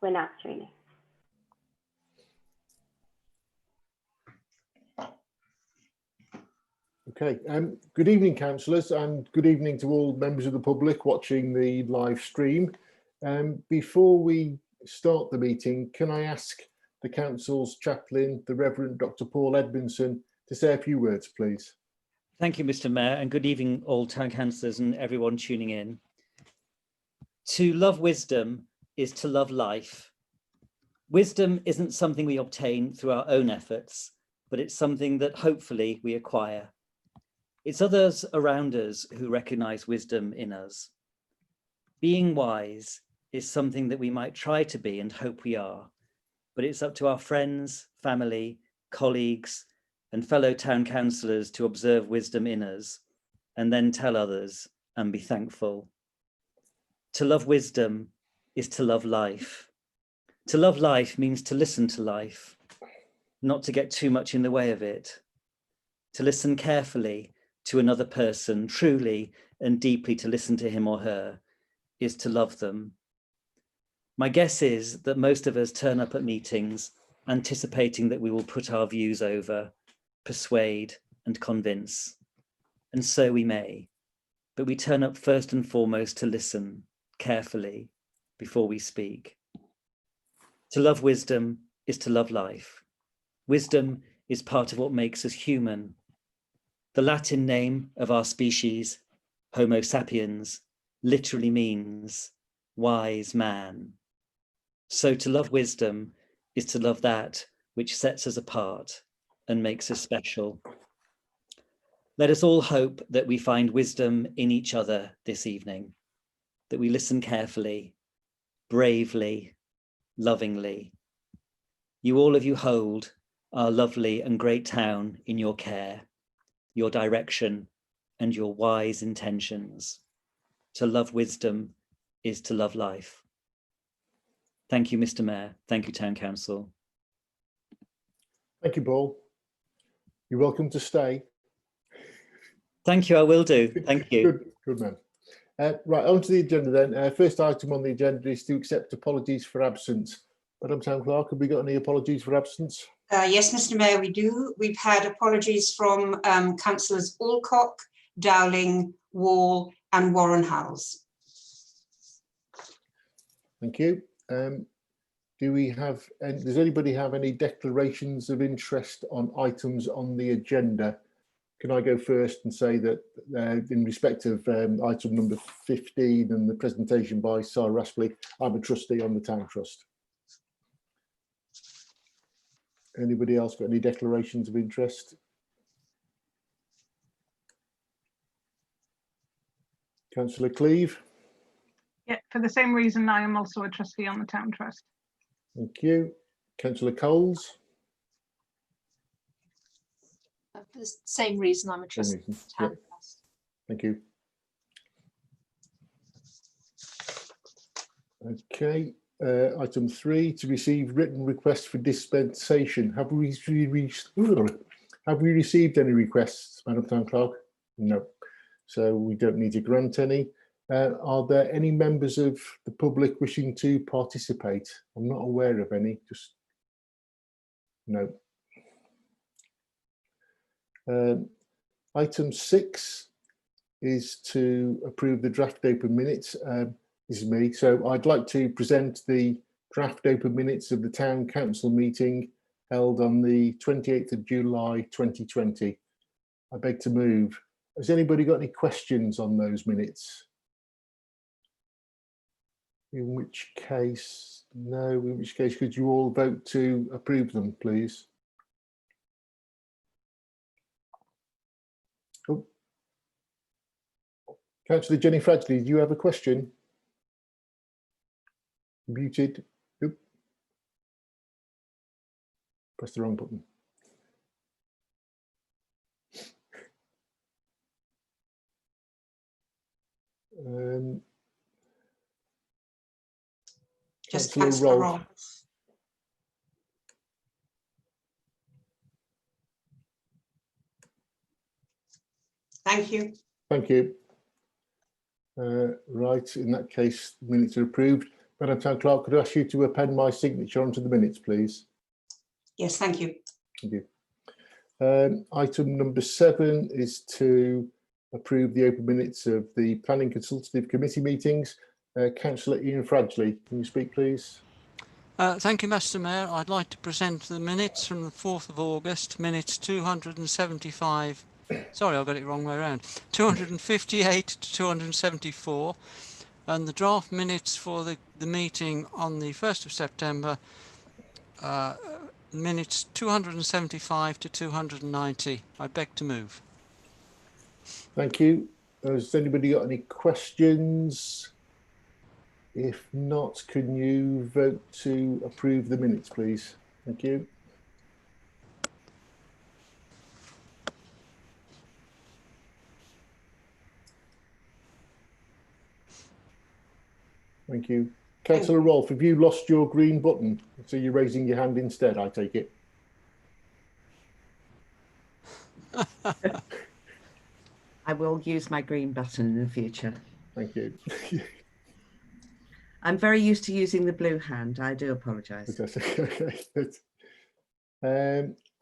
when now streaming. Okay, good evening, councillors, and good evening to all members of the public watching the live stream. Before we start the meeting, can I ask the council's chaplain, the Reverend Dr. Paul Edmondson, to say a few words, please? Thank you, Mr. Mayor, and good evening, all town councillors and everyone tuning in. To love wisdom is to love life. Wisdom isn't something we obtain through our own efforts, but it's something that hopefully we acquire. It's others around us who recognize wisdom in us. Being wise is something that we might try to be and hope we are, but it's up to our friends, family, colleagues, and fellow town councillors to observe wisdom in us and then tell others and be thankful. To love wisdom is to love life. To love life means to listen to life, not to get too much in the way of it. To listen carefully to another person, truly and deeply to listen to him or her, is to love them. My guess is that most of us turn up at meetings anticipating that we will put our views over, persuade and convince. And so we may, but we turn up first and foremost to listen carefully before we speak. To love wisdom is to love life. Wisdom is part of what makes us human. The Latin name of our species, Homo sapiens, literally means wise man. So to love wisdom is to love that which sets us apart and makes us special. Let us all hope that we find wisdom in each other this evening, that we listen carefully, bravely, lovingly. You, all of you, hold our lovely and great town in your care, your direction, and your wise intentions. To love wisdom is to love life. Thank you, Mr. Mayor. Thank you, Town Council. Thank you, Paul. You're welcome to stay. Thank you, I will do. Thank you. Good man. Right, on to the agenda then. First item on the agenda is to accept apologies for absence. Madam Town Clerk, have we got any apologies for absence? Yes, Mr. Mayor, we do. We've had apologies from councillors Alcock, Dowling, Wall and Warren Howells. Thank you. Does anybody have any declarations of interest on items on the agenda? Can I go first and say that in respect of item number 15 and the presentation by Sarah Raspley, I'm a trustee on the Town Trust. Anybody else got any declarations of interest? Councillor Cleave? Yeah, for the same reason, I am also a trustee on the Town Trust. Thank you. Councillor Coles? For the same reason, I'm a trustee on the Town Trust. Thank you. Okay. Item 3, to receive written requests for dispensation. Have we received any requests, Madam Town Clerk? No. So we don't need to grant any. Are there any members of the public wishing to participate? I'm not aware of any. Just no. Item 6 is to approve the draft open minutes. This is me. So I'd like to present the draft open minutes of the Town Council meeting held on the 28th of July 2020. I beg to move. Has anybody got any questions on those minutes? In which case, no, in which case could you all vote to approve them, please? Oh. Councillor Jenny Fradley, do you have a question? Muted. Oop. Press the wrong button. Just Councillor Roll. Thank you. Thank you. Right, in that case, minutes are approved. Madam Town Clerk, could I ask you to append my signature onto the minutes, please? Yes, thank you. Thank you. Item number 7 is to approve the open minutes of the Planning Consultative Committee meetings. Councillor Ian Fradgley, can you speak, please? Thank you, Mr. Mayor. I'd like to present the minutes from the 4th of August, minutes 275. Sorry, I got it wrong way around. 258 to 274, and the draft minutes for the meeting on the 1st of September, minutes 275 to 290. I beg to move. Thank you. Has anybody got any questions? If not, can you vote to approve the minutes, please? Thank you. Thank you. Councillor Rolfe, have you lost your green button? So you're raising your hand instead, I take it? I will use my green button in the future. Thank you. I'm very used to using the blue hand. I do apologise.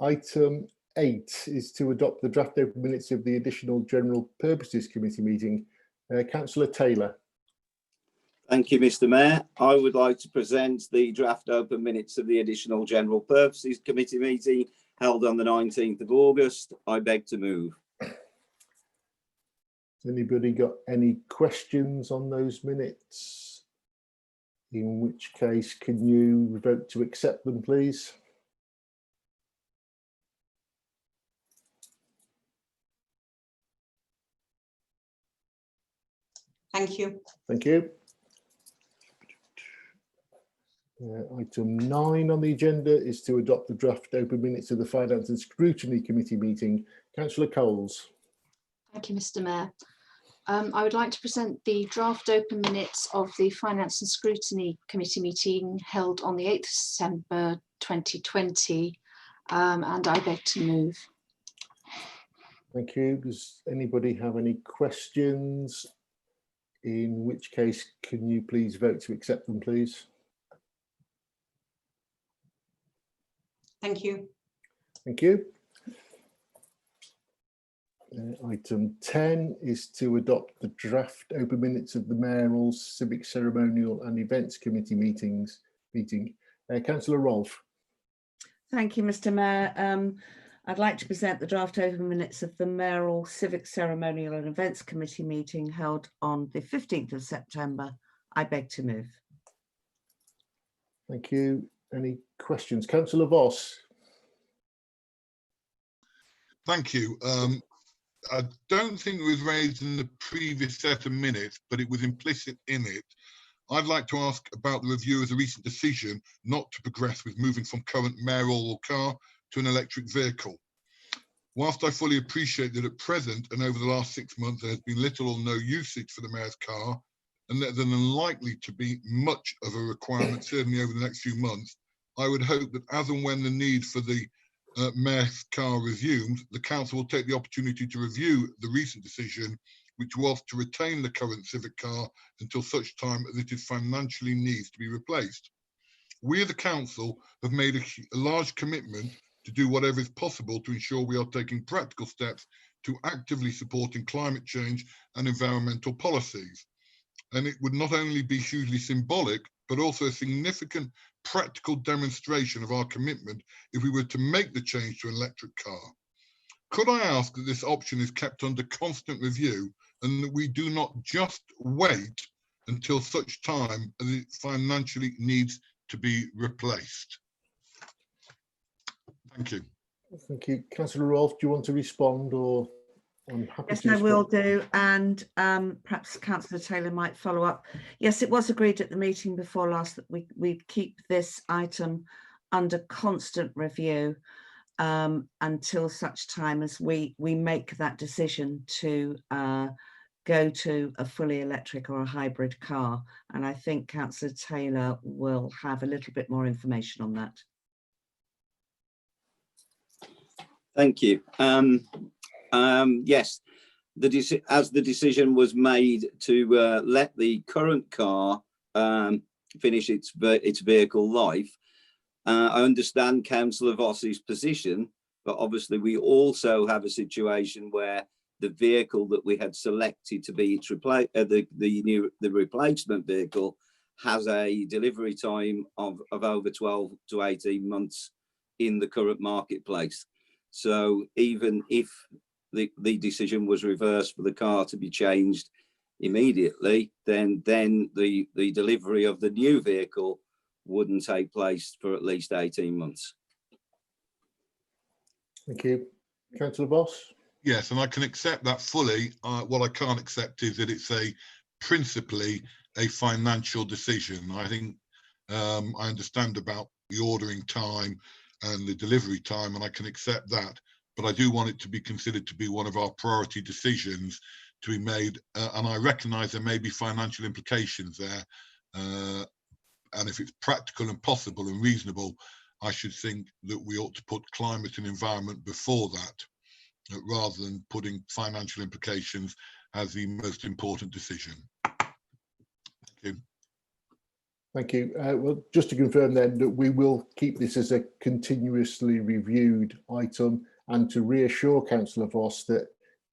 Item 8 is to adopt the draft open minutes of the additional General Purposes Committee meeting. Councillor Taylor. Thank you, Mr. Mayor. I would like to present the draft open minutes of the additional General Purposes Committee meeting held on the 19th of August. I beg to move. Has anybody got any questions on those minutes? In which case, can you vote to accept them, please? Thank you. Thank you. Item 9 on the agenda is to adopt the draft open minutes of the Finance and Scrutiny Committee meeting. Councillor Coles. Thank you, Mr. Mayor. I would like to present the draft open minutes of the Finance and Scrutiny Committee meeting held on the 8th of December 2020, and I beg to move. Thank you. Does anybody have any questions? In which case, can you please vote to accept them, please? Thank you. Thank you. Item 10 is to adopt the draft open minutes of the Mayoral Civic Ceremonial and Events Committee meeting. Councillor Rolfe. Thank you, Mr. Mayor. I'd like to present the draft open minutes of the Mayoral Civic Ceremonial and Events Committee meeting held on the 15th of September. I beg to move. Thank you. Any questions? Councillor Voss. Thank you. I don't think it was raised in the previous set of minutes, but it was implicit in it. I'd like to ask about the review of the recent decision not to progress with moving from current mayoral car to an electric vehicle. Whilst I fully appreciate that at present and over the last 6 months there has been little or no usage for the mayor's car, and that there's unlikely to be much of a requirement, certainly over the next few months, I would hope that as and when the need for the mayor's car resumes, the council will take the opportunity to review the recent decision, which was to retain the current civic car until such time as it is financially needs to be replaced. We as the council have made a large commitment to do whatever is possible to ensure we are taking practical steps to actively supporting climate change and environmental policies. And it would not only be hugely symbolic, but also a significant practical demonstration of our commitment if we were to make the change to an electric car. Could I ask that this option is kept under constant review and that we do not just wait until such time as it financially needs to be replaced? Thank you. Thank you. Councillor Rolfe, do you want to respond, or I'm happy Yes, to I respond? will do, and perhaps Councillor Taylor might follow up. Yes, it was agreed at the meeting before last that we keep this item under constant review until such time as we make that decision to go to a fully electric or a hybrid car. And I think Councillor Taylor will have a little bit more information on that. Thank you. Yes, as the decision was made to let the current car finish its vehicle life. I understand Councillor Voss's position, but obviously we also have a situation where the vehicle that we had selected to be its the replacement vehicle has a delivery time of over 12 to 18 months in the current marketplace. So even if the decision was reversed for the car to be changed immediately, then the delivery of the new vehicle wouldn't take place for at least 18 months. Thank you. Councillor Voss? Yes, and I can accept that fully. What I can't accept is that it's principally a financial decision. I think I understand about the ordering time and the delivery time, and I can accept that. But I do want it to be considered to be one of our priority decisions to be made. And I recognise there may be financial implications there. And if it's practical and possible and reasonable, I should think that we ought to put climate and environment before that, rather than putting financial implications as the most important decision. Thank you. Thank you. Well, just to confirm then that we will keep this as a continuously reviewed item, and to reassure Councillor Voss that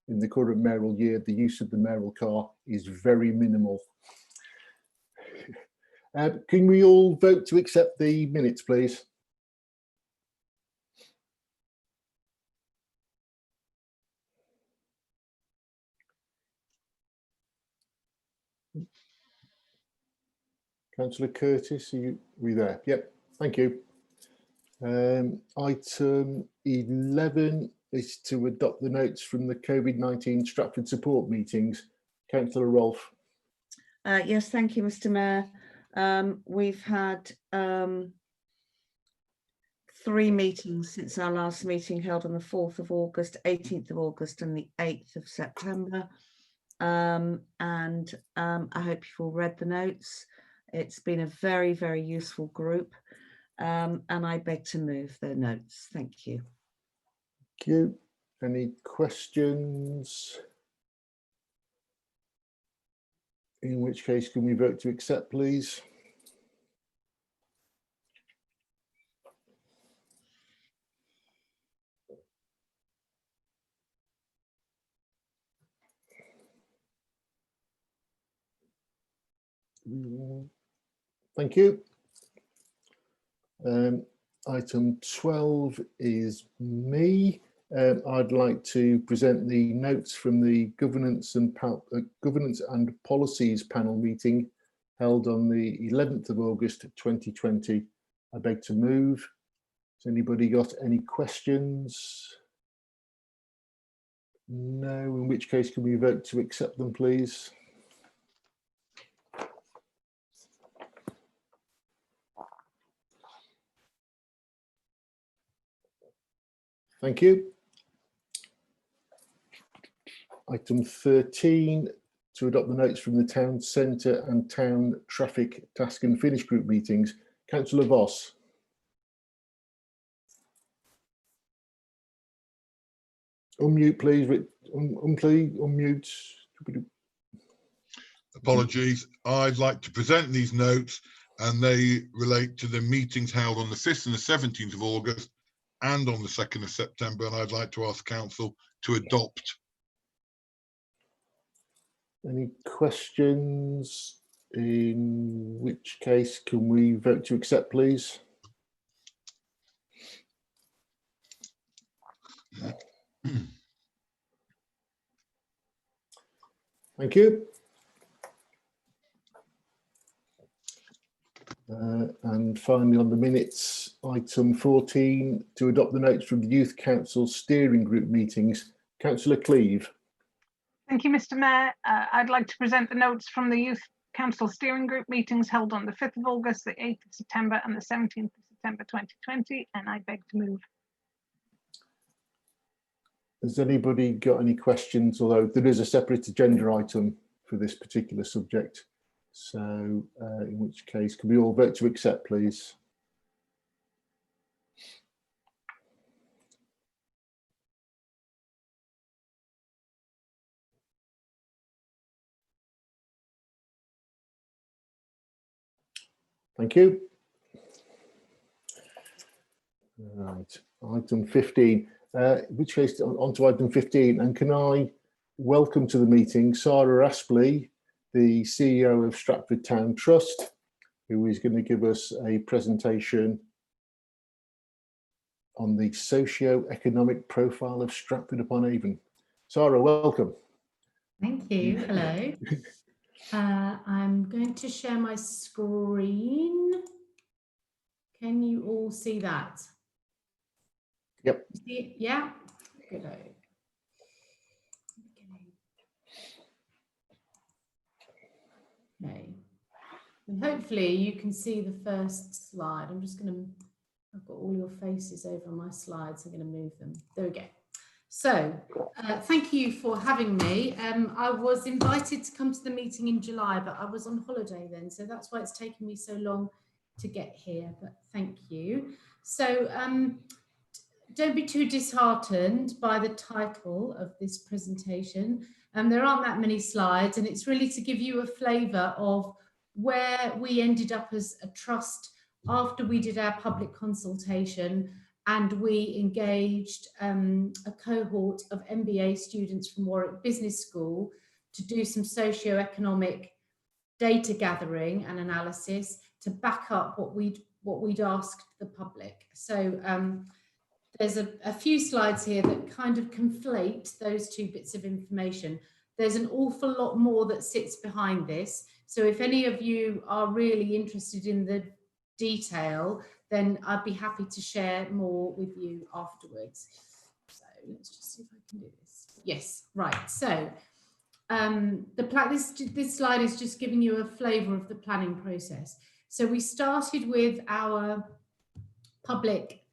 in the current mayoral year, the use of the mayoral car is very minimal. Can we all vote to accept the minutes, please? Councillor Curtis, are we there? Yep, thank you. Item 11 is to adopt the notes from the COVID-19 Stratford support meetings. Councillor Rolfe. Yes, thank you, Mr. Mayor. We've had 3 meetings since our last meeting held on the 4th of August, 18th of August and the 8th of September. I hope you've all read the notes. It's been a very, very useful group, and I beg to move the notes. Thank you. Thank you. Any questions? In which case, can we vote to accept, please? Thank you. Item 12 is me. I'd like to present the notes from the Governance and Policies panel meeting held on the 11th of August 2020. I beg to move. Has anybody got any questions? No, in which case can we vote to accept them, please? Thank you. Item 13, to adopt the notes from the Town Centre and Town Traffic Task and Finish Group meetings. Councillor Voss. Unmute, please. Unmute. Apologies. I'd like to present these notes, and they relate to the meetings held on the 5th and the 17th of August and on the 2nd of September, and I'd like to ask Council to adopt. Any questions? In which case, can we vote to accept, please? Thank you. And finally, on the minutes, item 14, to adopt the notes from the Youth Council Steering Group meetings. Councillor Cleave. Thank you, Mr. Mayor. I'd like to present the notes from the Youth Council Steering Group meetings held on the 5th of August, the 8th of September and the 17th of September 2020, and I beg to move. Has anybody got any questions? Although there is a separate agenda item for this particular subject. So in which case, can we all vote to accept, please? Thank you. Right, item 15, in which case on to item 15, and can I welcome to the meeting Sarah Aspley, the CEO of Stratford Town Trust, who is going to give us a presentation on the socio-economic profile of Stratford-upon-Avon. Sarah, welcome. Thank you. Hello. I'm going to share my screen. Can you all see that? Yep. See it? Yeah. Good. Okay. And hopefully you can see the first slide. I've got all your faces over my slides. I'm going to move them. There we go. So thank you for having me. I was invited to come to the meeting in July, but I was on holiday then. So that's why it's taken me so long to get here, but thank you. So don't be too disheartened by the title of this presentation. There aren't that many slides, and it's really to give you a flavour of where we ended up as a trust after we did our public consultation and we engaged a cohort of MBA students from Warwick Business School to do some socio-economic data gathering and analysis to back up what we'd asked the public. So there's a few slides here that kind of conflate those two bits of information. There's an awful lot more that sits behind this. So if any of you are really interested in the detail, then I'd be happy to share more with you afterwards. So let's just see if I can do this. Yes, right. So this slide is just giving you a flavour of the planning process. So we started with our public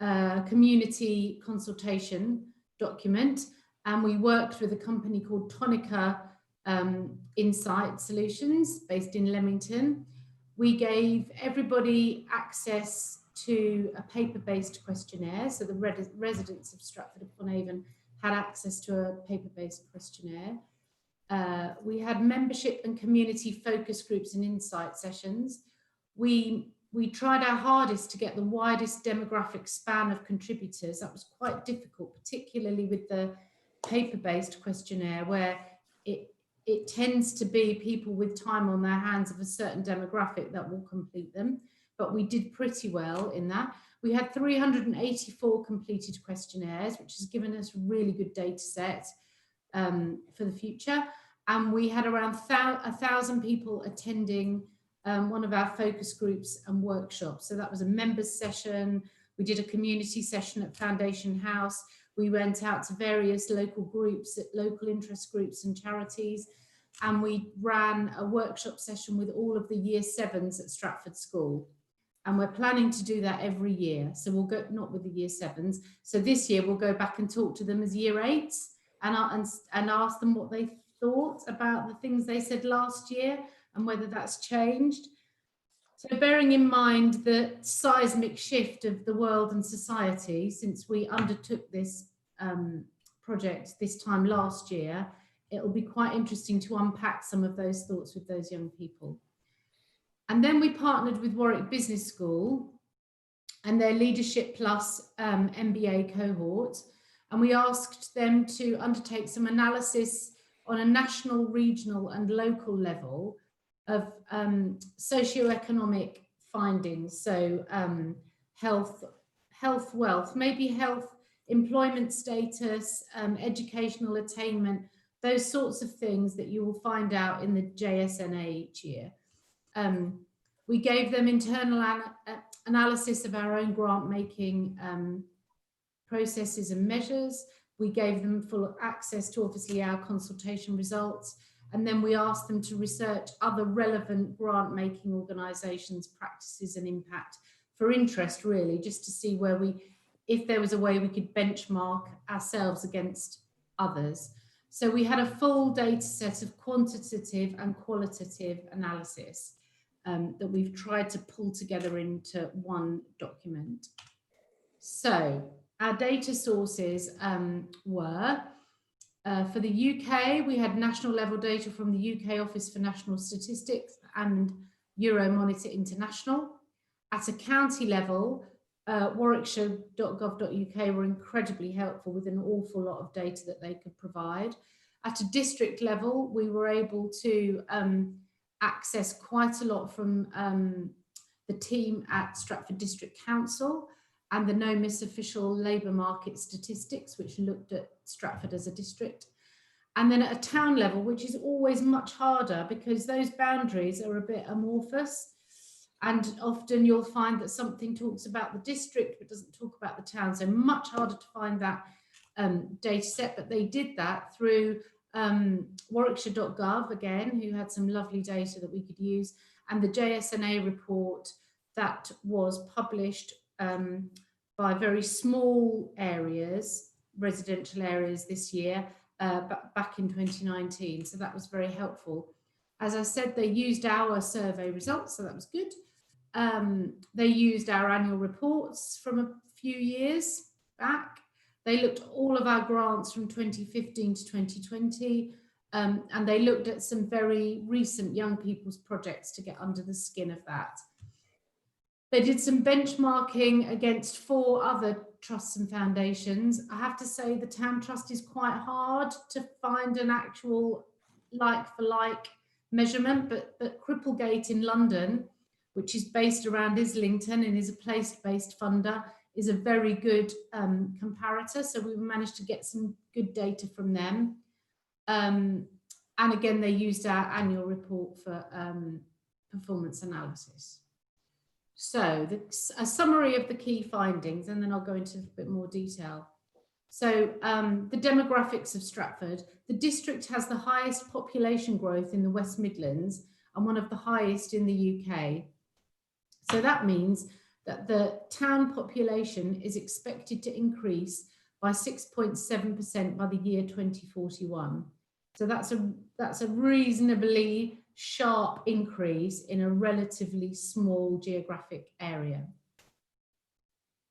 community consultation document, and we worked with a company called Tonica Insight Solutions based in Leamington. We gave everybody access to a paper-based questionnaire. So the residents of Stratford-upon-Avon had access to a paper-based questionnaire. We had membership and community focus groups and insight sessions. We tried our hardest to get the widest demographic span of contributors. That was quite difficult, particularly with the paper-based questionnaire, where it tends to be people with time on their hands of a certain demographic that will complete them. But we did pretty well in that. We had 384 completed questionnaires, which has given us a really good data set for the future. And we had around 1,000 people attending one of our focus groups and workshops. So that was a members session. We did a community session at Foundation House. We went out to various local groups, local interest groups and charities. And we ran a workshop session with all of the year 7s at Stratford School. And we're planning to do that every year. So we'll go, not with the year 7s. So this year we'll go back and talk to them as year 8s and ask them what they thought about the things they said last year and whether that's changed. So bearing in mind the seismic shift of the world and society since we undertook this project this time last year, it'll be quite interesting to unpack some of those thoughts with those young people. And then we partnered with Warwick Business School and their Leadership Plus MBA cohort, and we asked them to undertake some analysis on a national, regional and local level of socioeconomic findings. So health, wealth, maybe health, employment status, educational attainment, those sorts of things that you will find out in the JSNA each year. We gave them internal analysis of our own grant making processes and measures. We gave them full access to obviously our consultation results. And then we asked them to research other relevant grant making organisations, practices and impact for interest, really, just to see where if there was a way we could benchmark ourselves against others. So we had a full data set of quantitative and qualitative analysis that we've tried to pull together into one document. So our data sources were, for the UK, we had national level data from the UK Office for National Statistics and Euromonitor International. At a county level, warwickshire.gov.uk were incredibly helpful with an awful lot of data that they could provide. At a district level, we were able to access quite a lot from the team at Stratford District Council and the NOMIS official labour market statistics, which looked at Stratford as a district. And then at a town level, which is always much harder because those boundaries are a bit amorphous. And often you'll find that something talks about the district, but doesn't talk about the town. So much harder to find that data set, but they did that through warwickshire.gov again, who had some lovely data that we could use, and the JSNA report that was published by very small areas, residential areas this year, back in 2019. So that was very helpful. As I said, they used our survey results, so that was good. They used our annual reports from a few years back. They looked at all of our grants from 2015 to 2020, and they looked at some very recent young people's projects to get under the skin of that. They did some benchmarking against 4 other trusts and foundations. I have to say the Town Trust is quite hard to find an actual like-for-like measurement, but Cripplegate in London, which is based around Islington and is a place-based funder, is a very good comparator. So we managed to get some good data from them. And again, they used our annual report for performance analysis. So a summary of the key findings, and then I'll go into a bit more detail. So the demographics of Stratford, the district has the highest population growth in the West Midlands and one of the highest in the UK. So that means that the town population is expected to increase by 6.7% by the year 2041. So that's a reasonably sharp increase in a relatively small geographic area.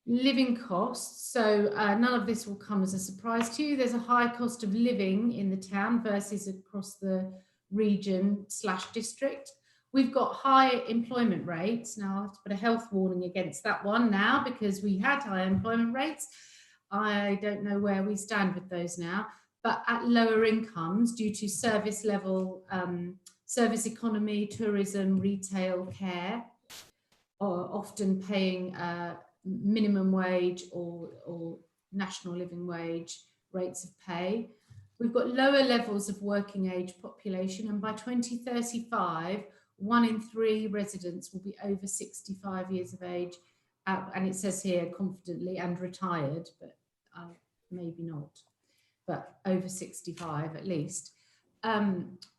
Living costs, so none of this will come as a surprise to you. There's a high cost of living in the town versus across the region/district. We've got high employment rates. Now I have to put a health warning against that one now because we had high employment rates. I don't know where we stand with those now, but at lower incomes due to service level, service economy, tourism, retail, care, or often paying minimum wage or national living wage rates of pay. We've got lower levels of working age population, and by 2035, 1 in 3 residents will be over 65 years of age, and it says here confidently and retired, but maybe not, but over 65 at least.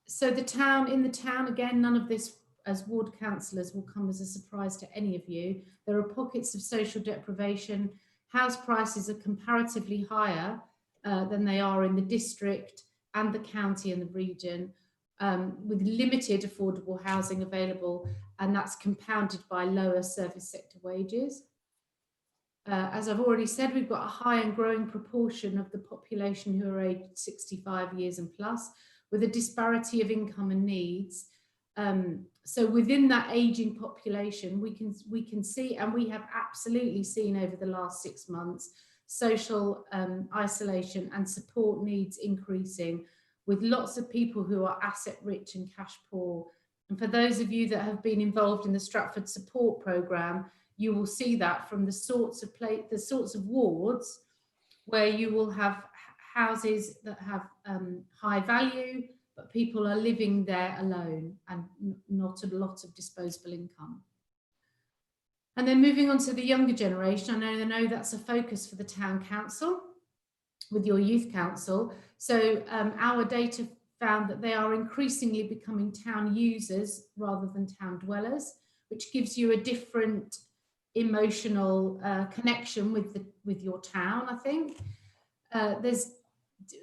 So in the town, again, none of this as ward councillors will come as a surprise to any of you. There are pockets of social deprivation. House prices are comparatively higher than they are in the district and the county and the region, with limited affordable housing available, and that's compounded by lower service sector wages. As I've already said, we've got a high and growing proportion of the population who are aged 65 years and plus, with a disparity of income and needs. So within that aging population, we can see, and we have absolutely seen over the last 6 months, social isolation and support needs increasing, with lots of people who are asset rich and cash poor. And for those of you that have been involved in the Stratford support programme, you will see that from the sorts of wards where you will have houses that have high value, but people are living there alone and not a lot of disposable income. And then moving on to the younger generation, I know that's a focus for the town council with your youth council. So our data found that they are increasingly becoming town users rather than town dwellers, which gives you a different emotional connection with your town, I think.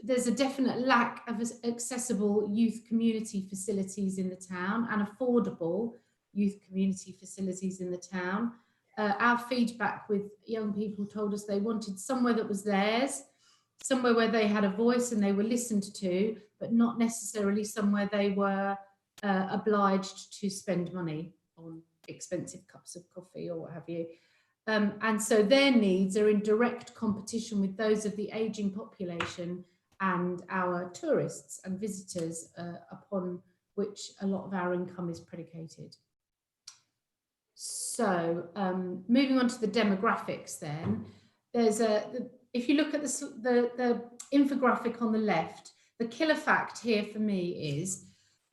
There's a definite lack of accessible youth community facilities in the town and affordable youth community facilities in the town. Our feedback with young people told us they wanted somewhere that was theirs, somewhere where they had a voice and they were listened to, but not necessarily somewhere they were obliged to spend money on expensive cups of coffee or what have you. And so their needs are in direct competition with those of the ageing population and our tourists and visitors upon which a lot of our income is predicated. So moving on to the demographics then, there's if you look at the infographic on the left, the killer fact here for me is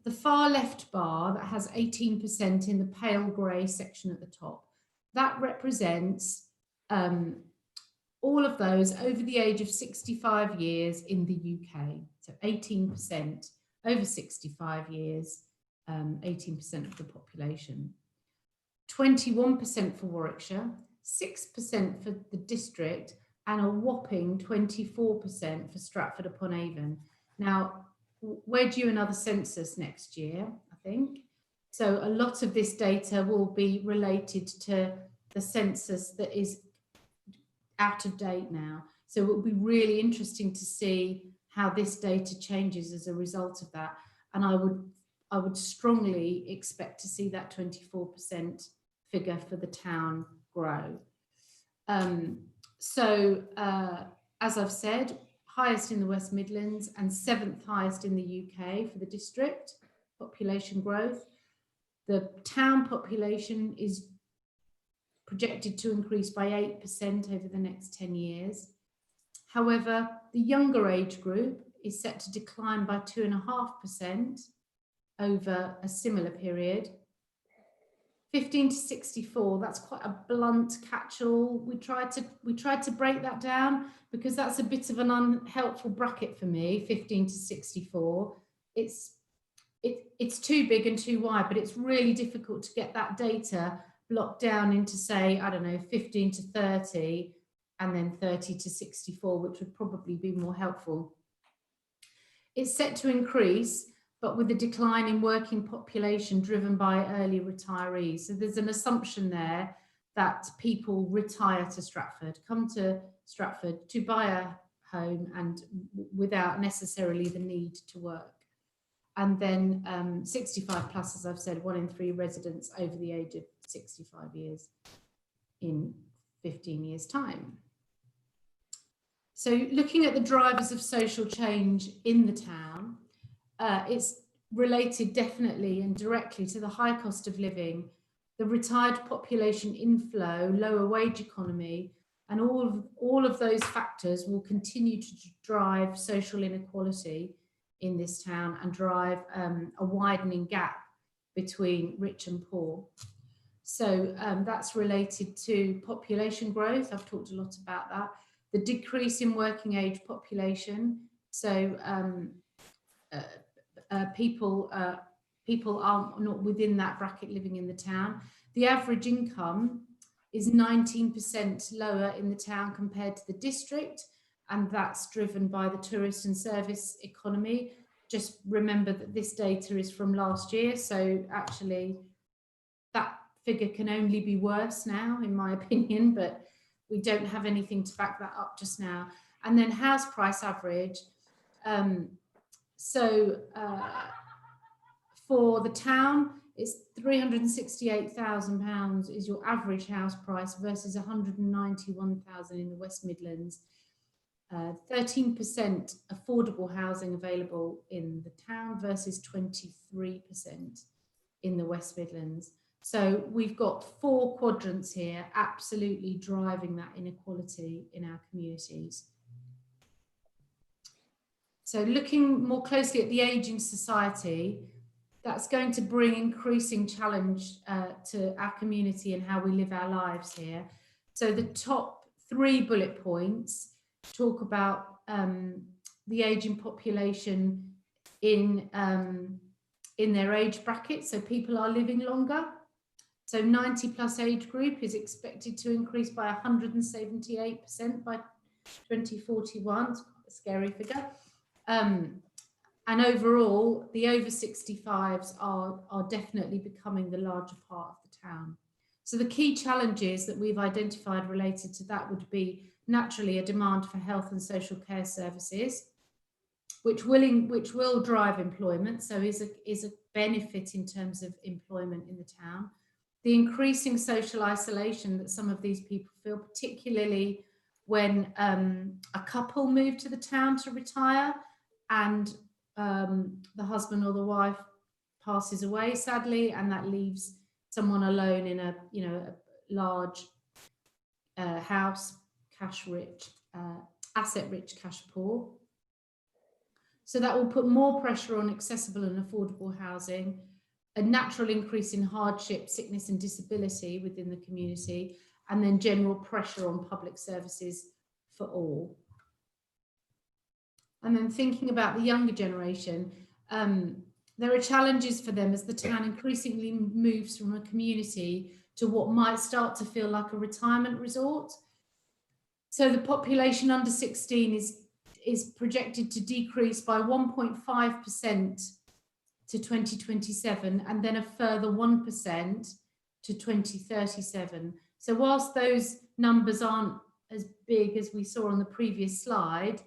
the far left bar that has 18% in the pale grey section at the top. That represents all of those over the age of 65 years in the UK. So 18% over 65 years, 18% of the population. 21% for Warwickshire, 6% for the district, and a whopping 24% for Stratford-upon-Avon. Now, we're due another census next year, I think. So a lot of this data will be related to the census that is out of date now. So it will be really interesting to see how this data changes as a result of that. And I would strongly expect to see that 24% figure for the town grow. As I've said, highest in the West Midlands and 7th highest in the UK for the district population growth. The town population is projected to increase by 8% over the next 10 years. However, the younger age group is set to decline by 2.5% over a similar period. 15 to 64, that's quite a blunt catch-all. We tried to break that down because that's a bit of an unhelpful bracket for me, 15 to 64. It's too big and too wide, but it's really difficult to get that data blocked down into, say, I don't know, 15 to 30 and then 30 to 64, which would probably be more helpful. It's set to increase, but with a decline in working population driven by early retirees. So there's an assumption there that people retire to Stratford, come to Stratford to buy a home and without necessarily the need to work. And then 65 plus, as I've said, 1 in 3 residents over the age of 65 years in 15 years' time. So looking at the drivers of social change in the town, it's related definitely and directly to the high cost of living, the retired population inflow, lower wage economy, and all of those factors will continue to drive social inequality in this town and drive a widening gap between rich and poor. So that's related to population growth. I've talked a lot about that. The decrease in working age population. So people are not within that bracket living in the town. The average income is 19% lower in the town compared to the district, and that's driven by the tourist and service economy. Just remember that this data is from last year, so actually that figure can only be worse now, in my opinion, but we don't have anything to back that up just now. And then house price average. For the town, it's £368,000 is your average house price versus 191,000 in the West Midlands. 13% affordable housing available in the town versus 23% in the West Midlands. So we've got 4 quadrants here absolutely driving that inequality in our communities. So looking more closely at the ageing society, that's going to bring increasing challenge to our community and how we live our lives here. So the top 3 bullet points talk about the ageing population in their age bracket. So people are living longer. So 90 plus age group is expected to increase by 178% by 2041. It's quite a scary figure. And overall, the over 65s are definitely becoming the larger part of the town. So the key challenges that we've identified related to that would be naturally a demand for health and social care services, which will drive employment. So is a benefit in terms of employment in the town. the increasing social isolation that some of these people feel, particularly when a couple move to the town to retire and the husband or the wife passes away, sadly, and that leaves someone alone in a large house, cash rich, asset rich, cash poor. So that will put more pressure on accessible and affordable housing, a natural increase in hardship, sickness and disability within the community, and then general pressure on public services for all. And then thinking about the younger generation, there are challenges for them as the town increasingly moves from a community to what might start to feel like a retirement resort. So the population under 16 is projected to decrease by 1.5% to 2027, and then a further 1% to 2037. So whilst those numbers aren't as big as we saw on the previous slide,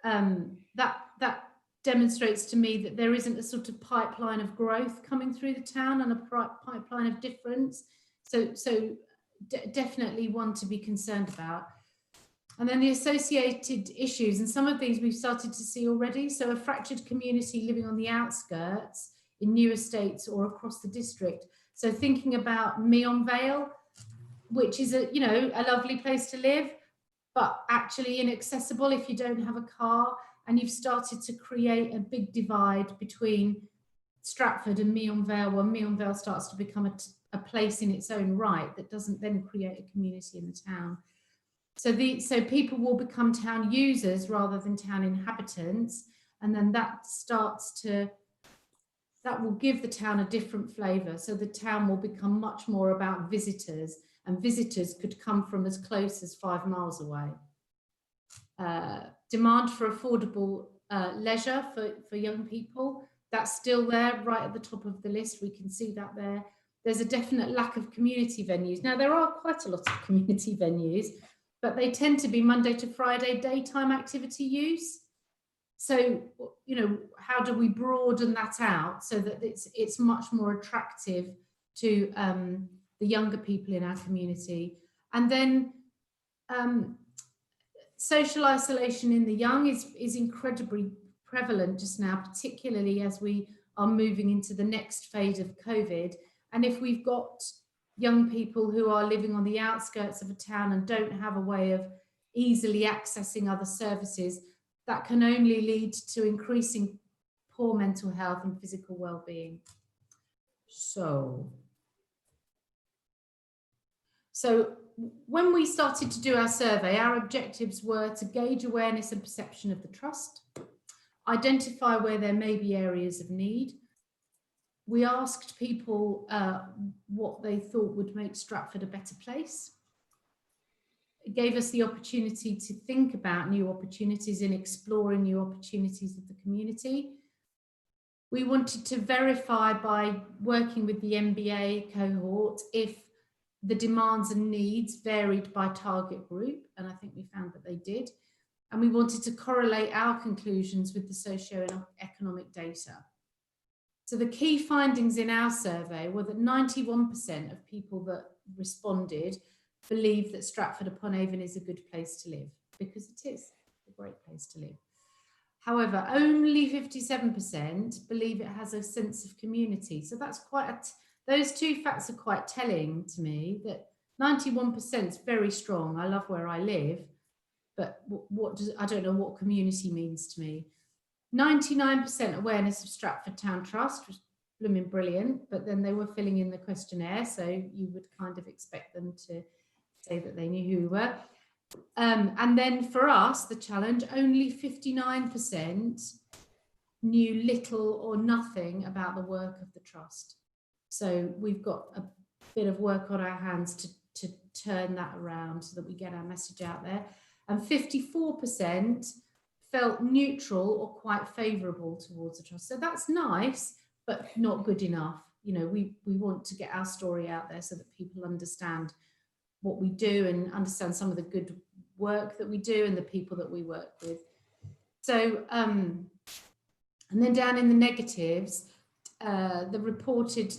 that demonstrates to me that there isn't a sort of pipeline of growth coming through the town and a pipeline of difference. So definitely one to be concerned about. And then the associated issues, and some of these we've started to see already. So a fractured community living on the outskirts in new estates or across the district. So thinking about Meon Vale, which is a lovely place to live, but actually inaccessible if you don't have a car, and you've started to create a big divide between Stratford and Meon Vale, where Meon Vale starts to become a place in its own right that doesn't then create a community in the town. So people will become town users rather than town inhabitants, and then that will give the town a different flavour. So the town will become much more about visitors, and visitors could come from as close as 5 miles away. Demand for affordable leisure for young people, that's still there right at the top of the list. We can see that there. There's a definite lack of community venues. Now, there are quite a lot of community venues, but they tend to be Monday to Friday daytime activity use. So, how do we broaden that out so that it's much more attractive to the younger people in our community? And then social isolation in the young is incredibly prevalent just now, particularly as we are moving into the next phase of COVID. And if we've got young people who are living on the outskirts of a town and don't have a way of easily accessing other services, that can only lead to increasing poor mental health and physical well-being. So when we started to do our survey, our objectives were to gauge awareness and perception of the trust, identify where there may be areas of need. We asked people what they thought would make Stratford a better place. It gave us the opportunity to think about new opportunities and exploring new opportunities of the community. We wanted to verify by working with the MBA cohort if the demands and needs varied by target group, and I think we found that they did. And we wanted to correlate our conclusions with the socio-economic data. So the key findings in our survey were that 91% of people that responded believe that Stratford-upon-Avon is a good place to live, because it is a great place to live. However, only 57% believe it has a sense of community. So that's those two facts are quite telling to me, that 91% is very strong. I love where I live, but I don't know what community means to me. 99% awareness of Stratford Town Trust was blooming brilliant, but then they were filling in the questionnaire, so you would kind of expect them to say that they knew who we were. And then for us, the challenge, only 59% knew little or nothing about the work of the trust. So we've got a bit of work on our hands to turn that around so that we get our message out there. And 54% felt neutral or quite favourable towards the trust. So that's nice, but not good enough. We want to get our story out there so that people understand what we do and understand some of the good work that we do and the people that we work with. So, and then down in the negatives, the reported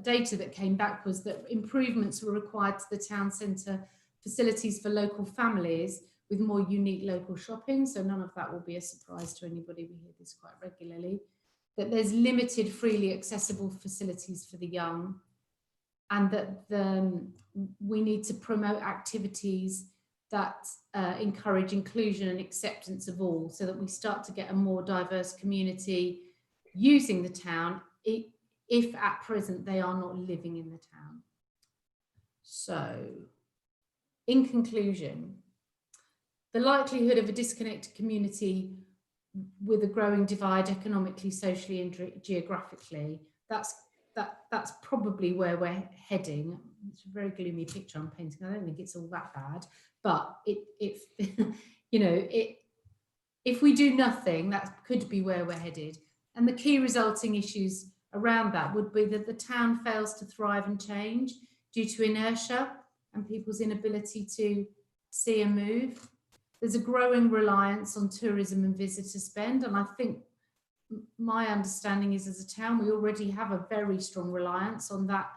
data that came back was that improvements were required to the town centre facilities for local families with more unique local shopping. So none of that will be a surprise to anybody. We hear this quite regularly. That there's limited freely accessible facilities for the young, and that we need to promote activities that encourage inclusion and acceptance of all, so that we start to get a more diverse community using the town, if at present they are not living in the town. So, in conclusion, the likelihood of a disconnected community with a growing divide economically, socially and geographically, that's probably where we're heading. It's a very gloomy picture I'm painting. I don't think it's all that bad, but if you know, if we do nothing, that could be where we're headed. And the key resulting issues around that would be that the town fails to thrive and change due to inertia and people's inability to see and move. There's a growing reliance on tourism and visitor spend, and I think my understanding is, as a town, we already have a very strong reliance on that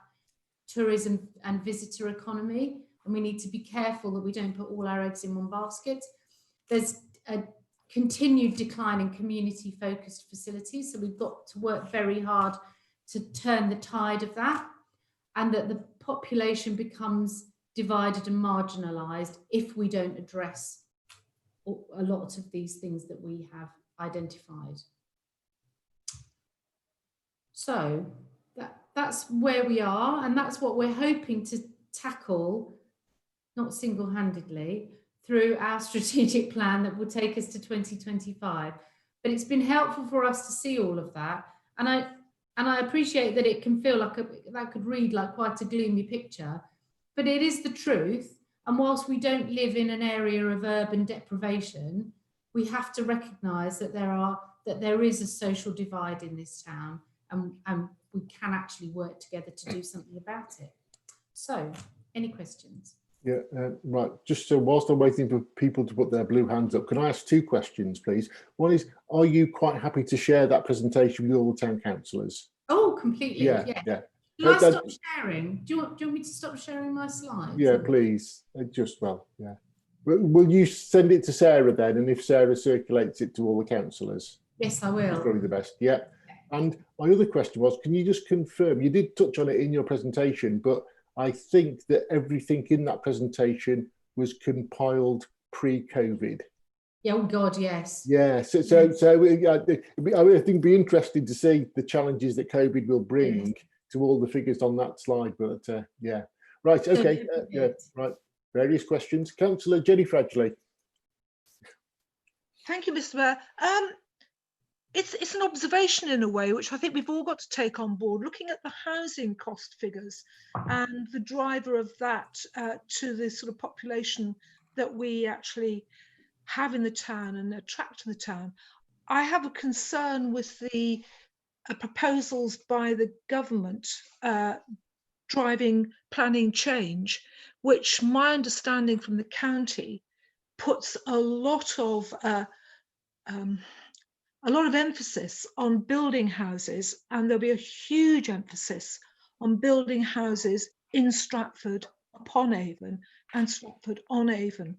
tourism and visitor economy, and we need to be careful that we don't put all our eggs in one basket. There's a continued decline in community focused facilities, so we've got to work very hard to turn the tide of that, and that the population becomes divided and marginalised if we don't address a lot of these things that we have identified. So that's where we are, and that's what we're hoping to tackle, not single-handedly, through our strategic plan that will take us to 2025. But it's been helpful for us to see all of that, and I appreciate that it can feel like that could read like quite a gloomy picture, but it is the truth. And whilst we don't live in an area of urban deprivation, we have to recognise that there is a social divide in this town, and we can actually work together to do something about it. So, any questions? Yeah, right. Just so whilst I'm waiting for people to put their blue hands up, can I ask two questions, please? One is, are you quite happy to share that presentation with all the town councillors? Oh, completely. Yeah, yes. yeah. Shall I stop sharing? Do you want me to stop sharing my slides? Yeah, please. Yeah. Will you send it to Sarah then? And if Sarah circulates it to all the councillors? Yes, I will. That's probably the best. Yeah. And my other question was, can you just confirm, you did touch on it in your presentation, but I think that everything in that presentation was compiled pre-COVID. Yeah, oh God, yes. Yeah, so I think it'd be interesting to see the challenges that COVID will bring to all the figures on that slide. But yeah, right, okay, yeah, right. Various questions. Councillor Jenny Fradgley. Thank you, Mr. Mayor. It's an observation in a way, which I think we've all got to take on board, looking at the housing cost figures and the driver of that to the sort of population that we actually have in the town and attract to the town. I have a concern with the proposals by the government driving planning change, which my understanding from the county puts a lot of emphasis on building houses, and there'll be a huge emphasis on building houses in Stratford-upon-Avon and Stratford-on-Avon.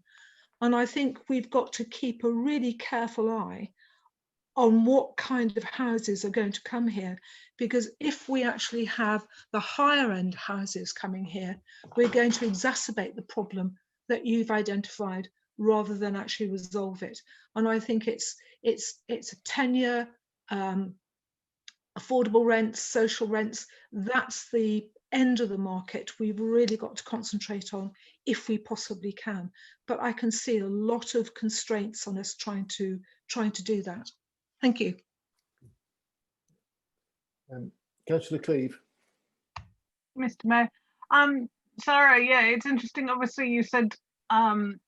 And I think we've got to keep a really careful eye on what kind of houses are going to come here, because if we actually have the higher end houses coming here, we're going to exacerbate the problem that you've identified rather than actually resolve it. And I think it's a tenure, affordable rents, social rents, that's the end of the market we've really got to concentrate on if we possibly can. But I can see a lot of constraints on us trying to do that. Thank you. Councillor Cleave. Mr. Mayor. Sarah, yeah, it's interesting. Obviously, you said, and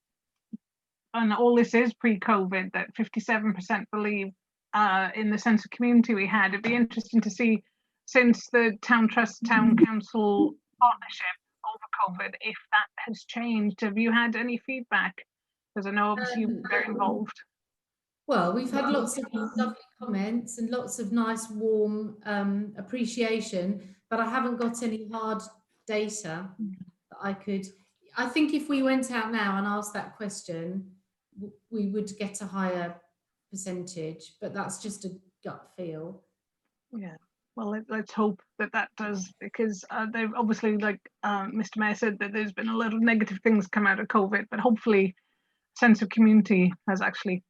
all this is pre-COVID, that 57% believe in the sense of community we had. It'd be interesting to see, since the Town Trust Town Council partnership over COVID, if that has changed. Have you had any feedback? Because I know obviously you're very involved. Well, we've had lots of lovely comments and lots of nice, warm appreciation, but I haven't got any hard data that I could. I think if we went out now and asked that question, we would get a higher percentage, but that's just a gut feel. Yeah. Well, let's hope that that does, because they've obviously, like Mr. Mayor said, that there's been a lot of negative things come out of COVID, but hopefully sense of community has actually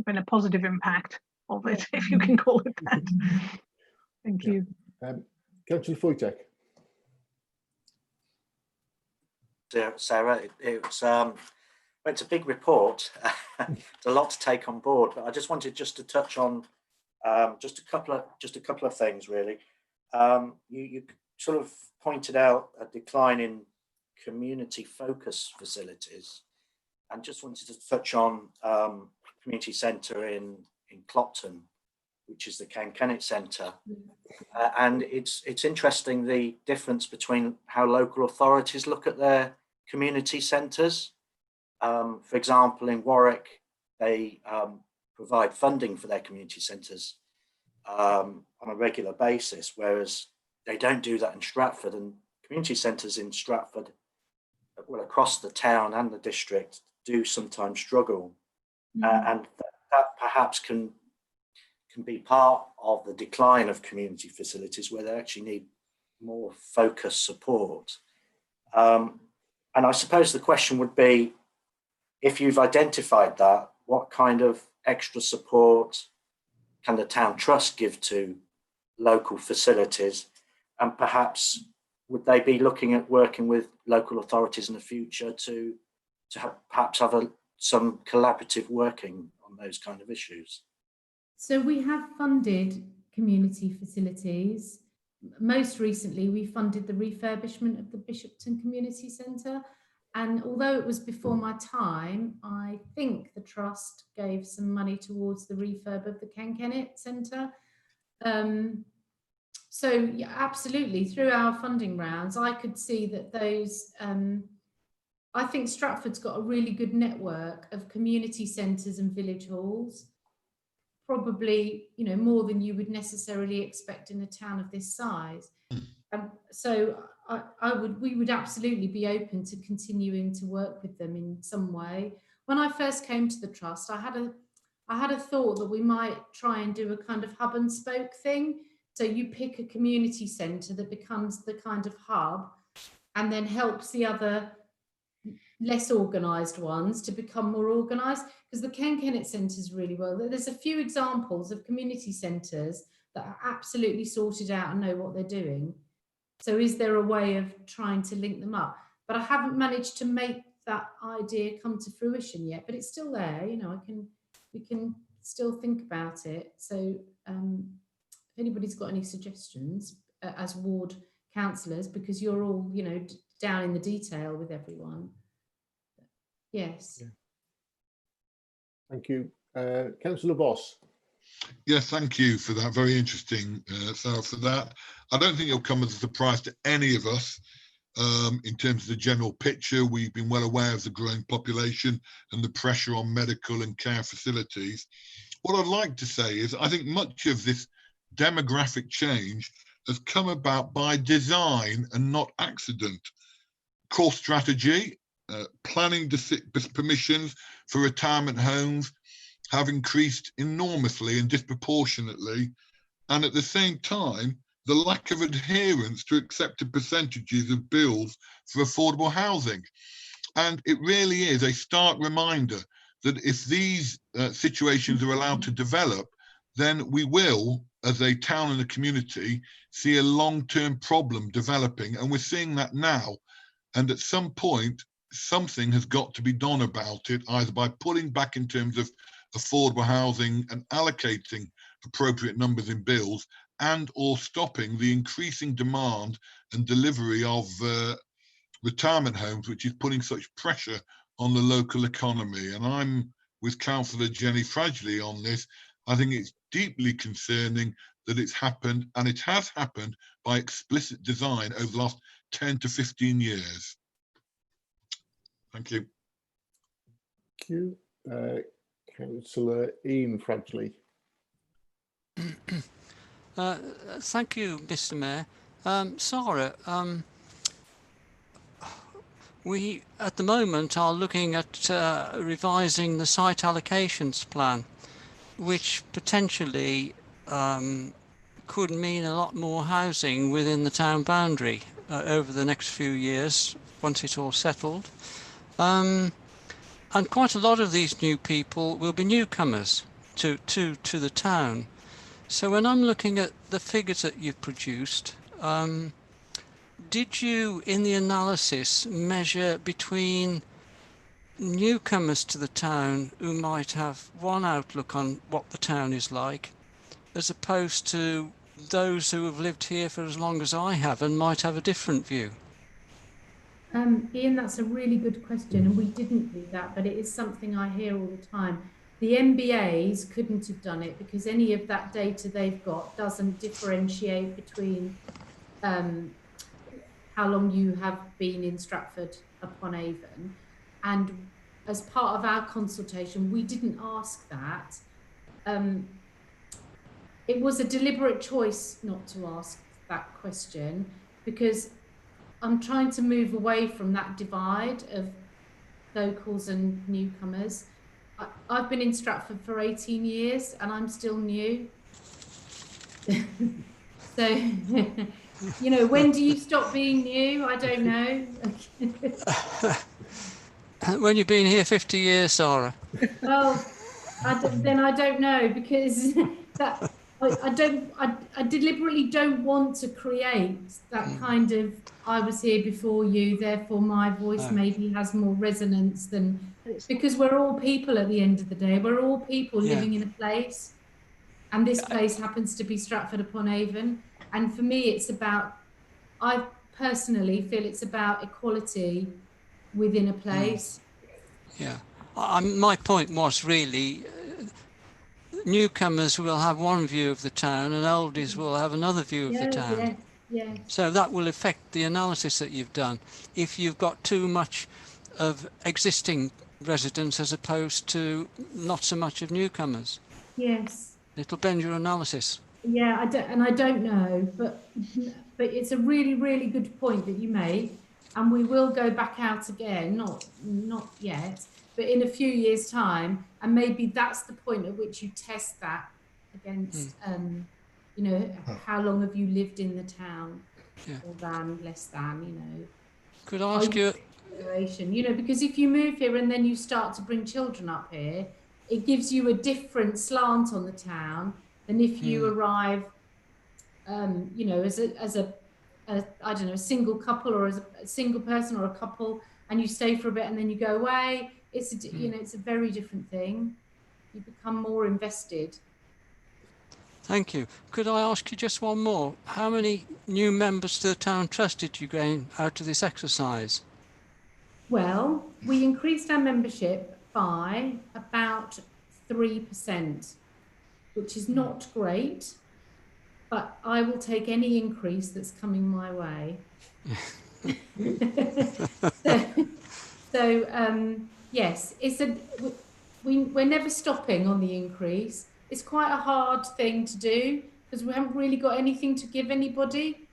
been a positive impact of it, if you can call it that. Thank you. Councillor Foytek. Sarah, it's a big report. It's a lot to take on board, but I just wanted to touch on just a couple of things really. You sort of pointed out a decline in community focus facilities, and just wanted to touch on community centre in Clopton, which is the Kennett Centre. And it's interesting the difference between how local authorities look at their community centres. For example, in Warwick, they provide funding for their community centres on a regular basis, whereas they don't do that in Stratford. And community centres in Stratford, well, across the town and the district, do sometimes struggle. And that perhaps can be part of the decline of community facilities, where they actually need more focused support. And I suppose the question would be, if you've identified that, what kind of extra support can the town trust give to local facilities? And perhaps would they be looking at working with local authorities in the future to perhaps have some collaborative working on those kind of issues? So we have funded community facilities. Most recently, we funded the refurbishment of the Bishopton Community Centre. And although it was before my time, I think the Trust gave some money towards the refurb of the Kennett Centre. So yeah, absolutely, through our funding rounds, I could see that those, I think Stratford's got a really good network of community centres and village halls, probably, you know, more than you would necessarily expect in a town of this size. So we would absolutely be open to continuing to work with them in some way. When I first came to the Trust, I had a thought that we might try and do a kind of hub and spoke thing. So you pick a community centre that becomes the kind of hub and then helps the other less organised ones to become more organised, because the Kennett Centre is really well. There's a few examples of community centres that are absolutely sorted out and know what they're doing. So is there a way of trying to link them up? But I haven't managed to make that idea come to fruition yet, but it's still there. You know, we can still think about it. So if anybody's got any suggestions as ward councillors, because you're all, you know, down in the detail with everyone. Yes. Yeah. Thank you. Councillor Voss. Yes, thank you for that. Very interesting, Sarah, for that. I don't think it'll come as a surprise to any of us in terms of the general picture. We've been well aware of the growing population and the pressure on medical and care facilities. What I'd like to say is I think much of this demographic change has come about by design and not accident. Core strategy, planning permissions for retirement homes have increased enormously and disproportionately, and at the same time the lack of adherence to accepted percentages of bills for affordable housing. And it really is a stark reminder that if these situations are allowed to develop, then we will, as a town and a community, see a long-term problem developing, and we're seeing that now. And at some point something has got to be done about it, either by pulling back in terms of affordable housing and allocating appropriate numbers in bills, and or stopping the increasing demand and delivery of retirement homes, which is putting such pressure on the local economy. And I'm with Councillor Jenny Fradgley on this. I think it's deeply concerning that it's happened, and it has happened by explicit design over the last 10 to 15 years. Thank you. Thank you. Councillor Ian Fradgley. Thank you, Mr. Mayor. Sarah, we at the moment are looking at revising the site allocations plan, which potentially could mean a lot more housing within the town boundary over the next few years once it's all settled. And quite a lot of these new people will be newcomers to the town. So when I'm looking at the figures that you've produced, did you, in the analysis, measure between newcomers to the town who might have one outlook on what the town is like, as opposed to those who have lived here for as long as I have and might have a different view? Ian, that's a really good question, and we didn't do that, but it is something I hear all the time. The MBAs couldn't have done it because any of that data they've got doesn't differentiate between how long you have been in Stratford-upon-Avon. And as part of our consultation, we didn't ask that. It was a deliberate choice not to ask that question because I'm trying to move away from that divide of locals and newcomers. I've been in Stratford for 18 years and I'm still new. So, you know, when do you stop being new? I don't know. When you've been here 50 years, Sarah. Well, then I don't know, because that I deliberately don't want to create that kind of, I was here before you, therefore my voice maybe has more resonance than, because we're all people at the end of the day. We're all people living in a place, and this place happens to be Stratford-upon-Avon. And for me, it's about, I personally feel it's about equality within a place. Yeah, my point was really newcomers will have one view of the town and oldies will have another view of the town. Yeah. So that will affect the analysis that you've done. If you've got too much of existing residents as opposed to not so much of newcomers. Yes. It'll bend your analysis. Yeah, I don't know, but it's a really, really good point that you make, and we will go back out again, not yet, but in a few years' time, and maybe that's the point at which you test that against, you know, how long have you lived in the town, more than, less than, you know. Could I ask you? You know, because if you move here and then you start to bring children up here, it gives you a different slant on the town than if you arrive, you know, as a I don't know, a single couple, or as a single person or a couple, and you stay for a bit and then you go away. It's a, you know, it's a very different thing. You become more invested. Thank you. Could I ask you just one more? How many new members to the town trust did you gain out of this exercise? Well, we increased our membership by about 3%, which is not great, but I will take any increase that's coming my way. Yes, we're never stopping on the increase. It's quite a hard thing to do because we haven't really got anything to give anybody.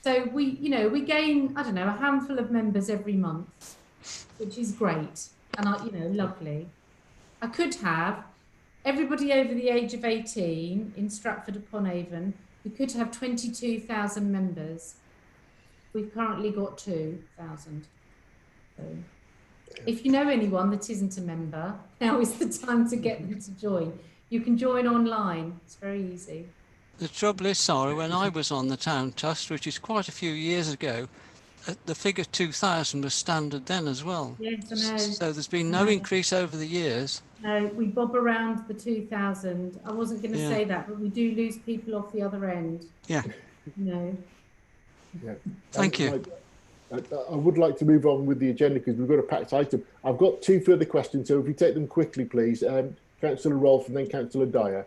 So we gain, I don't know, a handful of members every month, which is great and you know, lovely. I could have everybody over the age of 18 in Stratford-upon-Avon. We could have 22,000 members. We've currently got 2,000. So if you know anyone that isn't a member, now is the time to get them to join. You can join online. It's very easy. The trouble is, Sarah, when I was on the town trust, which is quite a few years ago, the figure 2,000 was standard then as well. Yes, I know. So there's been no increase over the years. No, we bob around the 2,000. I wasn't going to say that, but we do lose people off the other end. Yeah. No. Yeah. Thank you. I would like to move on with the agenda because we've got a packed item. I've got two further questions, so if you take them quickly, please. Councillor Rolfe and then Councillor Dyer.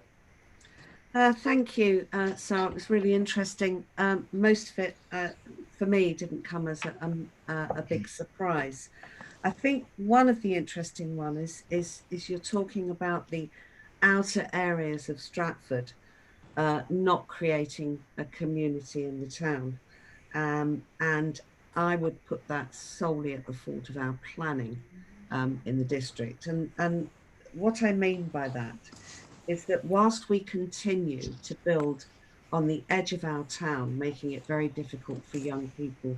Thank you, Sarah. It was really interesting. Most of it, for me, didn't come as a big surprise. I think one of the interesting ones is you're talking about the outer areas of Stratford not creating a community in the town. And I would put that solely at the fault of our planning in the district. And what I mean by that is that whilst we continue to build on the edge of our town, making it very difficult for young people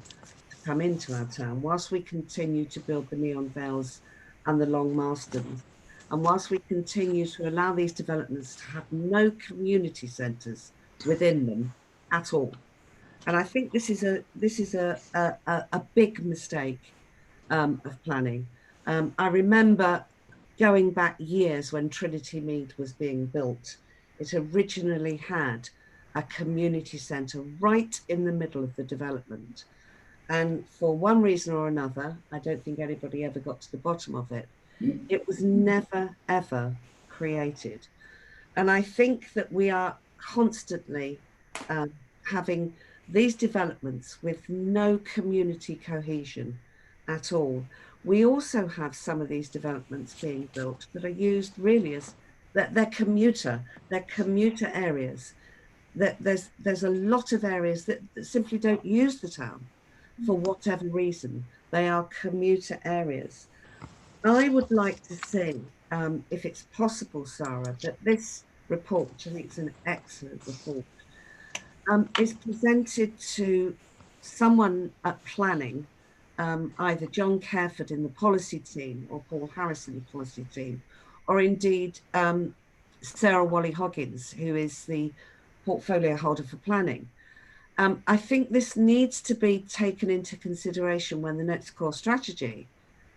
to come into our town, whilst we continue to build the neon veils and the long marston's, and whilst we continue to allow these developments to have no community centres within them at all. And I think this is a big mistake of planning. I remember going back years when Trinity Mead was being built. It originally had a community centre right in the middle of the development. And for one reason or another, I don't think anybody ever got to the bottom of it. It was never, ever created. And I think that we are constantly having these developments with no community cohesion at all. We also have some of these developments being built that are used really as that they're commuter areas. That there's a lot of areas that simply don't use the town for whatever reason. They are commuter areas. I would like to see, if it's possible, Sarah, that this report, which I think is an excellent report, is presented to someone at planning, either John Careford in the policy team or Paul Harris in the policy team, or indeed Sarah Wally-Hoggins, who is the portfolio holder for planning. I think this needs to be taken into consideration when the next core strategy,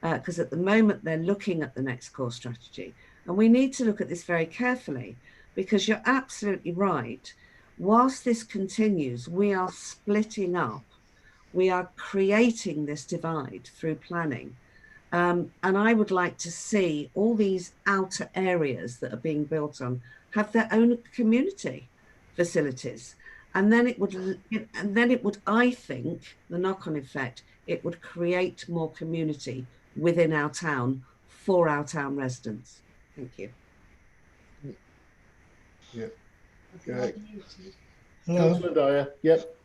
because at the moment they're looking at the next core strategy. And we need to look at this very carefully, because you're absolutely right. Whilst this continues, we are splitting up. We are creating this divide through planning. And I would like to see all these outer areas that are being built on have their own community facilities. And then it would, I think, the knock-on effect, it would create more community within our town for our town residents. Thank you. Yeah. Hello. Councillor Dyer. Yep.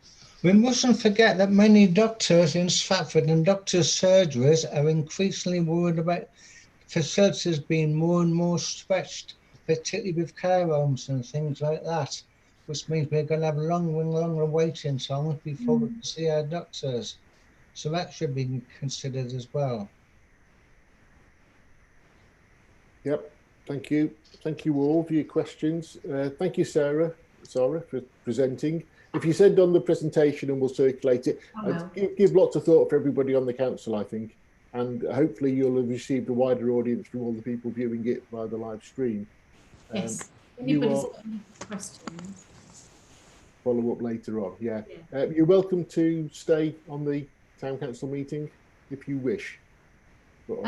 We mustn't forget that many doctors in Stratford and doctors' surgeries are increasingly worried about facilities being more and more stretched, particularly with care homes and things like that, which means we're going to have longer waiting times before we can see our doctors. So that should be considered as well. Yep. Thank you. Thank you all for your questions. Thank you, Sarah, for presenting. If you send on the presentation and we'll circulate it, give lots of thought for everybody on the council, I think. And hopefully you'll have received a wider audience from all the people viewing it via the live stream. Yes. Anybody's got any questions? Follow up later on, yeah. You're welcome to stay on the town council meeting if you wish. But,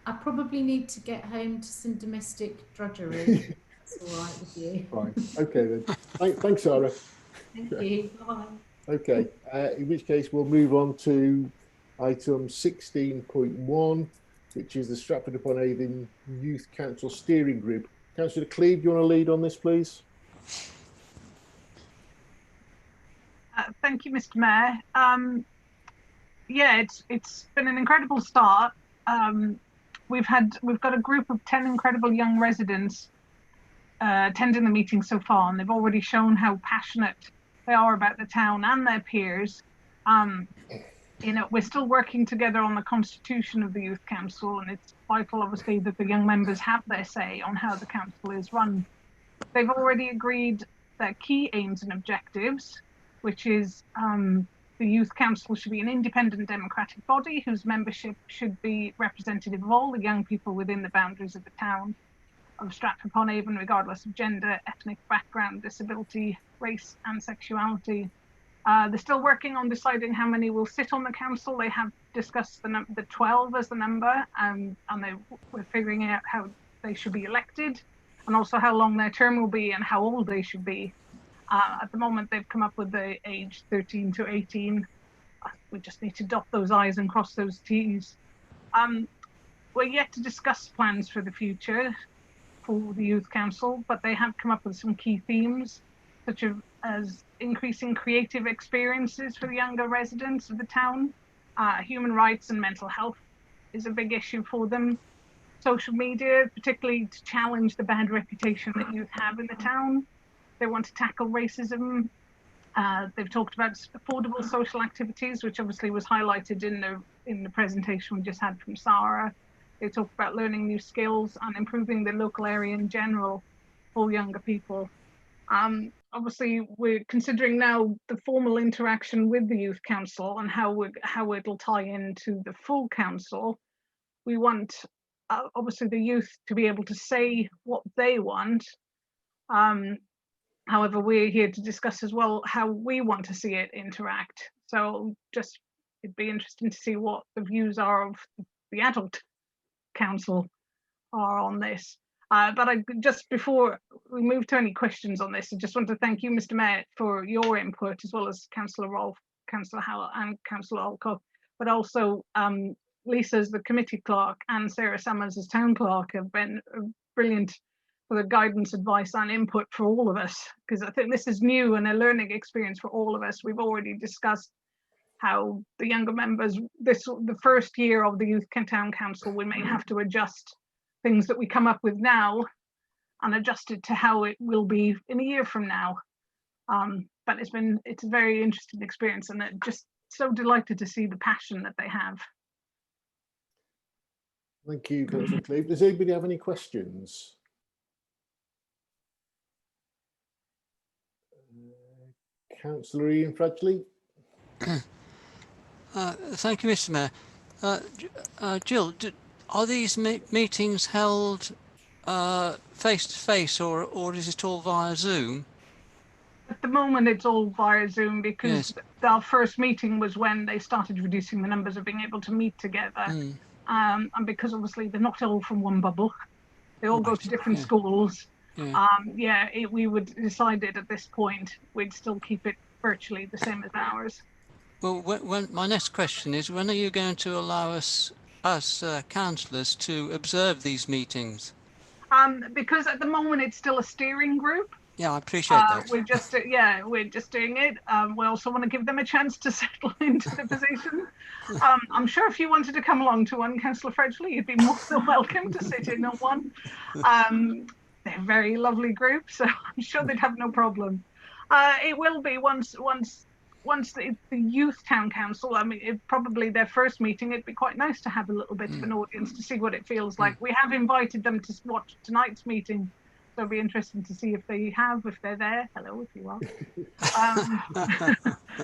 I probably need to get home to some domestic drudgery. That's all right with you. Fine. Okay then. Thanks, Sarah. Thank you. Bye. Okay. In which case we'll move on to item 16.1, which is the Stratford-upon-Avon Youth Council Steering Group. Councillor Cleve, do you want to lead on this, please? Thank you, Mr. Mayor. Yeah, it's been an incredible start. We've got a group of 10 incredible young residents attending the meeting so far, and they've already shown how passionate they are about the town and their peers. You know, we're still working together on the constitution of the Youth Council, and it's vital, obviously, that the young members have their say on how the council is run. They've already agreed their key aims and objectives, which is the Youth Council should be an independent democratic body whose membership should be representative of all the young people within the boundaries of the town of Stratford-upon-Avon, regardless of gender, ethnic background, disability, race and sexuality. They're still working on deciding how many will sit on the council. They have discussed the 12 as the number, and we're figuring out how they should be elected, and also how long their term will be and how old they should be. At the moment, they've come up with the age 13 to 18. We just need to dot those I's and cross those T's. We're yet to discuss plans for the future for the Youth Council, but they have come up with some key themes, such as increasing creative experiences for the younger residents of the town. Human rights and mental health is a big issue for them. Social media, particularly to challenge the bad reputation that youth have in the town. They want to tackle racism. They've talked about affordable social activities, which obviously was highlighted in the presentation we just had from Sarah. They talked about learning new skills and improving the local area in general for younger people. Obviously, we're considering now the formal interaction with the Youth Council and how it'll tie into the full council. We want obviously the youth to be able to say what they want. However, we're here to discuss as well how we want to see it interact. So just it'd be interesting to see what the views are of the adult council are on this. But just before we move to any questions on this, I just want to thank you, Mr. Mayor, for your input, as well as Councillor Rolfe, Councillor Howell and Councillor Alcock, but also Lisa as the committee clerk and Sarah Summers as town clerk have been brilliant for the guidance, advice and input for all of us, because I think this is new and a learning experience for all of us. We've already discussed how the younger members, the first year of the Youth Town Council, we may have to adjust things that we come up with now and adjust it to how it will be in a year from now. But it's a very interesting experience, and I'm just so delighted to see the passion that they have. Thank you, Councillor Cleve. Does anybody have any questions? Councillor Ian Fradgley. Thank you, Mr. Mayor. Jill, are these meetings held face to face, or is it all via Zoom? At the moment, it's all via Zoom because our first meeting was when they started reducing the numbers of being able to meet together. And because obviously they're not all from one bubble, they all go to different schools. We would decided at this point we'd still keep it virtually the same as ours. Well, when my next question is, when are you going to allow us councillors to observe these meetings? Because at the moment it's still a steering group. Yeah, I appreciate that. We're just doing it. We also want to give them a chance to settle into the position. I'm sure if you wanted to come along to one, Councillor Fradgley, you'd be more than welcome to sit in on one. They're a very lovely group, so I'm sure they'd have no problem. It will be once the Youth Town Council, I mean, probably their first meeting, it'd be quite nice to have a little bit of an audience to see what it feels like. We have invited them to watch tonight's meeting, so it'll be interesting to see if they're there. Hello, if you are.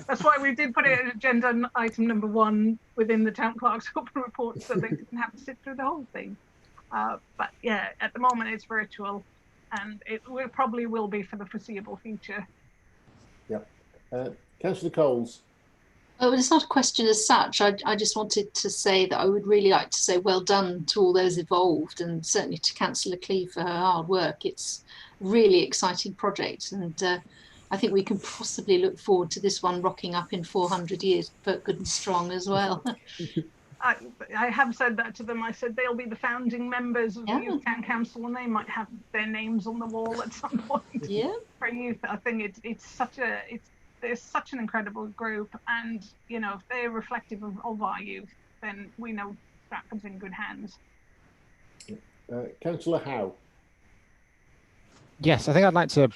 That's why we did put it as agenda item number 1 within the town clerk's open report, so they didn't have to sit through the whole thing. But yeah, at the moment it's virtual, and it probably will be for the foreseeable future. Yep. Councillor Coles. Oh, it's not a question as such. I just wanted to say that I would really like to say well done to all those involved, and certainly to Councillor Cleve for her hard work. It's a really exciting project, and I think we can possibly look forward to this one rocking up in 400 years, but good and strong as well. I have said that to them. I said they'll be the founding members of the Youth Town Council, and they might have their names on the wall at some point. Yeah. For youth, I think they're such an incredible group, and you know, if they're reflective of our youth, then we know Stratford's in good hands. Councillor Howe. Yes, I think I'd like to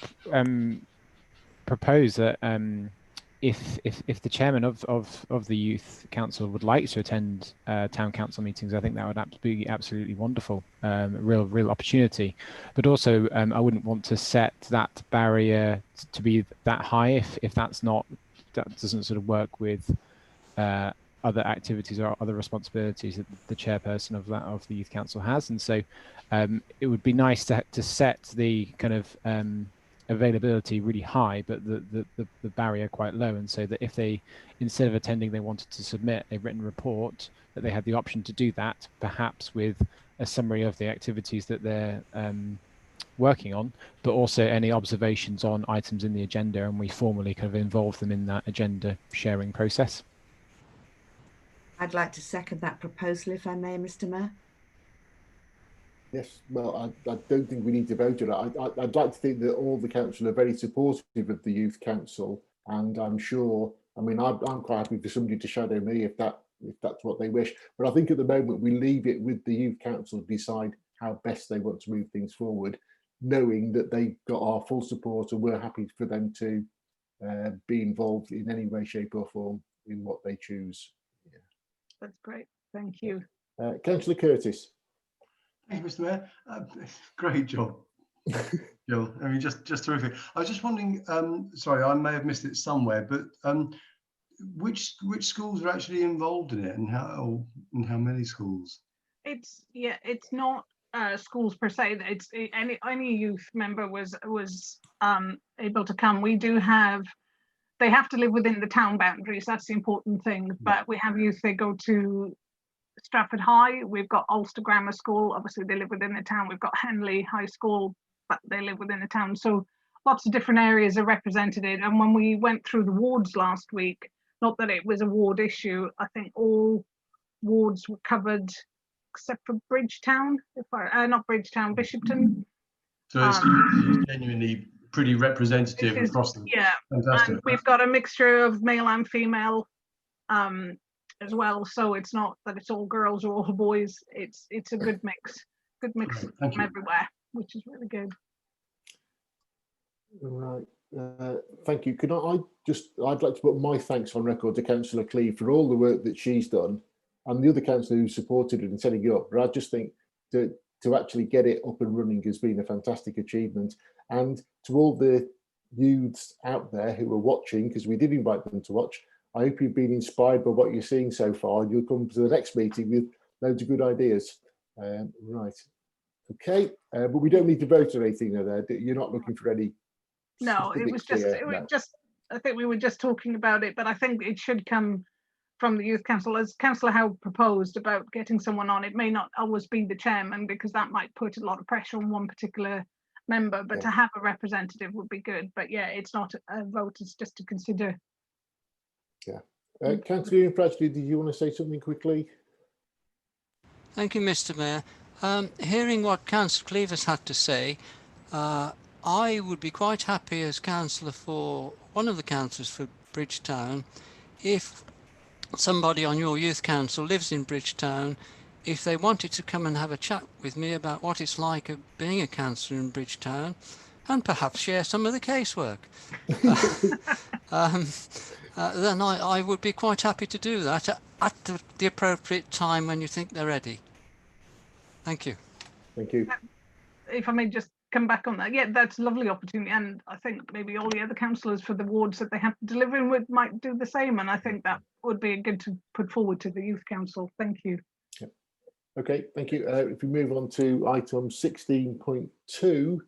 propose that if the chairman of the Youth Council would like to attend town council meetings, I think that would be absolutely wonderful, real opportunity. But also, I wouldn't want to set that barrier to be that high if that doesn't sort of work with other activities or other responsibilities that the chairperson of the Youth Council has. And so it would be nice to set the kind of availability really high, but the barrier quite low, and so that if they, instead of attending, they wanted to submit a written report, that they had the option to do that, perhaps with a summary of the activities that they're working on, but also any observations on items in the agenda, and we formally kind of involve them in that agenda sharing process. I'd like to second that proposal, if I may, Mr. Mayor. Yes, well, I don't think we need to vote on it. I'd like to think that all the council are very supportive of the youth council, and I'm sure. I mean, I'm quite happy for somebody to shadow me if that's what they wish. But I think at the moment we leave it with the youth council to decide how best they want to move things forward, knowing that they've got our full support and we're happy for them to be involved in any way, shape, or form in what they choose. Yeah. That's great. Thank you. Councillor Curtis. Thank you, Mr. Mayor. Great job, Jill. I mean, just terrific. I was just wondering. Sorry, I may have missed it somewhere, but which schools are actually involved in it, and how many schools? It's not schools per se. It's any youth member was able to come. We do have. They have to live within the town boundaries. That's the important thing. But we have youth. They go to Stratford High, we've got Ulster Grammar School, obviously they live within the town, we've got Henley High School, but they live within the town, so lots of different areas are represented. And when we went through the wards last week, not that it was a ward issue, I think all wards were covered except for Bridgetown, not Bridgetown, Bishopton. So it's genuinely pretty representative across them. Yeah, fantastic. And we've got a mixture of male and female as well, so it's not that it's all girls or all boys. It's a good mix from everywhere, which is really good. Right, thank you. I'd like to put my thanks on record to Councillor Cleave for all the work that she's done, and the other councillor who supported it in setting it up. But I just think to actually get it up and running has been a fantastic achievement. And to all the youths out there who are watching, because we did invite them to watch, I hope you've been inspired by what you're seeing so far, and you'll come to the next meeting with loads of good ideas. Right, okay, but we don't need to vote on anything there. You're not looking for any. No, it was just. I think we were just talking about it, but I think it should come from the youth council, as Councillor Howe proposed about getting someone on. It may not always be the chairman, because that might put a lot of pressure on one particular member, but to have a representative would be good. But yeah, it's not a vote, it's just to consider. Yeah. Councillor Ian Fradgley, did you want to say something quickly? Thank you, Mr. Mayor. Hearing what Councillor Cleaver's had to say, I would be quite happy as councillor for one of the councillors for Bridgetown if somebody on your youth council lives in Bridgetown, if they wanted to come and have a chat with me about what it's like being a councillor in Bridgetown, and perhaps share some of the casework. Then I would be quite happy to do that at the appropriate time when you think they're ready. Thank you. Thank you. If I may just come back on that, yeah, that's a lovely opportunity, and I think maybe all the other councillors for the wards that they have to deliver in with might do the same, and I think that would be good to put forward to the youth council. Thank you. Yep. Okay, thank you. If we move on to item 16.2,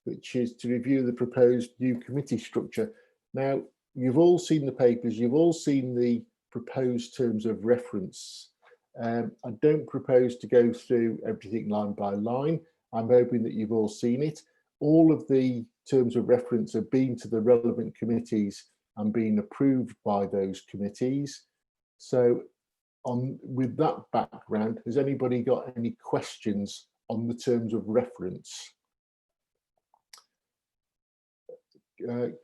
which is to review the proposed new committee structure. Now, you've all seen the papers, you've all seen the proposed terms of reference. I don't propose to go through everything line by line. I'm hoping that you've all seen it. All of the terms of reference have been to the relevant committees and been approved by those committees. So with that background, has anybody got any questions on the terms of reference?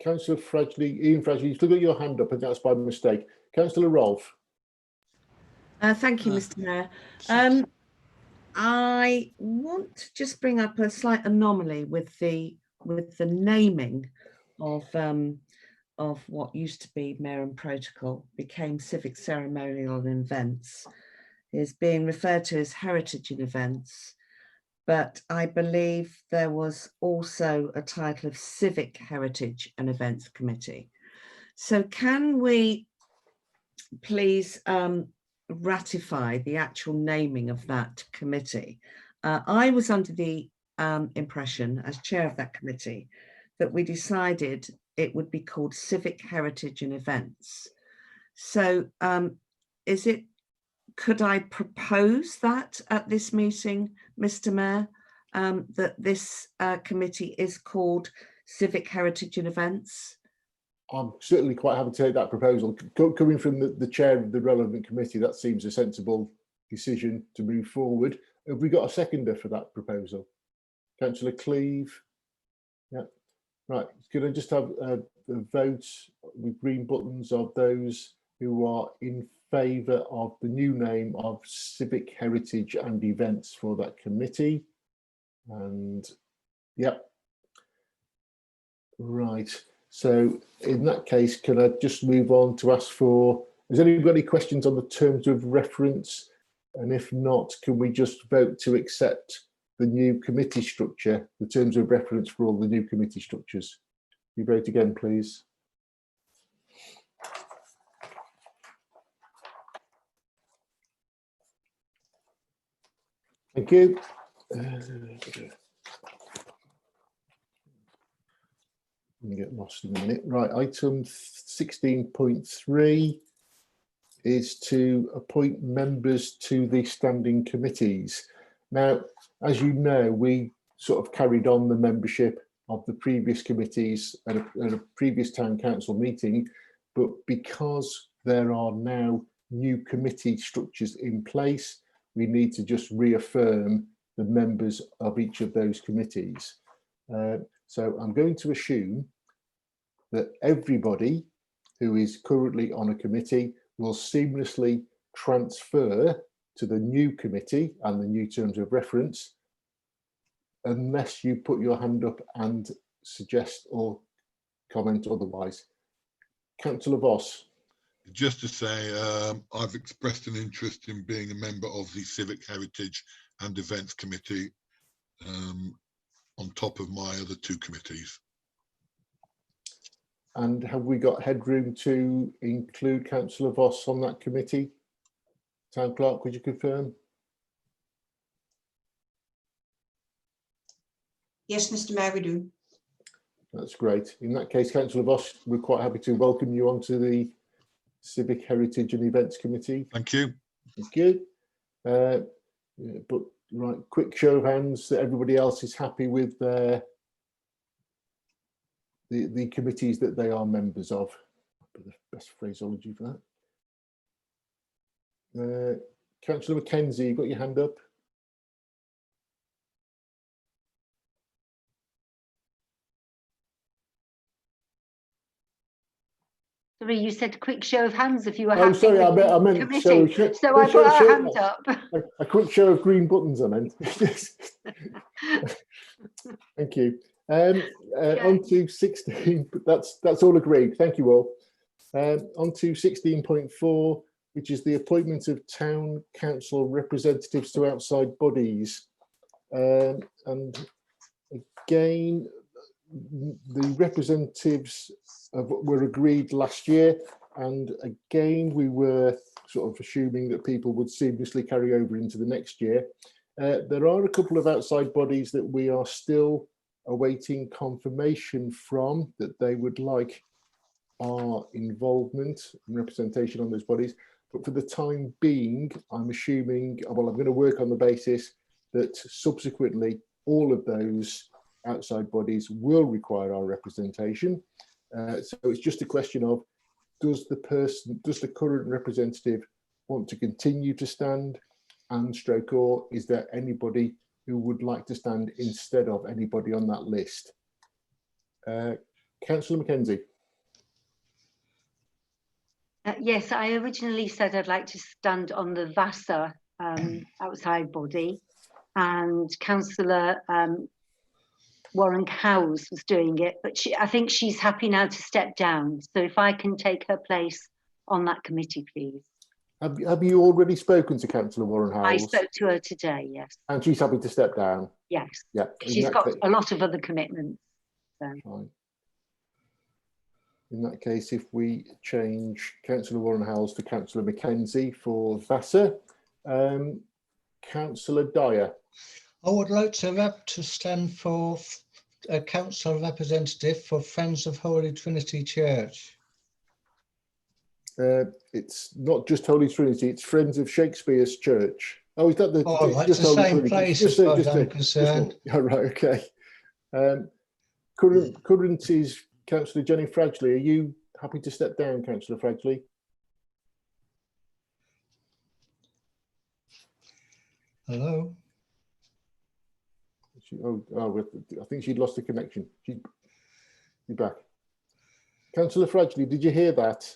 Councillor Fradgley, Ian Fradgley, you've still got your hand up, and that's by mistake. Councillor Rolfe. Thank you, Mr. Mayor. I want to just bring up a slight anomaly with the naming of what used to be Mayor and Protocol, became Civic Ceremonial and Events, is being referred to as Heritage and Events. But I believe there was also a title of Civic Heritage and Events Committee. So can we please ratify the actual naming of that committee? I was under the impression, as chair of that committee, that we decided it would be called Civic Heritage and Events. So could I propose that at this meeting, Mr. Mayor, that this committee is called Civic Heritage and Events? I'm certainly quite happy to take that proposal. Coming from the chair of the relevant committee, that seems a sensible decision to move forward. Have we got a seconder for that proposal? Councillor Cleave? Yeah. Right. Could I just have a vote with green buttons of those who are in favour of the new name of Civic Heritage and Events for that committee? And yep. Right. So in that case, can I just move on to ask for, has anybody got any questions on the terms of reference? And if not, can we just vote to accept the new committee structure, the terms of reference for all the new committee structures? You vote again, please. Thank you. Let me get lost in a minute. Right, item 16.3 is to appoint members to the standing committees. Now, as you know, we sort of carried on the membership of the previous committees at a previous town council meeting, but because there are now new committee structures in place, we need to just reaffirm the members of each of those committees. So I'm going to assume that everybody who is currently on a committee will seamlessly transfer to the new committee and the new terms of reference, unless you put your hand up and suggest or comment otherwise. Councillor Voss. Just to say, I've expressed an interest in being a member of the Civic Heritage and Events Committee on top of my other two committees. And have we got headroom to include Councillor Voss on that committee? Town Clerk, would you confirm? Yes, Mr. Mayor, we do. That's great. In that case, Councillor Voss, we're quite happy to welcome you onto the Civic Heritage and Events Committee. Thank you. Thank you. But right, quick show of hands that everybody else is happy with the committees that they are members of. The best phraseology for that. Councillor Mackenzie, you got your hand up. Sorry, you said quick show of hands if you were happy. Oh, sorry, I meant committee. So I put our hand up. A quick show of green buttons, I meant. Thank you. On to 16, that's all agreed. Thank you all. On to 16.4, which is the appointment of town council representatives to outside bodies. And again, the representatives were agreed last year, and again we were sort of assuming that people would seamlessly carry over into the next year. There are a couple of outside bodies that we are still awaiting confirmation from that they would like our involvement and representation on those bodies, but for the time being I'm assuming, well, I'm going to work on the basis that subsequently all of those outside bodies will require our representation. So it's just a question of, does the current representative want to continue to stand, and stroke, or is there anybody who would like to stand instead of anybody on that list? Councillor Mackenzie. Yes, I originally said I'd like to stand on the VASA outside body, and Councillor Warren Cowes was doing it, but I think she's happy now to step down. So if I can take her place on that committee, please. Have you already spoken to Councillor Warren Howes? I spoke to her today, yes. And she's happy to step down? Yes. Yeah. She's got a lot of other commitments. So. Fine. In that case, if we change Councillor Warren Howes to Councillor Mackenzie for Vassar, Councillor Dyer. I would like to stand for a council representative for Friends of Holy Trinity Church. It's not just Holy Trinity, it's Friends of Shakespeare's Church. Oh, is that the... Oh, right, it's the same place as far as I'm concerned. Oh, right, okay. Current is Councillor Jenny Fradgley. Are you happy to step down, Councillor Fradgley? Hello? I think she'd lost the connection. She's back. Councillor Fradgley, did you hear that?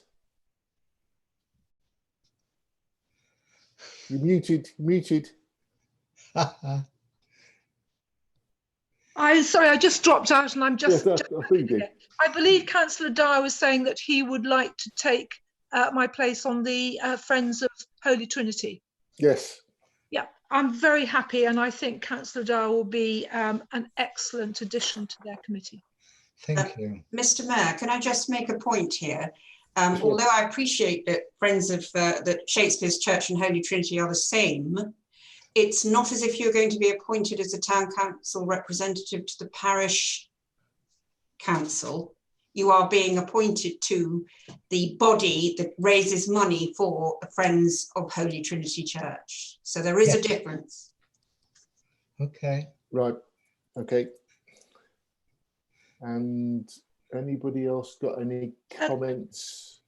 You're muted, muted. Sorry, I just dropped out and I'm just. Yes, I think you did. I believe Councillor Dyer was saying that he would like to take my place on the Friends of Holy Trinity. Yes. Yeah, I'm very happy, and I think Councillor Dyer will be an excellent addition to their committee. Thank you. Mr. Mayor, can I just make a point here? Although I appreciate that Friends of that Shakespeare's Church and Holy Trinity are the same, it's not as if you're going to be appointed as a town council representative to the parish council. You are being appointed to the body that raises money for the Friends of Holy Trinity Church. So there is a difference. Okay. Right. Okay. And anybody else got any comments?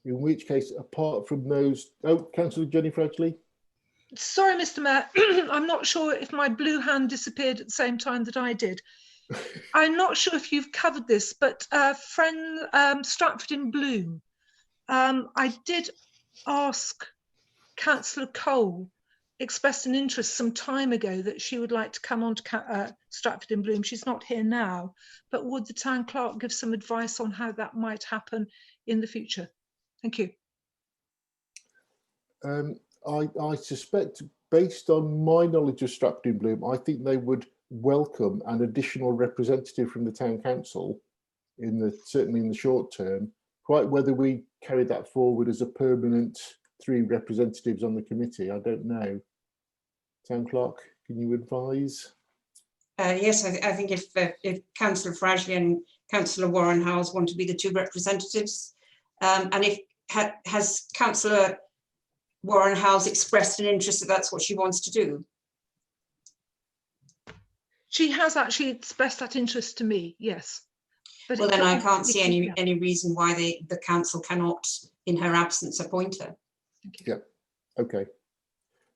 In which case, apart from those, Councillor Jenny Fradgley. Sorry, Mr. Mayor, I'm not sure if my blue hand disappeared at the same time that I did. I'm not sure if you've covered this, but Stratford in Bloom. I did ask Councillor Cole, expressed an interest some time ago that she would like to come on to Stratford in Bloom. She's not here now, but would the town clerk give some advice on how that might happen in the future? Thank you. I suspect, based on my knowledge of Stratford in Bloom, I think they would welcome an additional representative from the town council certainly in the short term. Quite whether we carry that forward as a permanent 3 representatives on the committee, I don't know. Town clerk, can you advise? Yes, I think if Councillor Fradgley and Councillor Warren Howes want to be the 2 representatives, and if has Councillor Warren Howes expressed an interest that that's what she wants to do? She has actually expressed that interest to me, yes. But well, then I can't see any reason why the council cannot, in her absence, appoint her. Yeah, okay.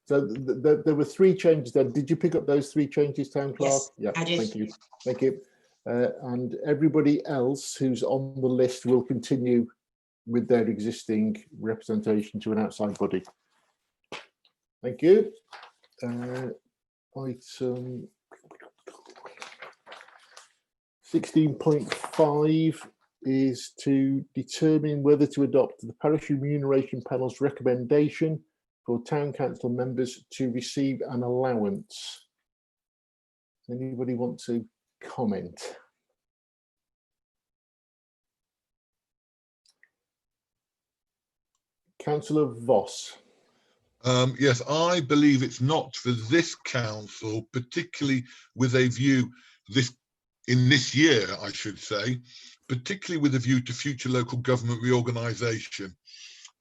So there were 3 changes there. Did you pick up those 3 changes, town clerk? Yes, yeah, I did. Thank you. Thank you. And everybody else who's on the list will continue with their existing representation to an outside body. Thank you. Item 16.5 is to determine whether to adopt the parish remuneration panel's recommendation for town council members to receive an allowance. Anybody want to comment? Councillor Voss. Yes, I believe it's not for this council, particularly with a view in this year, I should say, particularly with a view to future local government reorganisation.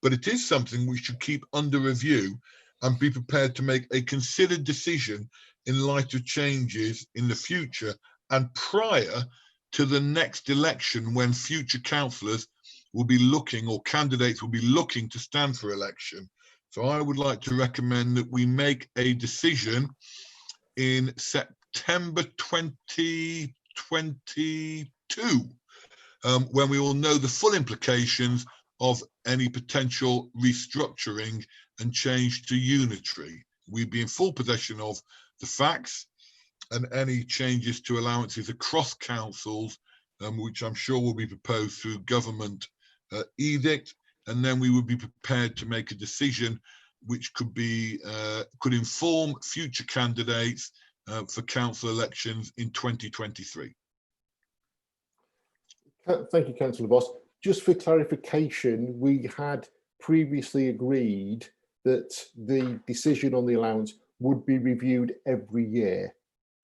But it is something we should keep under review and be prepared to make a considered decision in light of changes in the future and prior to the next election, when future councillors will be looking, or candidates will be looking to stand for election. So I would like to recommend that we make a decision in September 2022, when we will know the full implications of any potential restructuring and change to unitary. We'd be in full possession of the facts and any changes to allowances across councils, which I'm sure will be proposed through government edict, and then we would be prepared to make a decision which could inform future candidates for council elections in 2023. Thank you, Councillor Voss. Just for clarification, we had previously agreed that the decision on the allowance would be reviewed every year.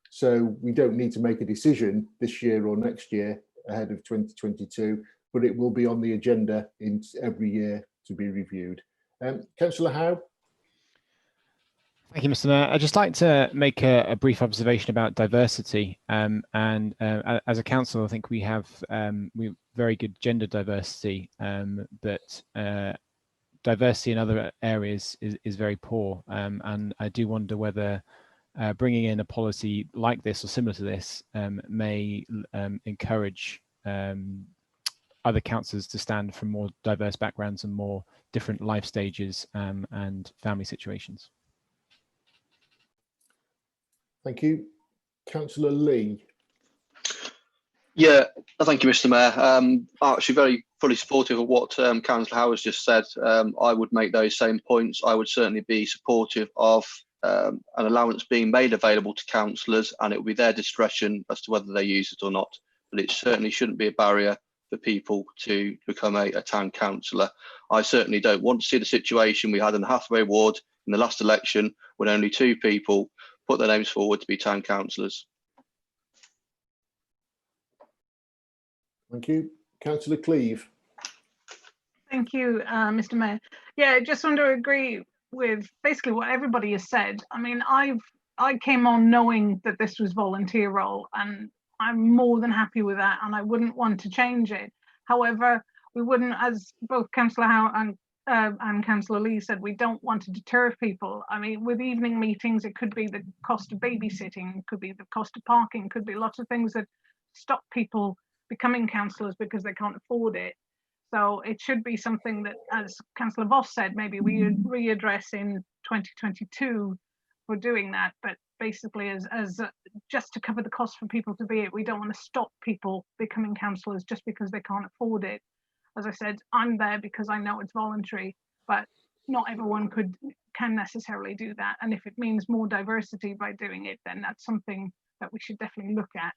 So we don't need to make a decision this year or next year ahead of 2022, but it will be on the agenda in every year to be reviewed. Councillor Howe. Thank you, Mr. Mayor. I'd just like to make a brief observation about diversity. As a council, I think we have the very good gender diversity, but diversity in other areas is very poor. And I do wonder whether bringing in a policy like this or similar to this may encourage other councillors to stand from more diverse backgrounds and more different life stages and family situations. Thank you. Councillor Lee. Yeah, thank you, Mr. Mayor. I'm actually very fully supportive of what Councillor Howard's just said. I would make those same points. I would certainly be supportive of an allowance being made available to councillors, and it will be their discretion as to whether they use it or not. But it certainly shouldn't be a barrier for people to become a town councillor. I certainly don't want to see the situation we had in the Hathaway ward in the last election when only 2 people put their names forward to be town councillors. Thank you. Councillor Cleeve. Thank you, Mr. Mayor. Yeah, I just want to agree with basically what everybody has said. I mean, I came on knowing that this was volunteer role, and I'm more than happy with that, and I wouldn't want to change it. However, we wouldn't, as both Councillor Howe and Councillor Lee said, we don't want to deter people. I mean, with evening meetings, it could be the cost of babysitting, it could be the cost of parking, it could be lots of things that stop people becoming councillors because they can't afford it. So it should be something that, as Councillor Voss said, maybe we readdress in 2022 for doing that. But basically, as just to cover the cost for people to be it, we don't want to stop people becoming councillors just because they can't afford it. As I said, I'm there because I know it's voluntary, but not everyone can necessarily do that. And if it means more diversity by doing it, then that's something that we should definitely look at.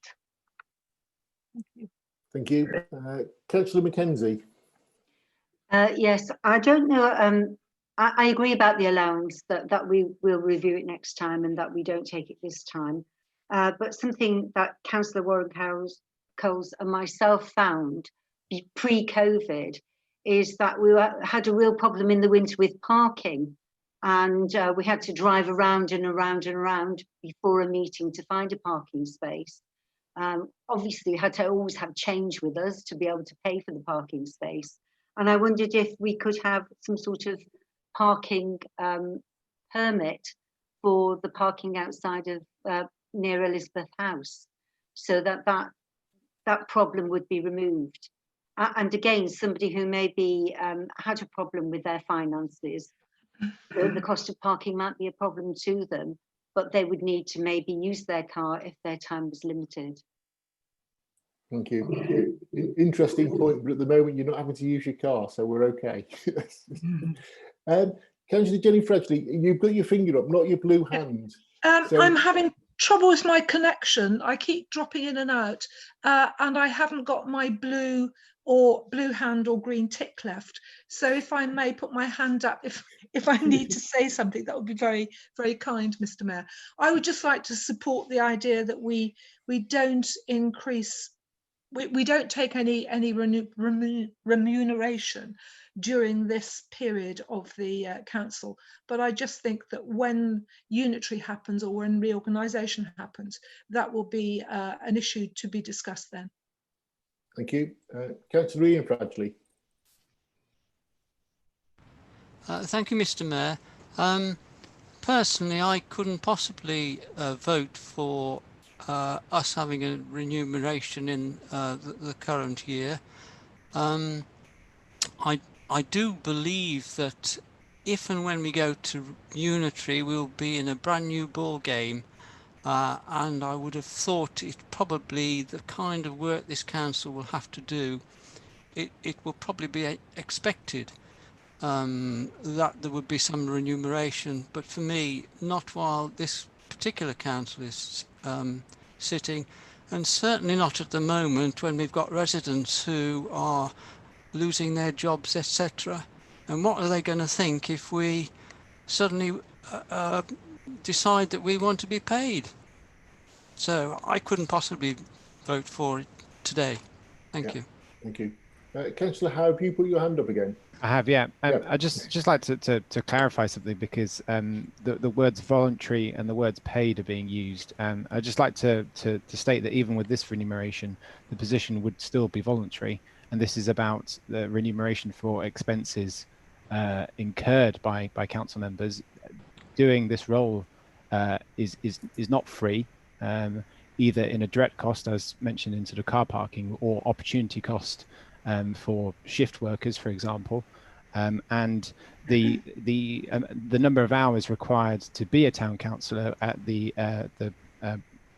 Thank you. Thank you. Councillor Mackenzie. Yes, I don't know. I agree about the allowance, that we will review it next time and that we don't take it this time. But something that Councillor Warren Coles and myself found pre-COVID is that we had a real problem in the winter with parking, and we had to drive around and around and around before a meeting to find a parking space. Obviously, we had to always have change with us to be able to pay for the parking space. And I wondered if we could have some sort of parking permit for the parking outside of near Elizabeth House, so that problem would be removed. And again, somebody who maybe had a problem with their finances, the cost of parking might be a problem to them, but they would need to maybe use their car if their time was limited. Thank you. Interesting point, but at the moment you're not having to use your car, so we're okay. Councillor Jenny Fredgley, you've got your finger up, not your blue hand. I'm having trouble with my connection. I keep dropping in and out, and I haven't got my blue hand or green tick left. So if I may put my hand up if I need to say something, that would be very, very kind, Mr. Mayor. I would just like to support the idea that we don't increase, we don't take any remuneration during this period of the council, but I just think that when unitary happens or when reorganisation happens, that will be an issue to be discussed then. Thank you. Councillor Ian Fradgley. Thank you, Mr. Mayor. Personally, I couldn't possibly vote for us having a remuneration in the current year. I do believe that if and when we go to unitary, we'll be in a brand new ball game, and I would have thought it probably the kind of work this council will have to do, it will probably be expected that there would be some remuneration, but for me, not while this particular council is sitting, and certainly not at the moment when we've got residents who are losing their jobs, etc. And what are they going to think if we suddenly decide that we want to be paid? So I couldn't possibly vote for it today. Thank you. Thank you. Councillor Howe, have you put your hand up again? I have, yeah. I just like to clarify something, because the words voluntary and the words paid are being used. I'd just like to state that even with this remuneration, the position would still be voluntary. and this is about the remuneration for expenses incurred by council members. Doing this role is not free, either in a direct cost, as mentioned in sort of car parking, or opportunity cost for shift workers, for example. And the number of hours required to be a town councillor at the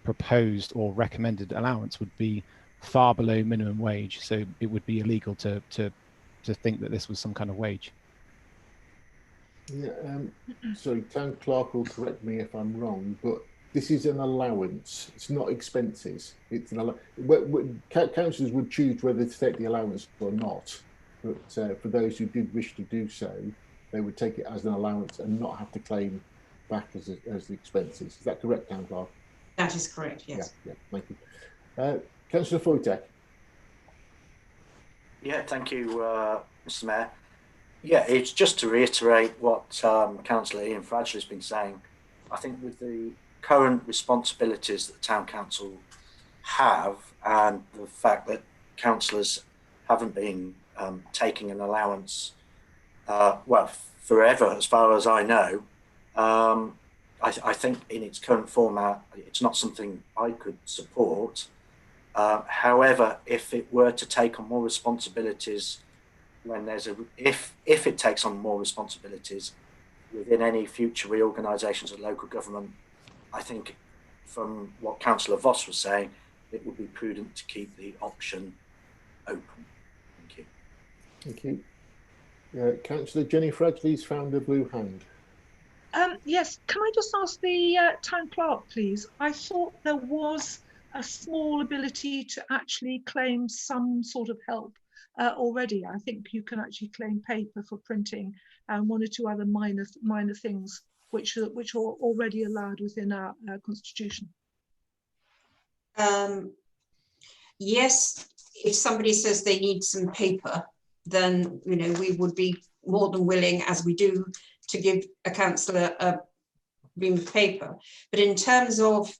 proposed or recommended allowance would be far below minimum wage. So it would be illegal to think that this was some kind of wage. Yeah, sorry, town clerk will correct me if I'm wrong, but this is an allowance. It's not expenses. It's an councillors would choose whether to take the allowance or not. But for those who did wish to do so, they would take it as an allowance and not have to claim back as the expenses. Is that correct, town clerk? That is correct, yes. Yeah, thank you. Councillor Foytek. Yeah, thank you, Mr. Mayor. Yeah, it's just to reiterate what Councillor Ian Fradgley has been saying. I think with the current responsibilities that the town council have, and the fact that councillors haven't been taking an allowance, well, forever, as far as I know, I think in its current format, it's not something I could support. However, if it were to take on more responsibilities, when there's if it takes on more responsibilities within any future reorganisations of local government, I think from what Councillor Voss was saying, it would be prudent to keep the option open. Thank you. Thank you. Councillor Jenny Fradgley's found a blue hand. Yes, can I just ask the town clerk, please? I thought there was a small ability to actually claim some sort of help already. I think you can actually claim paper for printing and one or two other minor things which are already allowed within our constitution. Yes, if somebody says they need some paper, then we would be more than willing, as we do, to give a councillor a ream of paper. But in terms of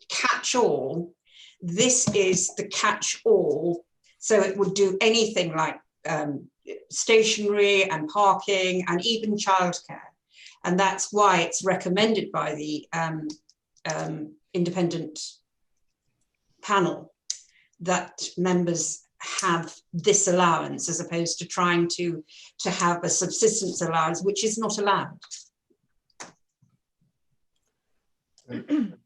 catch-all, this is the catch-all. So it would do anything like stationery and parking and even childcare. And that's why it's recommended by the independent panel that members have this allowance, as opposed to trying to have a subsistence allowance, which is not allowed.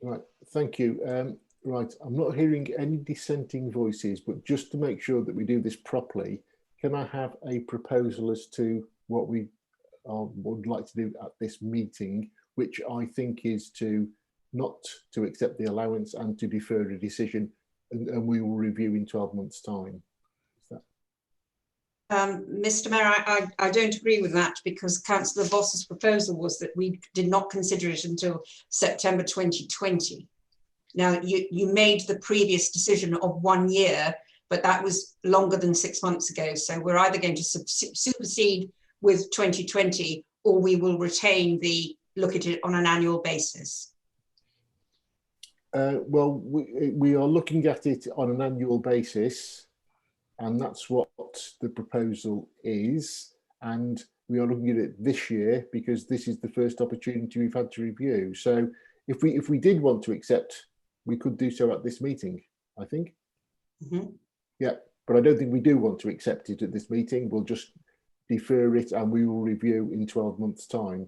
Right, thank you. Right, I'm not hearing any dissenting voices, but just to make sure that we do this properly, can I have a proposal as to what we would like to do at this meeting, which I think is not to accept the allowance and to defer a decision, and we will review in 12 months' time. Mr. Mayor, I don't agree with that, because Councillor Voss's proposal was that we did not consider it until September 2020. Now, you made the previous decision of 1 year, but that was longer than 6 months ago. So we're either going to supersede with 2020, or we will retain the look at it on an annual basis. Well, we are looking at it on an annual basis, and that's what the proposal is. And we are looking at it this year because this is the first opportunity we've had to review. So if we did want to accept, we could do so at this meeting, I think. Mm-hmm. Yeah, but I don't think we do want to accept it at this meeting. We'll just defer it and we will review in 12 months' time,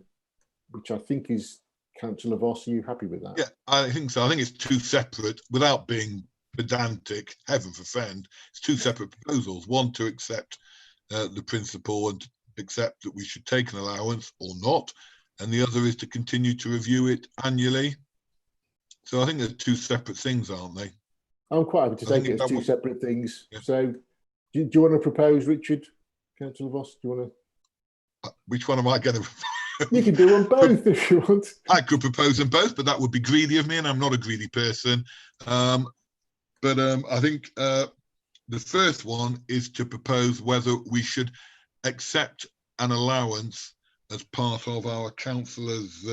which I think is, Councillor Voss, are you happy with that? Yeah, I think so. I think it's two separate, without being pedantic, heaven forfend, it's two separate proposals. One to accept the principle and accept that we should take an allowance or not, and the other is to continue to review it annually. So I think there's two separate things, aren't they? I'm quite happy to take it as two separate things. Yeah. So do you want to propose, Richard? Councillor Voss, do you want to? Which one am I going to propose? You can do them both if you want. I could propose them both, but that would be greedy of me, and I'm not a greedy person. I think the first one is to propose whether we should accept an allowance as part of our councillors'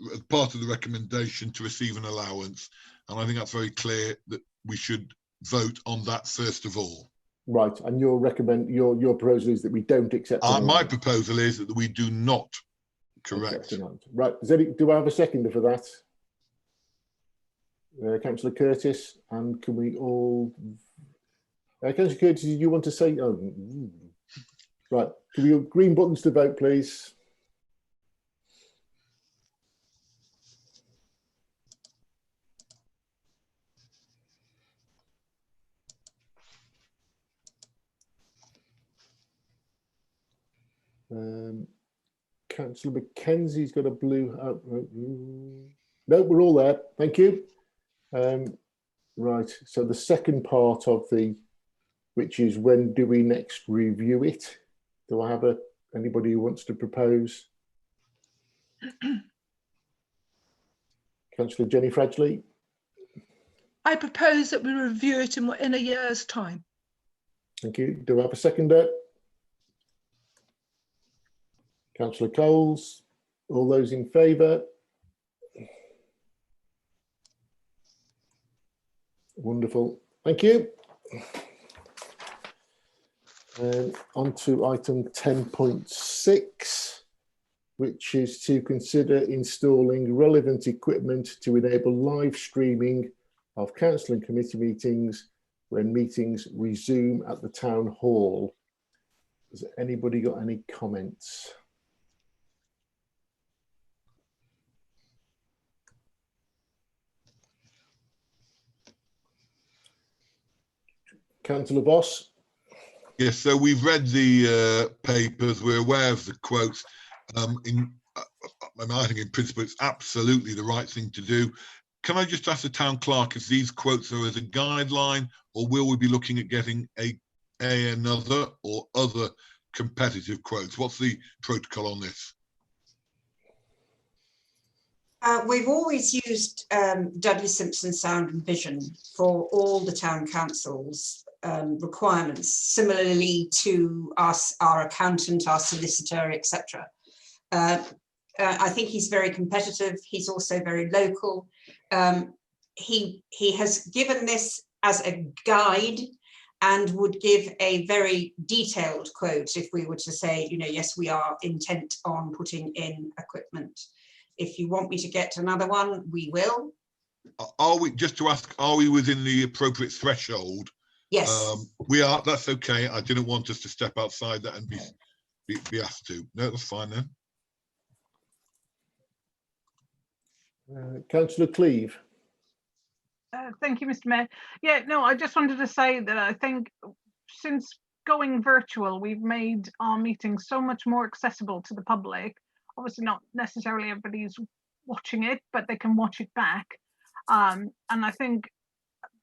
as part of the recommendation to receive an allowance. And I think that's very clear that we should vote on that first of all. Right, and your proposal is that we don't accept tonight. My proposal is that we do not. Correct. Right, do I have a seconder for that? Councillor Curtis, and can we all... Councillor Curtis, do you want to say... Oh, right, can we green buttons to vote, please? Councillor Mackenzie's got a blue. No, we're all there. Thank you. Right. So the second part of which is when do we next review it? Do I have anybody who wants to propose? Councillor Jenny Fradgley. I propose that we review it in a year's time. Thank you. Do I have a seconder? Councillor Coles, all those in favour? Wonderful, thank you. On to item 10.6, which is to consider installing relevant equipment to enable live streaming of council and committee meetings when meetings resume at the town hall. Has anybody got any comments? Councillor Voss. Yes, so we've read the papers, we're aware of the quotes. I think in principle it's absolutely the right thing to do. Can I just ask the town clerk if these quotes are as a guideline, or will we be looking at getting another or other competitive quotes? What's the protocol on this? We've always used Dudley Simpson Sound and Vision for all the town councils' requirements, similarly to us, our accountant, our solicitor, etc. I think he's very competitive. He's also very local. He has given this as a guide and would give a very detailed quote if we were to say, you know, yes, we are intent on putting in equipment. If you want me to get another one, we will. Are we, just to ask, are we within the appropriate threshold? Yes. We are, that's okay. I didn't want us to step outside that and be asked to. No, that's fine then. Councillor Cleave. Thank you, Mr. Mayor. Yeah, no, I just wanted to say that I think since going virtual, we've made our meetings so much more accessible to the public. Obviously not necessarily everybody's watching it, but they can watch it back. And I think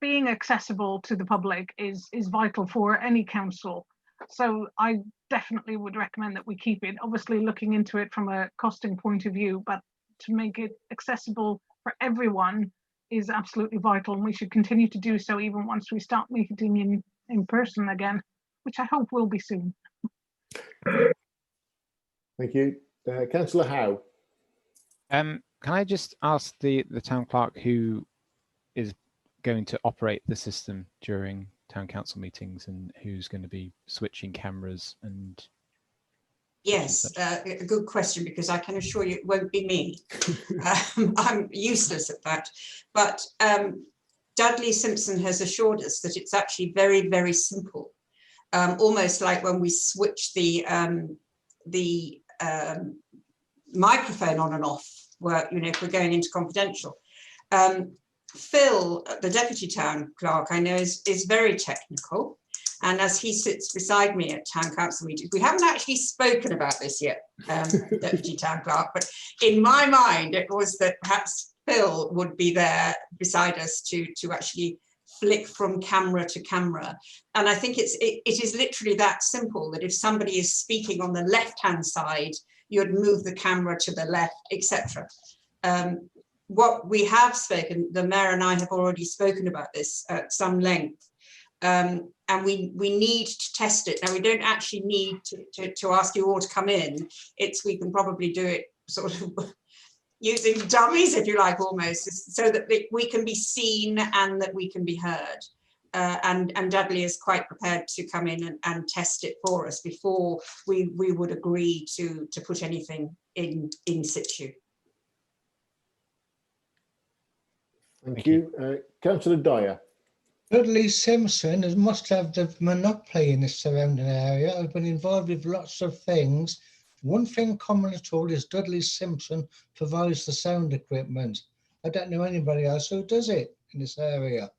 being accessible to the public is vital for any council. So I definitely would recommend that we keep it, obviously looking into it from a costing point of view, but to make it accessible for everyone is absolutely vital, and we should continue to do so even once we start meeting in person again, which I hope will be soon. Thank you. Councillor Howe. Can I just ask the town clerk who is going to operate the system during town council meetings and who's going to be switching cameras and... Yes, a good question, because I can assure you it won't be me. I'm useless at that. But Dudley Simpson has assured us that it's actually very, very simple. Almost like when we switch the microphone on and off, where, you know, if we're going into confidential. Phil, the deputy town clerk, I know is very technical. And as he sits beside me at town council meetings, we haven't actually spoken about this yet, deputy town clerk, but in my mind, it was that perhaps Phil would be there beside us to actually flick from camera to camera. And I think it is literally that simple, that if somebody is speaking on the left-hand side, you'd move the camera to the left, etc. What we have spoken, the mayor and I have already spoken about this at some length, and we need to test it. Now, we don't actually need to ask you all to come in. We can probably do it sort of using dummies, if you like, almost, so that we can be seen and that we can be heard. and Dudley is quite prepared to come in and test it for us before we would agree to put anything in situ. Thank you. Councillor Dyer. Dudley Simpson must have the monopoly in the surrounding area. I've been involved with lots of things. One thing common at all is Dudley Simpson provides the sound equipment. I don't know anybody else who does it in this area.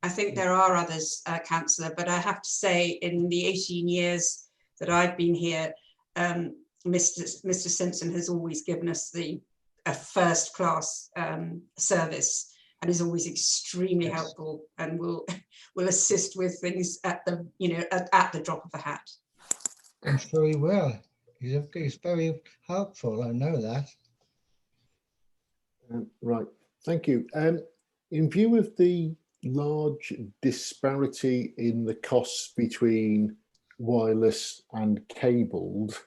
I think there are others, Councillor, but I have to say in the 18 years that I've been here, Mr. Simpson has always given us a first-class service and is always extremely helpful and will assist with things at the at the drop of a hat. I'm sure he will. He's very helpful. I know that. Right. Thank you. In view of the large disparity in the costs between wireless and cabled,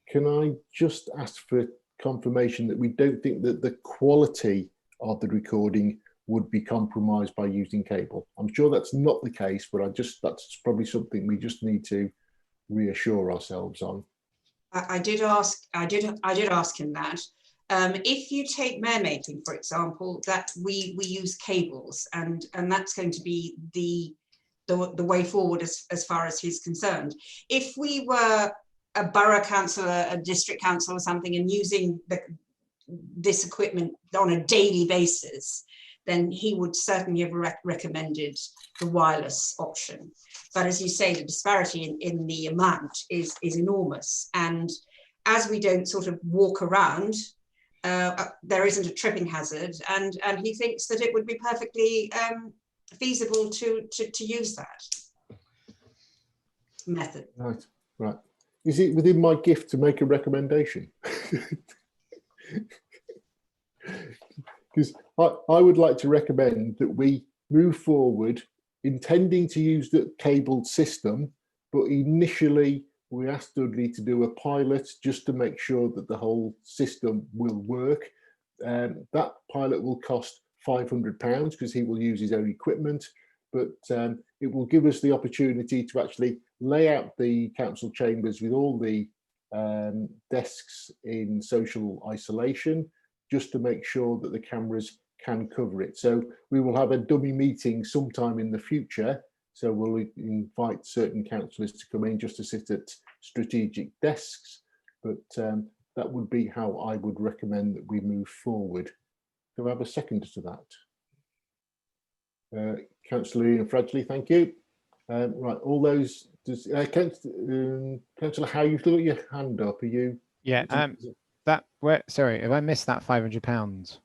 can I just ask for confirmation that we don't think that the quality of the recording would be compromised by using cable? I'm sure that's not the case, but that's probably something we just need to reassure ourselves on. I did ask him that. If you take mermaking, for example, that we use cables, and that's going to be the way forward as far as he's concerned. If we were a borough council, a district council or something, and using this equipment on a daily basis, then he would certainly have recommended the wireless option. But as you say, the disparity in the amount is enormous. And as we don't sort of walk around, there isn't a tripping hazard. And he thinks that it would be perfectly feasible to use that method. Right, right. Is it within my gift to make a recommendation? Because I would like to recommend that we move forward intending to use the cabled system, but initially we asked Dudley to do a pilot just to make sure that the whole system will work. That pilot will cost £500 because he will use his own equipment, but it will give us the opportunity to actually lay out the council chambers with all the desks in social isolation, just to make sure that the cameras can cover it. So we will have a dummy meeting sometime in the future. So we'll invite certain councillors to come in just to sit at strategic desks. But that would be how I would recommend that we move forward. Do I have a second to that? Councillor Ian Fradgley, thank you. Right, all those, Councillor Howe, you've got your hand up. Are you? Yeah, sorry, have I missed that £500?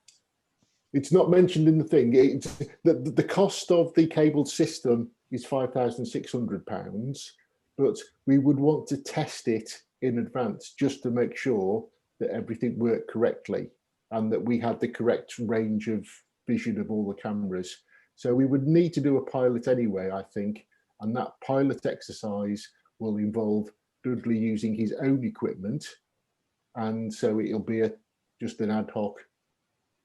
It's not mentioned in the thing. The cost of the cabled system is £5,600, but we would want to test it in advance just to make sure that everything worked correctly and that we had the correct range of vision of all the cameras. So we would need to do a pilot anyway, I think, and that pilot exercise will involve Dudley using his own equipment, and so it'll be just an ad hoc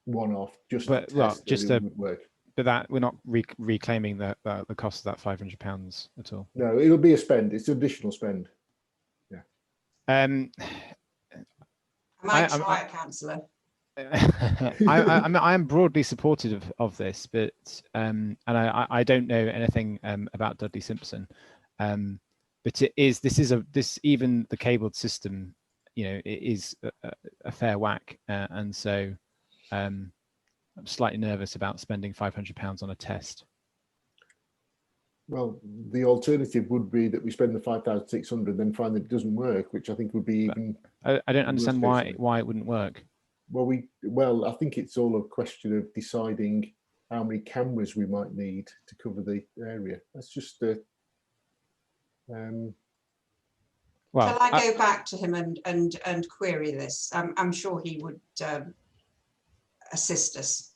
one-off, just to test that it would work. But that we're not reclaiming the cost of that £500 at all. No, it'll be a spend. It's additional spend. Yeah. I might try it, Councillor. I am broadly supportive of this, but and I don't know anything about Dudley Simpson, but even the cabled system, it is a fair whack, and so I'm slightly nervous about spending £500 on a test. Well, the alternative would be that we spend the 5,600, then find that it doesn't work, which I think would be even. I don't understand why it wouldn't work. Well, I think it's all a question of deciding how many cameras we might need to cover the area. That's just Shall I go back to him and query this? I'm sure he would assist us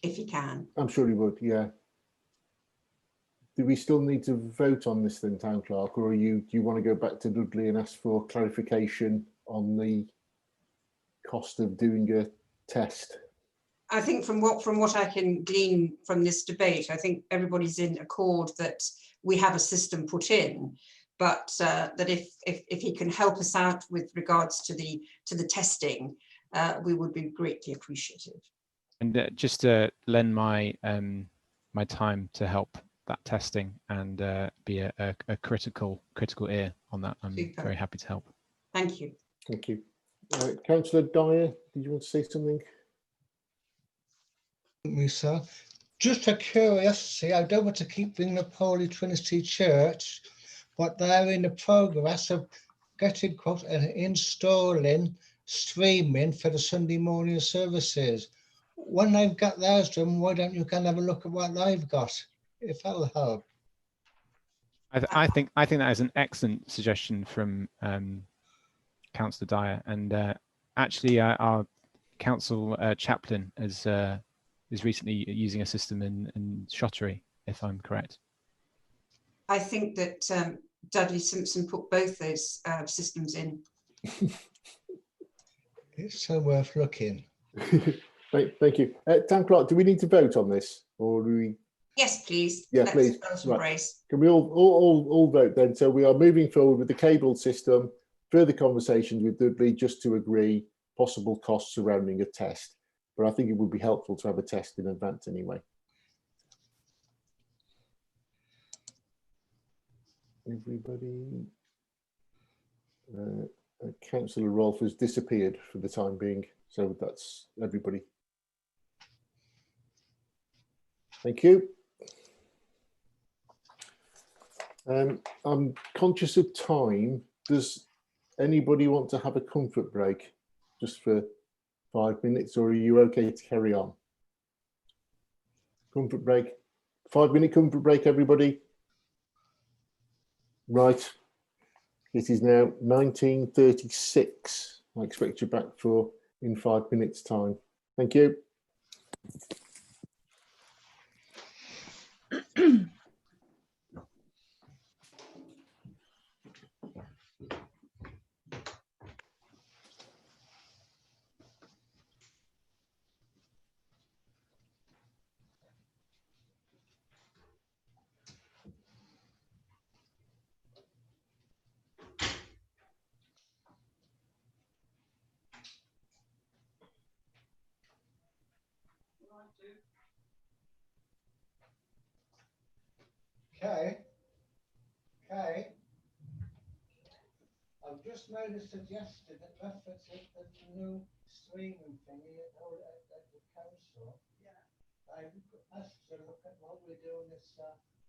if he can. I'm sure he would, yeah. Do we still need to vote on this then, Town Clerk, or do you want to go back to Dudley and ask for clarification on the cost of doing test? I think from what I can glean from this debate, I think everybody's in accord that we have a system put in, but that if he can help us out with regards to the testing, we would be greatly appreciative. And just to lend my my time to help that testing and be a critical ear on that, I'm Super. very happy to help. Thank you. Thank you. Councillor Dyer, did you want to say something? Me, sir. Just for curiosity, I don't want to keep bringing up Holy Trinity Church, but they're in the progress of getting quote and installing streaming for the Sunday morning services. When they've got theirs done, why don't you come have a look at what they've got? If that'll help. I think that is an excellent suggestion from Councillor Dyer, and actually our council chaplain is recently using a system in Shottery, if I'm correct. I think that Dudley Simpson put both those systems in. It's so worth looking. Thank you. Town Clerk, do we need to vote on this, or do we? Yes, please. Yeah, Let's please. right. Can we all vote then? So we are moving forward with the cable system. Further conversations with Dudley just to agree possible costs surrounding a test. But I think it would be helpful to have a test in advance anyway. Everybody. Councillor Rolfe has disappeared for the time being, so that's everybody. Thank you. I'm conscious of time. Does anybody want to have a comfort break just for 5 minutes, or are you okay to carry on? Comfort break. 5-minute comfort break, everybody. Right. It is now 19:36. I expect you back for in 5 minutes' time. Thank you. Okay. I've just made a suggestion that references the new streaming thing at the council. Yeah. I asked to look at what we're doing this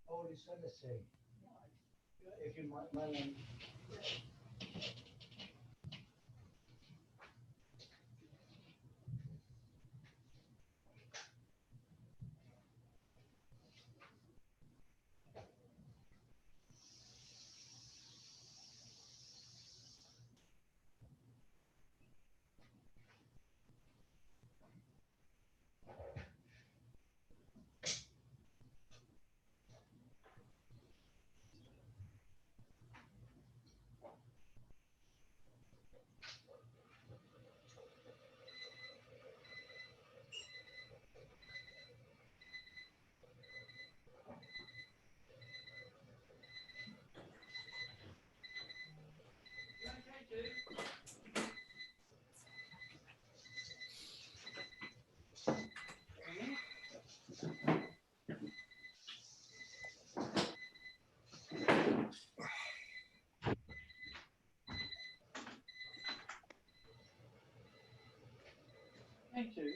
Holy Trinity. If you might mind. Thank you.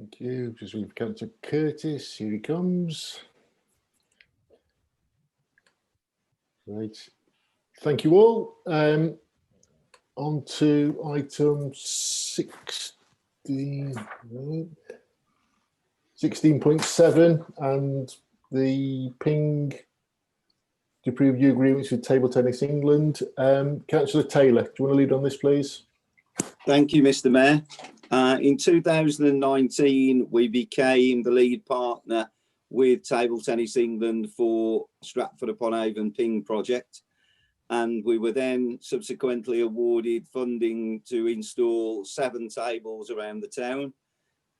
Thank you. Just waiting for Councillor Curtis. Here he comes. Right. Thank you all. On to item 16.7 and the ping to approve new agreements with Table Tennis England. Councillor Taylor, do you want to lead on this, please? Thank you, Mr. Mayor. In 2019, we became the lead partner with Table Tennis England for Stratford-upon-Avon ping project. And we were then subsequently awarded funding to install 7 tables around the town.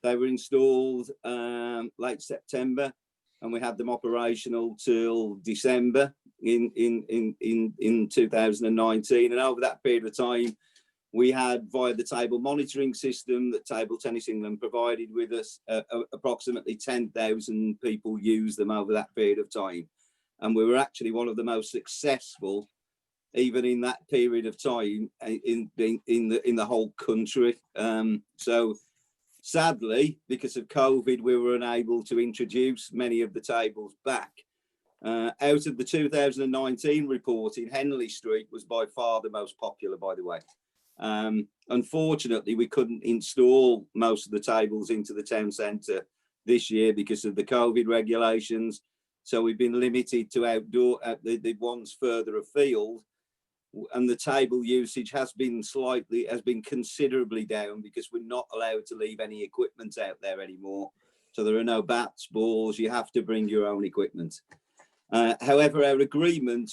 They were installed late September, and we had them operational till December in 2019. And over that period of time, we had, via the table monitoring system that Table Tennis England provided with us, approximately 10,000 people used them over that period of time. And we were actually one of the most successful, even in that period of time, in the whole country. So sadly, because of COVID, we were unable to introduce many of the tables back. Out of the 2019 report, in Henley Street was by far the most popular, by the way. Unfortunately, we couldn't install most of the tables into the town centre this year because of the COVID regulations. So we've been limited to outdoor, the ones further afield. And the table usage has been considerably down because we're not allowed to leave any equipment out there anymore. So there are no bats, balls, you have to bring your own equipment. However, our agreement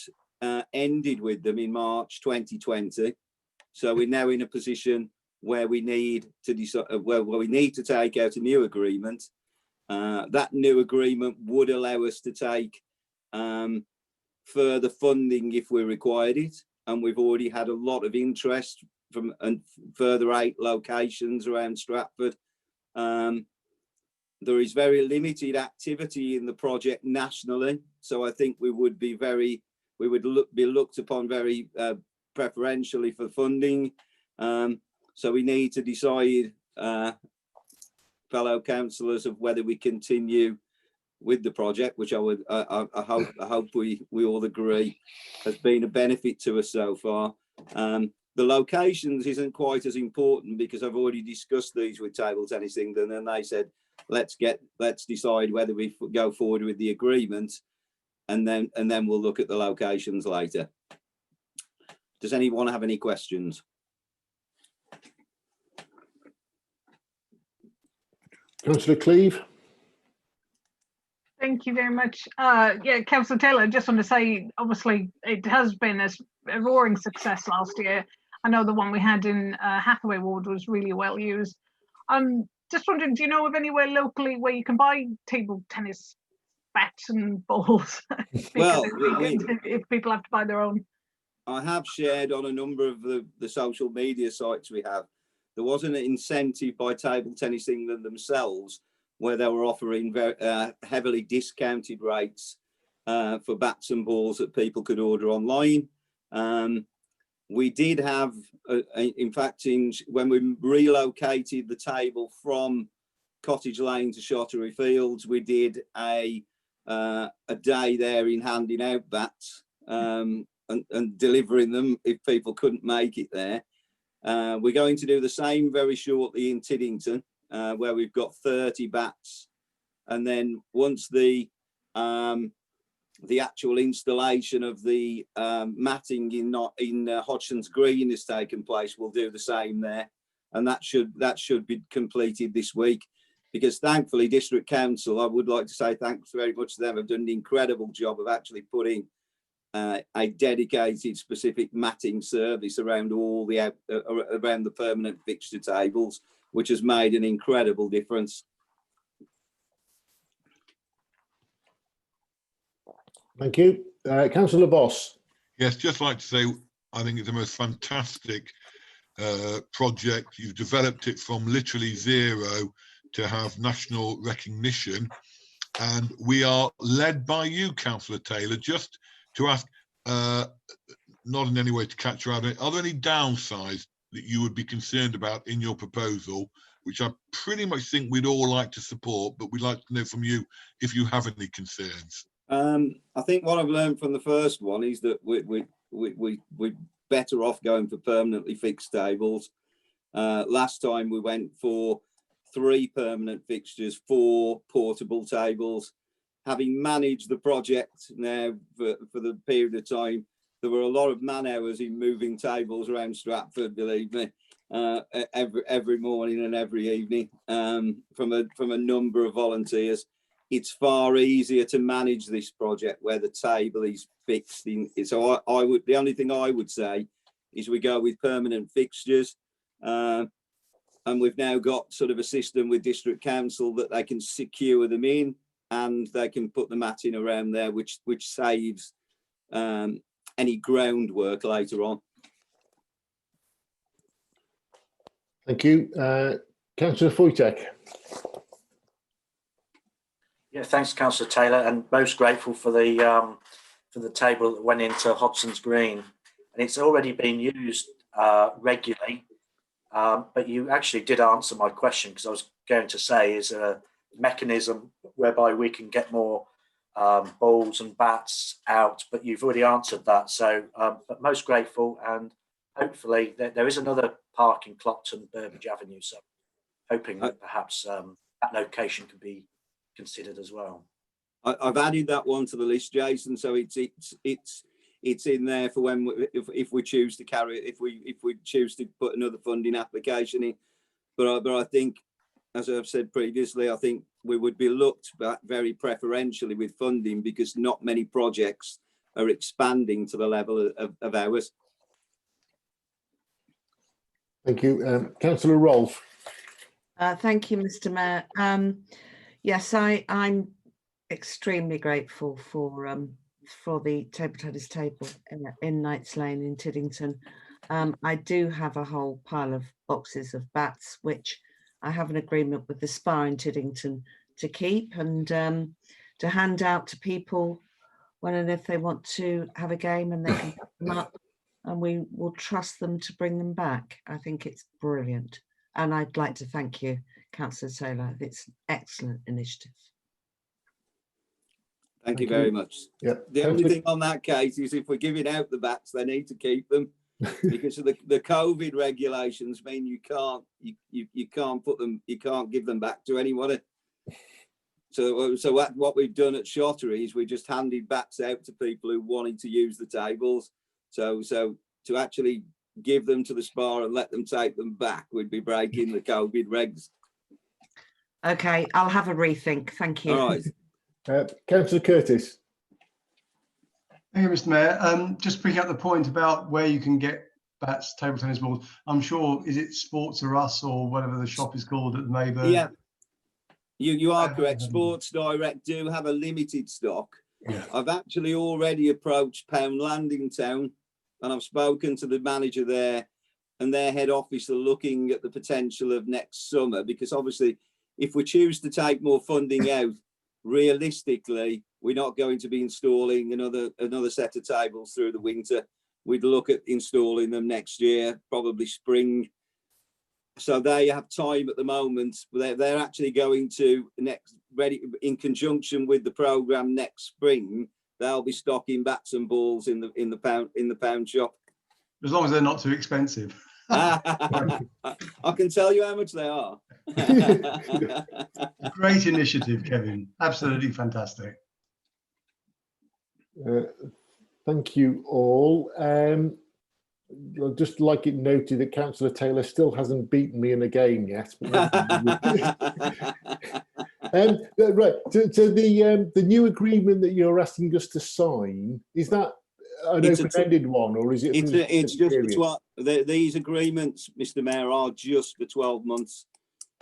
ended with them in March 2020. So we're now in a position where we need to decide, where we need to take out a new agreement. That new agreement would allow us to take further funding if we required it. And we've already had a lot of interest from further 8 locations around Stratford. There is very limited activity in the project nationally. So I think we would be looked upon very preferentially for funding. So we need to decide, fellow councillors, of whether we continue with the project, which I hope we all agree has been a benefit to us so far. The locations isn't quite as important because I've already discussed these with Table Tennis England, and they said let's decide whether we go forward with the agreement, and then we'll look at the locations later. Does anyone have any questions? Councillor Cleave. Thank you very much. Yeah, Councillor Taylor, I just want to say, obviously, it has been a roaring success last year. I know the one we had in Hathaway Ward was really well used. Just wondering, do you know of anywhere locally where you can buy table tennis bats and balls? Well, if people have to buy their own. I have shared on a number of the social media sites we have. There was an incentive by Table Tennis England themselves where they were offering very heavily discounted rates for bats and balls that people could order online. We did have, in fact, when we relocated the table from Cottage Lane to Shottery Fields, we did a day there in handing out bats and delivering them if people couldn't make it there. We're going to do the same very shortly in Tiddington, where we've got 30 bats, and then once the actual installation of the matting in Hodgson's Green has taken place, we'll do the same there, and that should be completed this week. Because thankfully, District Council, I would like to say thanks very much to them, have done an incredible job of actually putting a dedicated specific matting service around all the around the permanent fixture tables, which has made an incredible difference. Thank you. Councillor Boss. Yes, just like to say, I think it's the most fantastic project. You've developed it from literally zero to have national recognition. And we are led by you, Councillor Taylor, just to ask, not in any way to catch you out, are there any downsides that you would be concerned about in your proposal, which I pretty much think we'd all like to support, but we'd like to know from you if you have any concerns. I think what I've learned from the first one is that we're better off going for permanently fixed tables. Last time we went for 3 permanent fixtures, 4 portable tables. Having managed the project now for the period of time, there were a lot of man hours in moving tables around Stratford, believe me, every morning and every evening, from a number of volunteers. It's far easier to manage this project where the table is fixed in. So the only thing I would say is we go with permanent fixtures. And we've now got sort of a system with district council that they can secure them in and they can put the matting around there, which saves any groundwork later on. Thank you. Councillor Foytek. Yeah, thanks, Councillor Taylor, and most grateful for the table that went into Hodgson's Green, and it's already been used regularly. But you actually did answer my question, because I was going to say is a mechanism whereby we can get more balls and bats out, but you've already answered that. So, but most grateful, and hopefully there is another park in Clopton, Burbage Avenue. So, hoping that perhaps that location could be considered as well. I've added that one to the list, Jason. So it's in there for when if we choose to carry it, if we choose to put another funding application in. But I think, as I've said previously, I think we would be looked at very preferentially with funding, because not many projects are expanding to the level of ours. Thank you. Councillor Rolfe. Thank you, Mr. Mayor. Yes, I'm extremely grateful for the table tennis table in Knights Lane in Tiddington. I do have a whole pile of boxes of bats, which I have an agreement with the Spa in Tiddington to keep and to hand out to people when and if they want to have a game, and they can pick them up and we will trust them to bring them back. I think it's brilliant. And I'd like to thank you, Councillor Taylor. It's an excellent initiative. Thank you very much. Yep. The only thing on that case is if we're giving out the bats, they need to keep them, because of the COVID regulations mean you can't put them, you can't give them back to anyone. So what we've done at Shottery is we just handed bats out to people who wanted to use the tables. So to actually give them to the Spa and let them take them back would be breaking the COVID regs. Okay, I'll have a rethink. Thank you. All right. Councillor Curtis. Thank you, Mr. Mayor. Just picking up the point about where you can get bats, table tennis balls. I'm sure, is it Sports or Us or whatever the shop is called at the Mayburn? Yeah, you are correct. Sports Direct do have a limited stock. Yeah. I've actually already approached Pound Landing Town, and I've spoken to the manager there, and their head office are looking at the potential of next summer, because obviously if we choose to take more funding out, realistically, we're not going to be installing another set of tables through the winter. We'd look at installing them next year, probably spring. So they have time at the moment. They're actually going to ready in conjunction with the programme next spring. They'll be stocking bats and balls in the pound shop. As long as they're not too expensive. I can tell you how much they are. Great initiative, Kevin. Absolutely fantastic. Thank you all. I'd just like it noted that Councillor Taylor still hasn't beaten me in a game yet. But right, so the new agreement that you're asking us to sign, is that an open-ended one, or is it? It's just these agreements, Mr. Mayor, are just for 12 months.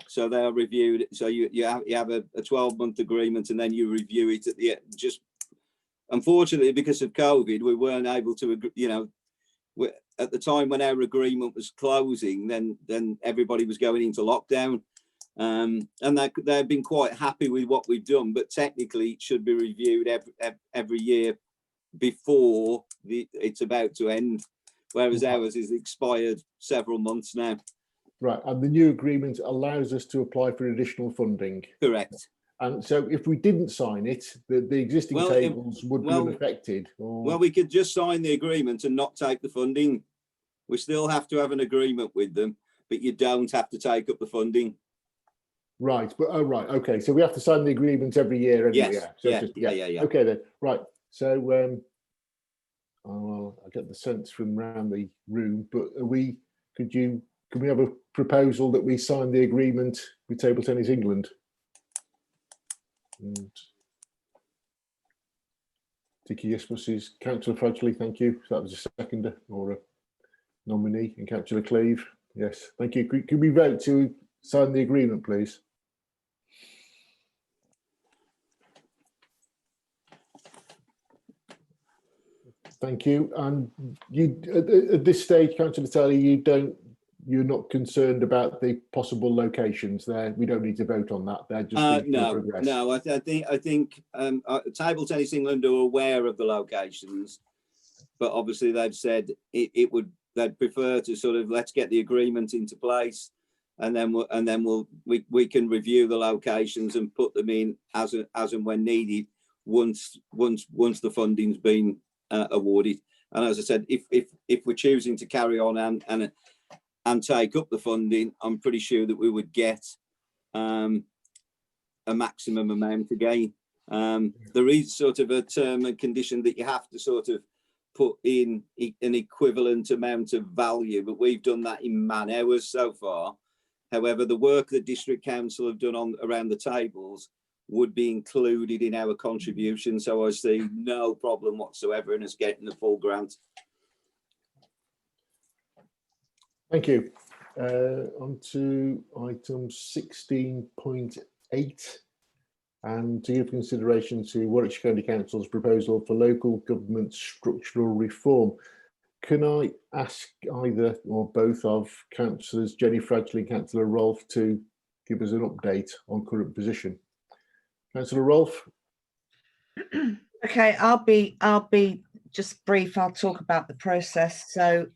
So they are reviewed. So you have a 12-month agreement, and then you review it at the end. Just unfortunately, because of COVID, we weren't able to, at the time when our agreement was closing, then everybody was going into lockdown, and they've been quite happy with what we've done. But technically, it should be reviewed every year before it's about to end. whereas Right. ours is expired several months now. Right, and the new agreement allows us to apply for additional funding. Correct. And so if we didn't sign it, the existing Well, tables would be unaffected. Well, we could just sign the agreement and not take the funding. We still have to have an agreement with them, but you don't have to take up the funding. Right, but oh right, okay. So we have to sign the agreement every year anyway. Yes, So yeah, yeah. Okay then, right. So I get the sense from around the room, but can we have a proposal that we sign the agreement with Table Tennis England? And Dicky Yesmus is Councillor Fradgley, thank you. So that was a seconder or a nominee, and Councillor Cleave. Yes, thank you. Could we vote to sign the agreement, please? Thank you. And you, at this stage, Councillor Vitale, you're not concerned about the possible locations there. We don't need to vote on that. They're just progress. No. I think Table Tennis England are aware of the locations, but obviously they've said they'd prefer to sort of let's get the agreement into place, and then we can review the locations and put them in as and when needed once the funding's been awarded. And as I said, if we're choosing to carry on and take up the funding, I'm pretty sure that we would get a maximum amount again. There is sort of a term and condition that you have to sort of put in an equivalent amount of value, but we've done that in man hours so far. However, the work the District Council have done around the tables would be included in our contribution. So I see no problem whatsoever in us getting the full grant. Thank you. On to item 16.8, and to give consideration to Warwickshire County Council's proposal for local government structural reform. Can I ask either or both of Councillors Jenny Fradgley and Councillor Rolfe to give us an update on current position? Councillor Rolfe. Okay, I'll be just brief. I'll talk about the process. So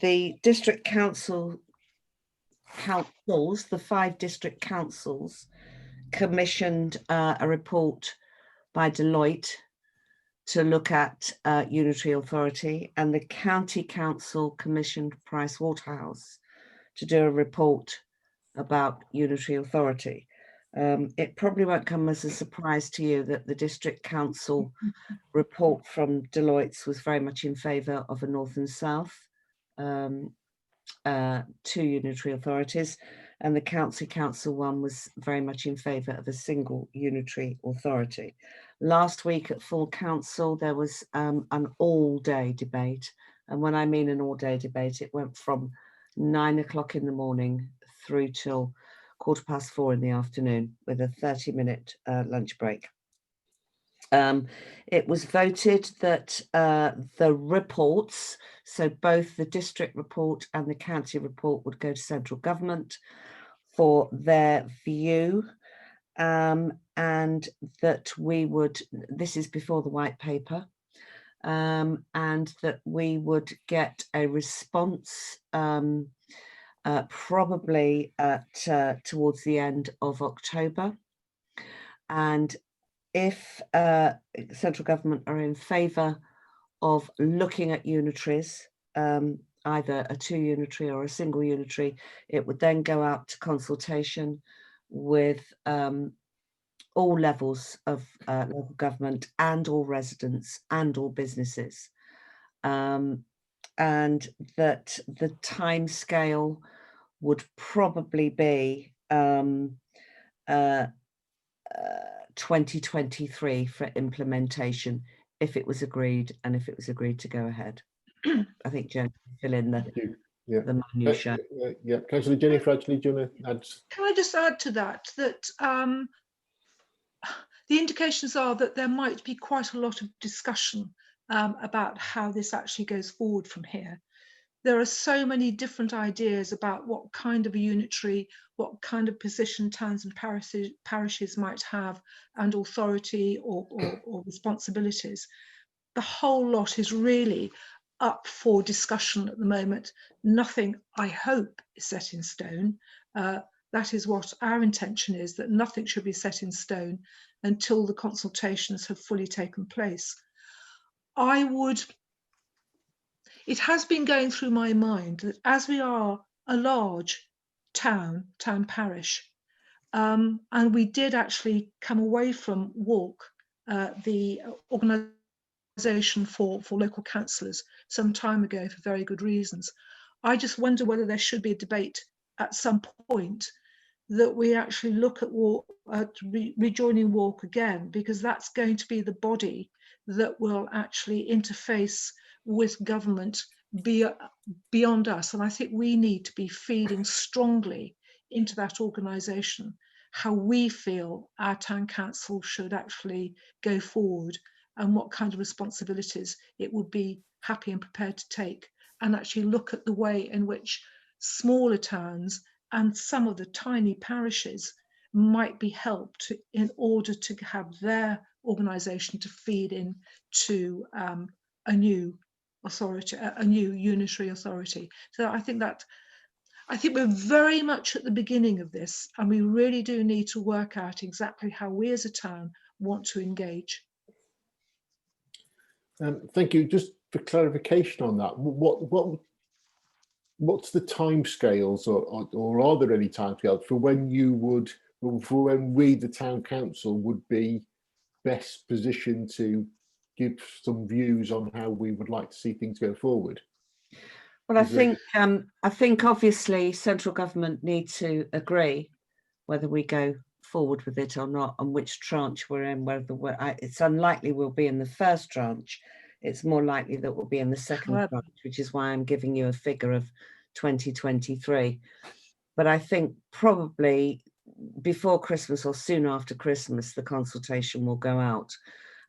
the district councils, the 5 district councils, commissioned a report by Deloitte to look at unitary authority, and the county council commissioned Pricewaterhouse to do a report about unitary authority. It probably won't come as a surprise to you that the district council report from Deloitte was very much in favour of a north and south, 2 unitary authorities, and the county council one was very much in favour of a single unitary authority. Last week at full council there was an all-day debate, and when I mean an all-day debate, it went from 9 o'clock in the morning through till 4:15 in the afternoon with a 30-minute lunch break. It was voted that the reports, so both the district report and the county report, would go to central government for their view, and that we would, this is before the white paper, and that we would get a response probably towards the end of October. And if central government are in favour of looking at unitaries, either a 2 unitary or a single unitary, it would then go out to consultation with all levels of local government and all residents and all businesses. And that the time scale would probably be 2023 for implementation, if it was agreed, and if it was agreed to go ahead. I think Jen can fill in the minutiae. Yeah, Councillor Jenny Fradgley, do you want to add? Can I just add to that, the indications are that there might be quite a lot of discussion about how this actually goes forward from here. There are so many different ideas about what kind of a unitary, what kind of position towns and parishes might have, and authority or responsibilities. the whole lot is really up for discussion at the moment. Nothing, I hope, is set in stone. That is what our intention is, that nothing should be set in stone until the consultations have fully taken place. It has been going through my mind that as we are a large town parish, and we did actually come away from WALK, the organisation for local councillors, some time ago for very good reasons. I just wonder whether there should be a debate at some point that we actually look at rejoining WALK again, because that's going to be the body that will actually interface with government beyond us. And I think we need to be feeding strongly into that organisation how we feel our town council should actually go forward and what kind of responsibilities it would be happy and prepared to take, and actually look at the way in which smaller towns and some of the tiny parishes might be helped in order to have their organisation to feed in to a new authority, a new unitary authority. So I think we're very much at the beginning of this, and we really do need to work out exactly how we as a town want to engage. Thank you. Just for clarification on that, what's the timescales, or are there any timescales for when we, the town council, would be best positioned to give some views on how we would like to see things go forward? Well, I think obviously central government need to agree whether we go forward with it or not, and which tranche we're in. It's unlikely we'll be in the first tranche. It's more likely that we'll be in the second tranche, which is why I'm giving you a figure of 2023. But I think probably before Christmas or soon after Christmas, the consultation will go out,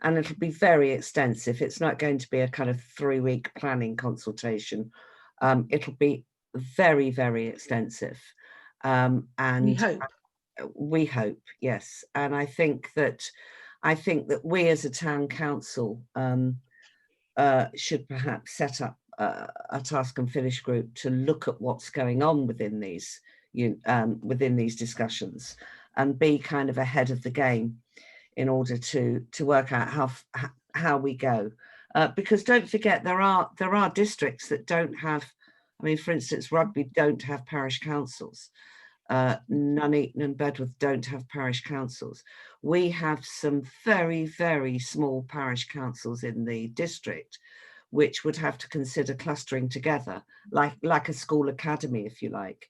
and it'll be very extensive. It's not going to be a kind of 3-week planning consultation. It'll be very, very extensive. And we hope, yes. And I think that we as a town council should perhaps set up a task and finish group to look at what's going on within these discussions, and be kind of ahead of the game in order to work out how we go. Because don't forget, there are districts that don't have, I mean, for instance, Rugby don't have parish councils. Nuneaton and Bedworth don't have parish councils. We have some very, very small parish councils in the district, which would have to consider clustering together, like a school academy, if you like.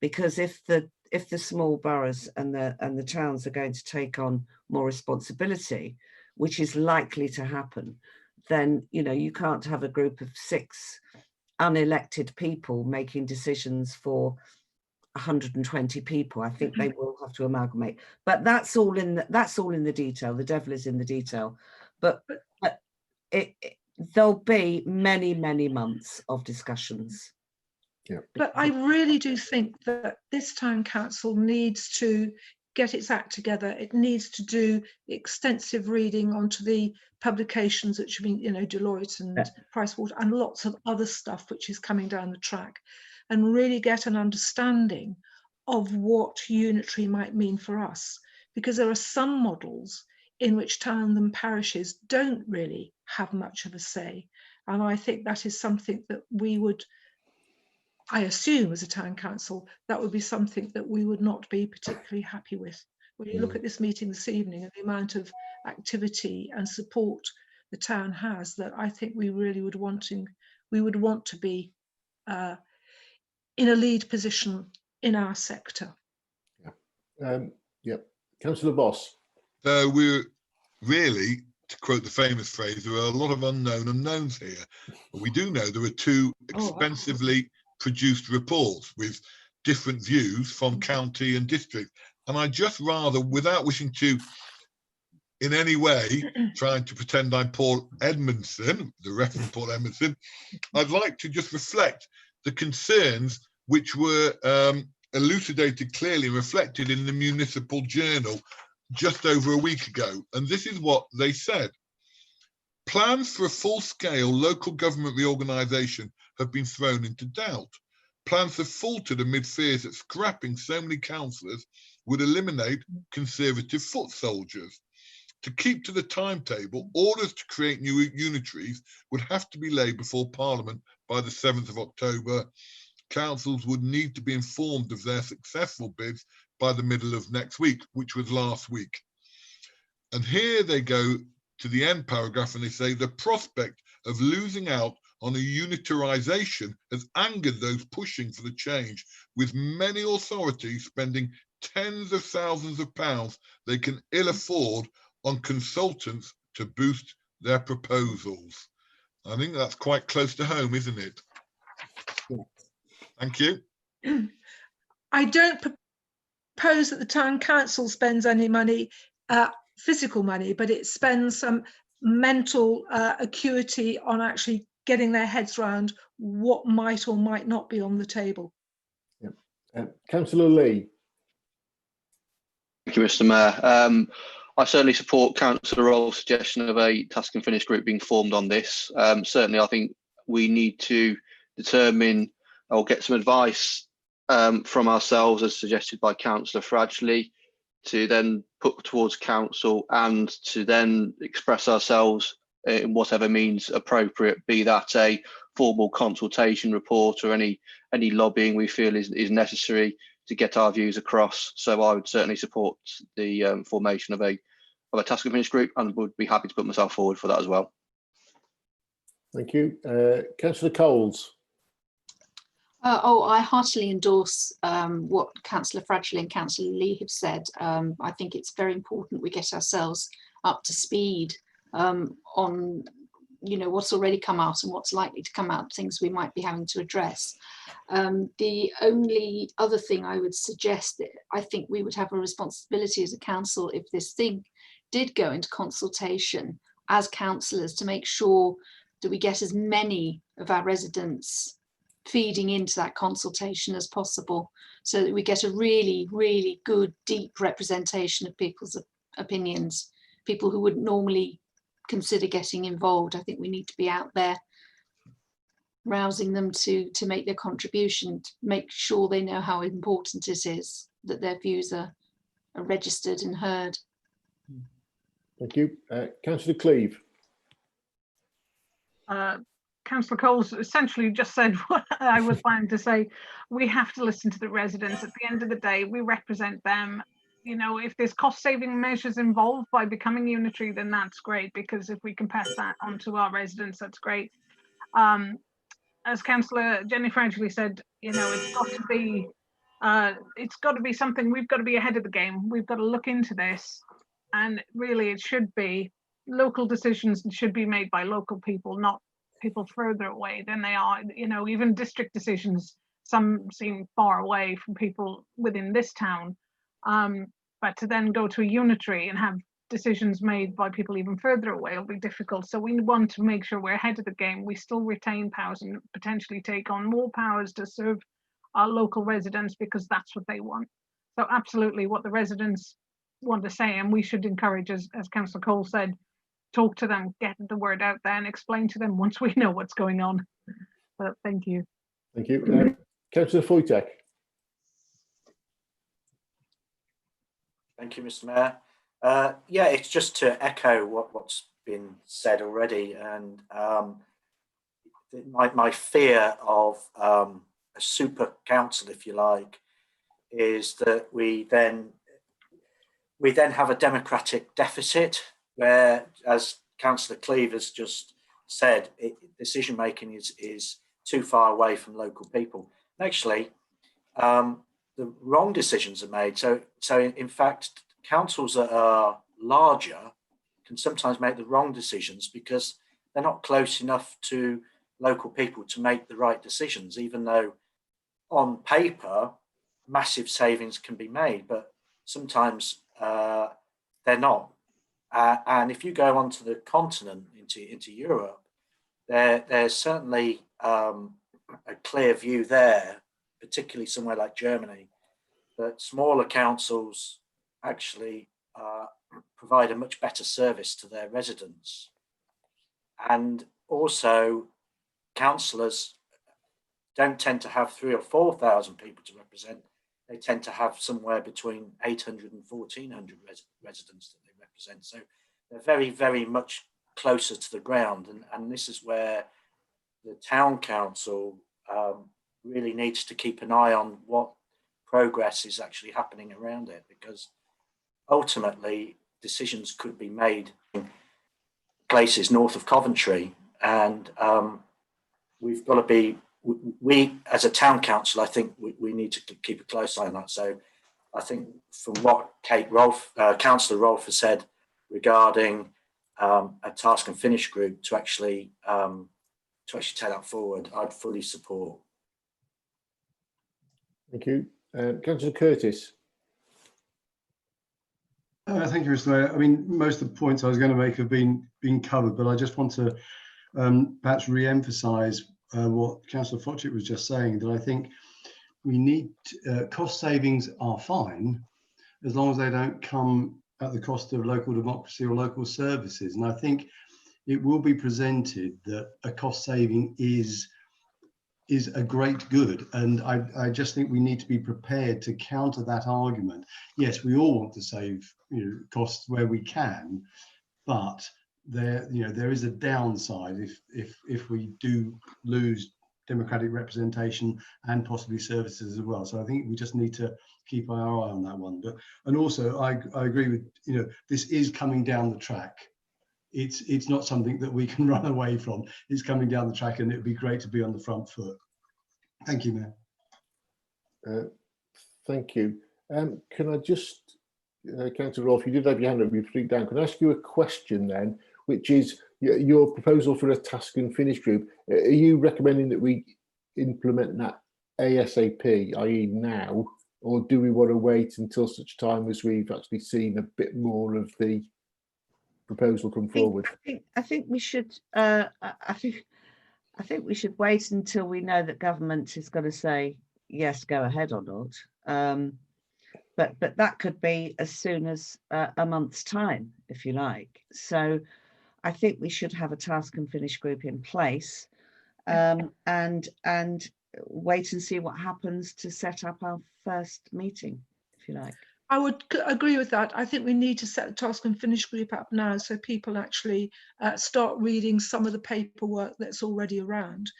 Because if the small boroughs and the towns are going to take on more responsibility, which is likely to happen, then you can't have a group of 6 unelected people making decisions for 120 people. I think they will have to amalgamate, but that's all in the detail. The devil is in the detail. But there'll be many, many months of discussions. Yeah. But I really do think that this town council needs to get its act together. It needs to do extensive reading onto the publications which have been, Deloitte and Pricewaterhouse and lots of other stuff which is coming down the track, and really get an understanding of what unitary might mean for us. Because there are some models in which towns and parishes don't really have much of a say. And I think that is something that we would, I assume as a town council, that would be something that we would not be particularly happy with. When you look at this meeting this evening and the amount of activity and support the town has, that I think we really would want to be in a lead position in our sector. Yeah. Councillor Voss. We're really, to quote the famous phrase, there are a lot of unknown unknowns here. But we do know there are 2 expensively produced reports with different views from county and district. And I just rather, without wishing to in any way trying to pretend I'm Paul Edmondson, the Reverend Paul Edmondson, I'd like to just reflect the concerns which were elucidated clearly and reflected in the Municipal Journal just over a week ago. And this is what they said. Plans for a full-scale local government reorganisation have been thrown into doubt. Plans have faltered amid fears that scrapping so many councillors would eliminate Conservative foot soldiers. To keep to the timetable, orders to create new unitaries would have to be laid before Parliament by the 7th of October. Councils would need to be informed of their successful bids by the middle of next week, which was last week. And here they go to the end paragraph and they say the prospect of losing out on a unitarisation has angered those pushing for the change, with many authorities spending tens of thousands of pounds they can ill afford on consultants to boost their proposals. I think that's quite close to home, isn't it? Thank you. I don't propose that the town council spends any money, physical money, but it spends some mental acuity on actually getting their heads around what might or might not be on the table. Councillor Lee. Thank you, Mr. Mayor. I certainly support Councillor Roll's suggestion of a task and finish group being formed on this. Certainly, I think we need to determine or get some advice from ourselves, as suggested by Councillor Fradgley, to then put towards council and to then express ourselves in whatever means appropriate, be that a formal consultation report or any lobbying we feel is necessary to get our views across. So I would certainly support the formation of a task and finish group, and would be happy to put myself forward for that as well. Thank you. Councillor Coles. I heartily endorse what Councillor Fradgley and Councillor Lee have said. I think it's very important we get ourselves up to speed on what's already come out and what's likely to come out, things we might be having to address. The only other thing I would suggest, that I think we would have a responsibility as a council, if this thing did go into consultation, as councillors, to make sure that we get as many of our residents feeding into that consultation as possible, so that we get a really, really good, deep representation of people's opinions, people who wouldn't normally consider getting involved. I think we need to be out there rousing them to make their contribution, to make sure they know how important it is that their views are registered and heard. Thank you. Councillor Cleave. Councillor Coles essentially just said what I was planning to say. We have to listen to the residents. At the end of the day, we represent them. You know, if there's cost-saving measures involved by becoming unitary, then that's great, because if we can pass that on to our residents, that's great. As Councillor Jenny Fradgley said, you know, it's got to be something. We've got to be ahead of the game. We've got to look into this, and really, it should be local decisions should be made by local people, not people further away than they are. You know, even district decisions, some seem far away from people within this town. But to then go to a unitary and have decisions made by people even further away will be difficult. So we want to make sure we're ahead of the game. We still retain powers and potentially take on more powers to serve our local residents, because that's what they want. So absolutely what the residents want to say, and we should encourage, as Councillor Cole said, talk to them, get the word out there and explain to them once we know what's going on. But thank you. Thank you. Councillor Foytek. Thank you, Mr. Mayor. Yeah, it's just to echo what's been said already, and my fear of a super council, if you like, is that we then have a democratic deficit, where, as Councillor Cleave has just said, decision making is too far away from local people. And actually, the wrong decisions are made. So in fact, councils that are larger can sometimes make the wrong decisions because they're not close enough to local people to make the right decisions, even though on paper massive savings can be made, but sometimes they're not. And if you go onto the continent, into Europe, there's certainly a clear view there, particularly somewhere like Germany, that smaller councils actually provide a much better service to their residents. And also, councillors don't tend to have 3,000 or 4,000 people to represent. They tend to have somewhere between 800 and 1,400 residents that they represent. So they're very, very much closer to the ground. And this is where the town council really needs to keep an eye on what progress is actually happening around it, because ultimately decisions could be made in places north of Coventry, and we've got to be, we as a town council, I think we need to keep a close eye on that. So I think from what Councillor Rolfe has said regarding a task and finish group to actually take that forward, I'd fully support. Thank you. Councillor Curtis. Thank you, Mr. Mayor. I mean, most of the points I was going to make have been covered, but I just want to perhaps re-emphasise what Councillor Fotchett was just saying, that I think we need cost savings are fine as long as they don't come at the cost of local democracy or local services. And I think it will be presented that a cost saving is a great good, and I just think we need to be prepared to counter that argument. Yes, we all want to save costs where we can, but there is a downside if we do lose democratic representation and possibly services as well. So I think we just need to keep our eye on that one. And also I agree with this is coming down the track. It's not something that we can run away from. It's coming down the track, and it would be great to be on the front foot. Thank you, Mayor. Thank you. Can I just, Councillor Rolfe, you did have your hand up, you put it down. Can I ask you a question then, which is your proposal for a task and finish group? Are you recommending that we implement that ASAP, i.e. now, or do we want to wait until such time as we've actually seen a bit more of the proposal come forward? I think we should. I think we should wait until we know that government is going to say yes, go ahead or not. But that could be as soon as a month's time, if you like. So I think we should have a task and finish group in place, and wait and see what happens to set up our first meeting, if you like. I would agree with that. I think we need to set the task and finish group up now so people actually start reading some of the paperwork that's already around.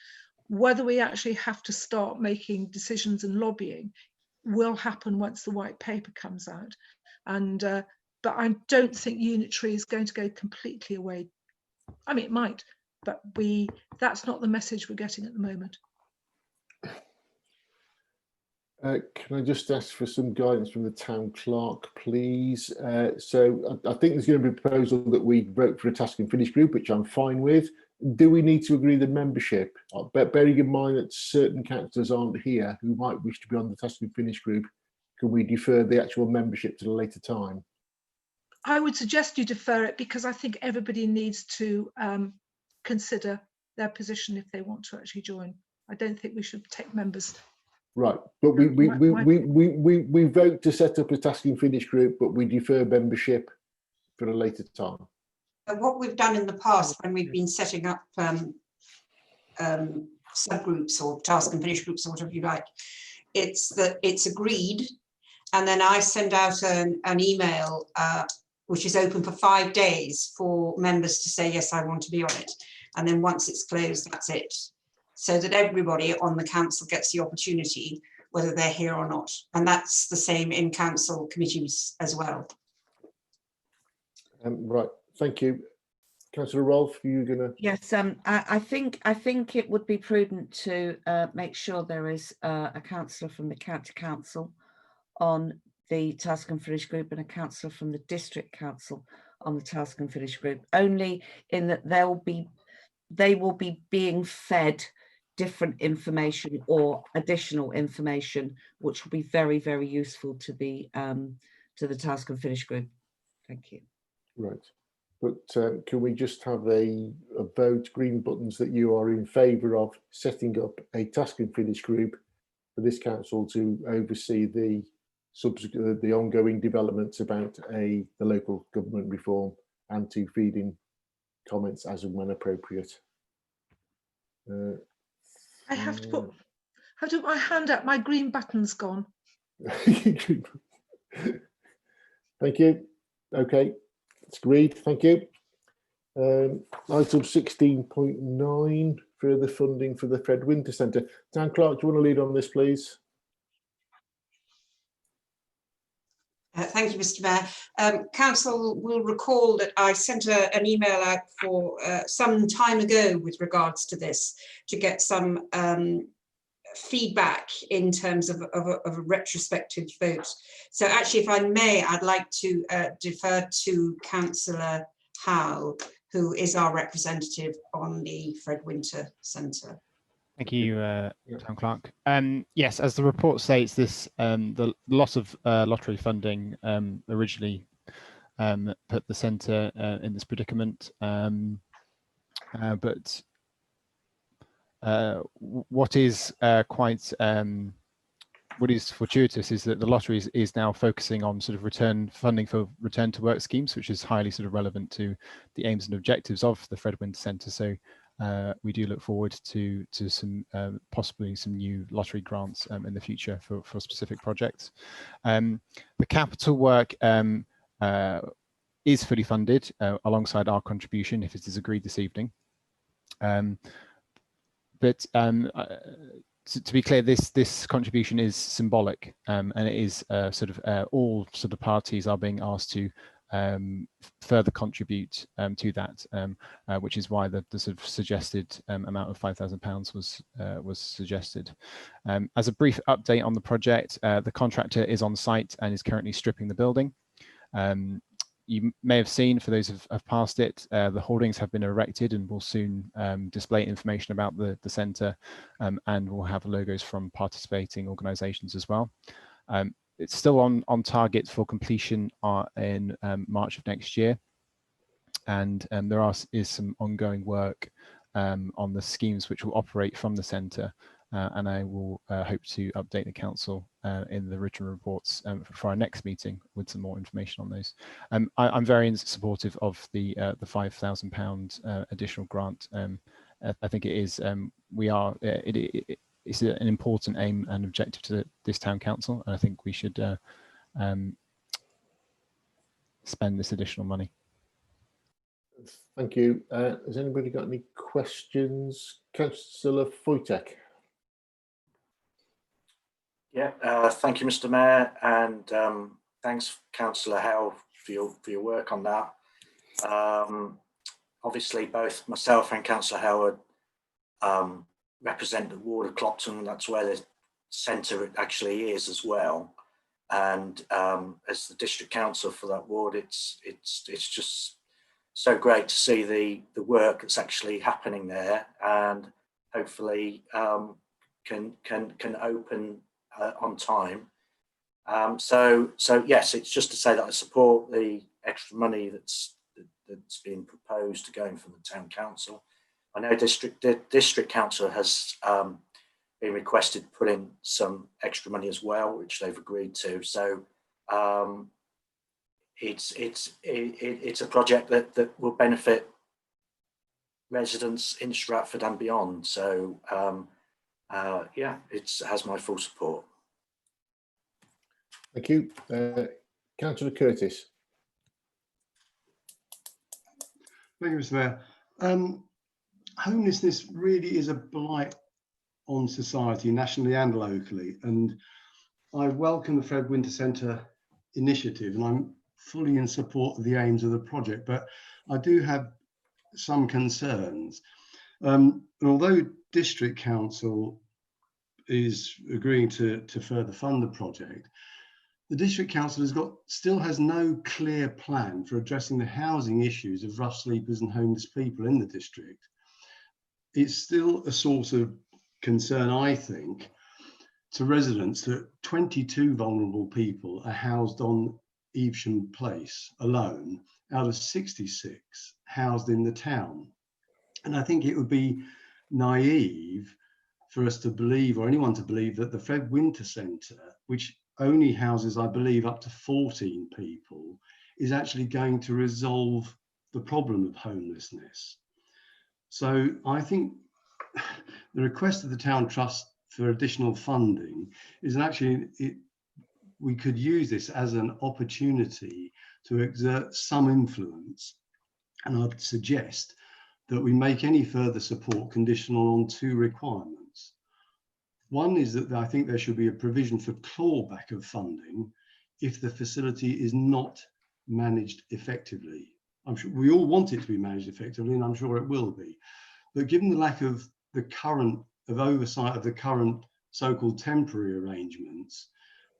Whether we actually have to start making decisions and lobbying will happen once the white paper comes out. And but I don't think unitary is going to go completely away. I mean, it might, but that's not the message we're getting at the moment. Can I just ask for some guidance from the town clerk, please? So I think there's going to be a proposal that we vote for a task and finish group, which I'm fine with. Do we need to agree the membership? Bearing in mind that certain councillors aren't here who might wish to be on the task and finish group, can we defer the actual membership to a later time? I would suggest you defer it, because I think everybody needs to consider their position if they want to actually join. I don't think we should take members. Right, but we vote to set up a task and finish group, but we defer membership for a later time. What we've done in the past when we've been setting up subgroups or task and finish groups or whatever you like, it's that it's agreed, and then I send out an email which is open for 5 days for members to say, yes, I want to be on it. And then once it's closed, that's it. So that everybody on the council gets the opportunity, whether they're here or not. And that's the same in council committees as well. Right, thank you. Councillor Rolfe, are you going to? Yes, I think it would be prudent to make sure there is a councillor from the county council on the task and finish group and a councillor from the district council on the task and finish group, only in that they will be being fed different information or additional information, which will be very, very useful to the task and finish group. Thank you. Right, but can we just have a vote, green buttons, that you are in favour of setting up a task and finish group for this council to oversee the ongoing developments about the local government reform and to feed in comments as and when appropriate. I have to put my hand up. My green button's gone. Thank you. Okay, it's agreed. Thank you. Item 16.9, further funding for the Fred Winter Centre. Town Clerk, do you want to lead on this, please? Thank you, Mr. Mayor. Council will recall that I sent an email out for some time ago with regards to this to get some feedback in terms of a retrospective vote. So actually, if I may, I'd like to defer to Councillor Howe, who is our representative on the Fred Winter Centre. Thank you, Town Clerk. Yes, as the report states, this the loss of lottery funding originally put the centre in this predicament. But what is what is fortuitous is that the lottery is now focusing on sort of funding for return to work schemes, which is highly sort of relevant to the aims and objectives of the Fred Winter Centre. So we do look forward to some possibly some new lottery grants in the future for specific projects. The capital work is fully funded alongside our contribution if it is agreed this evening. But to be clear, this contribution is symbolic, and it is all sort of parties are being asked to further contribute to that, which is why the sort of suggested amount of £5,000 was suggested. As a brief update on the project, the contractor is on site and is currently stripping the building. You may have seen, for those who have passed it, the hoardings have been erected and will soon display information about the centre, and we'll have logos from participating organisations as well. It's still on target for completion in March of next year, and there is some ongoing work on the schemes which will operate from the centre, and I will hope to update the council in the written reports for our next meeting with some more information on those. I'm very supportive of the £5,000 additional grant. I think it is it's an important aim and objective to this town council, and I think we should spend this additional money. Thank you. Has anybody got any questions? Councillor Foytek. Yeah, thank you, Mr. Mayor, and thanks, Councillor Howe, for your work on that. Obviously, both myself and Councillor Howard represent the ward of Clopton. That's where the centre actually is as well. And as the district council for that ward, it's just so great to see the work that's actually happening there, and hopefully can open on time. So yes, it's just to say that I support the extra money that's being proposed to going from the town council. I know district council has been requested to put in some extra money as well, which they've agreed to. So it's a project that will benefit residents in Stratford and beyond. So yeah, it has my full support. Thank you. Councillor Curtis. Thank you, Mr. Mayor. Homelessness really is a blight on society, nationally and locally. And I welcome the Fred Winter Centre initiative, and I'm fully in support of the aims of the project, but I do have some concerns. And although District Council is agreeing to further fund the project, the District Council still has no clear plan for addressing the housing issues of rough sleepers and homeless people in the district. It's still a source of concern, I think, to residents that 22 vulnerable people are housed on Evesham Place alone out of 66 housed in the town. And I think it would be naive for us to believe, or anyone to believe, that the Fred Winter Centre, which only houses, I believe, up to 14 people, is actually going to resolve the problem of homelessness. So I think the request of the Town Trust for additional funding is actually, we could use this as an opportunity to exert some influence. And I'd suggest that we make any further support conditional on 2 requirements. One is that I think there should be a provision for clawback of funding if the facility is not managed effectively. I'm sure we all want it to be managed effectively, and I'm sure it will be. But given the lack of oversight of the current so-called temporary arrangements,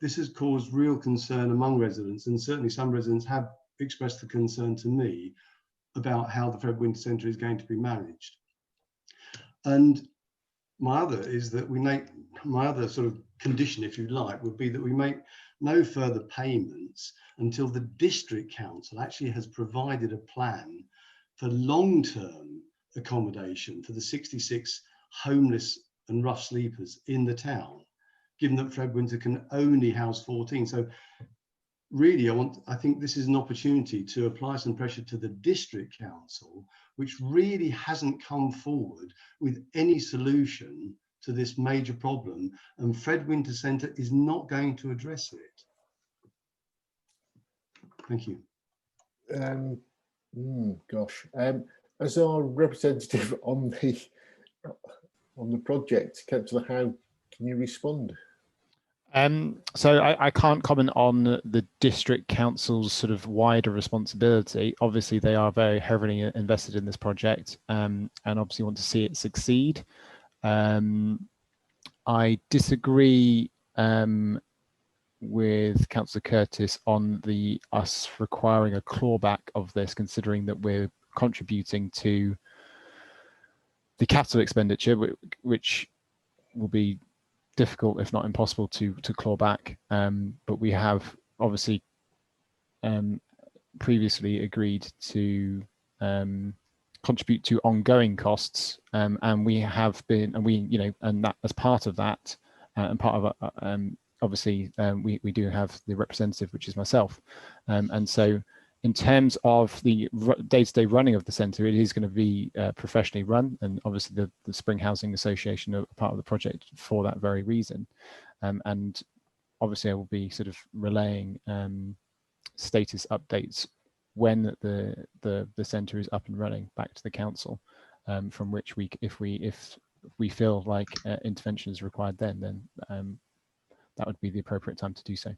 this has caused real concern among residents, and certainly some residents have expressed the concern to me about how the Fred Winter Centre is going to be managed. And my other sort of condition, if you like, would be that we make no further payments until the district council actually has provided a plan for long-term accommodation for the 66 homeless and rough sleepers in the town, given that Fred Winter can only house 14. So really, I think this is an opportunity to apply some pressure to the district council, which really hasn't come forward with any solution to this major problem, and Fred Winter Centre is not going to address it. Thank you. Gosh, as our representative on the project, Councillor Howe, can you respond? So I can't comment on the district council's sort of wider responsibility. Obviously, they are very heavily invested in this project, and obviously want to see it succeed. I disagree with Councillor Curtis on us requiring a clawback of this, considering that we're contributing to the capital expenditure, which will be difficult, if not impossible, to claw back. But we have obviously previously agreed to contribute to ongoing costs, and we have been, and that as part of that, and part of obviously we do have the representative, which is myself, and so in terms of the day-to-day running of the centre, it is going to be professionally run, and obviously the Spring Housing Association are part of the project for that very reason. And obviously I will be sort of relaying status updates when the centre is up and running back to the council, from which if we feel like intervention is required, then that would be the appropriate time to do so.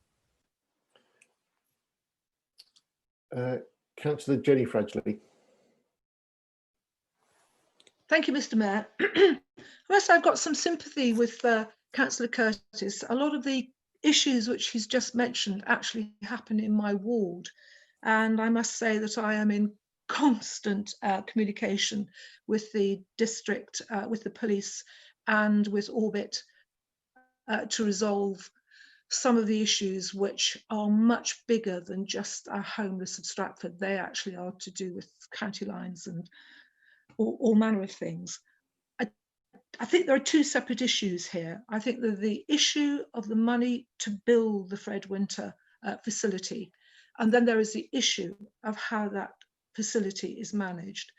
Councillor Jenny Fradgley. Thank you, Mr. Mayor. I must say I've got some sympathy with Councillor Curtis. A lot of the issues which he's just mentioned actually happen in my ward, and I must say that I am in constant communication with the district, with the police, and with Orbit to resolve some of the issues which are much bigger than just our homeless of Stratford. They actually are to do with county lines and all manner of things. I think there are 2 separate issues here. I think that the issue of the money to build the Fred Winter facility, and then there is the issue of how that facility is managed.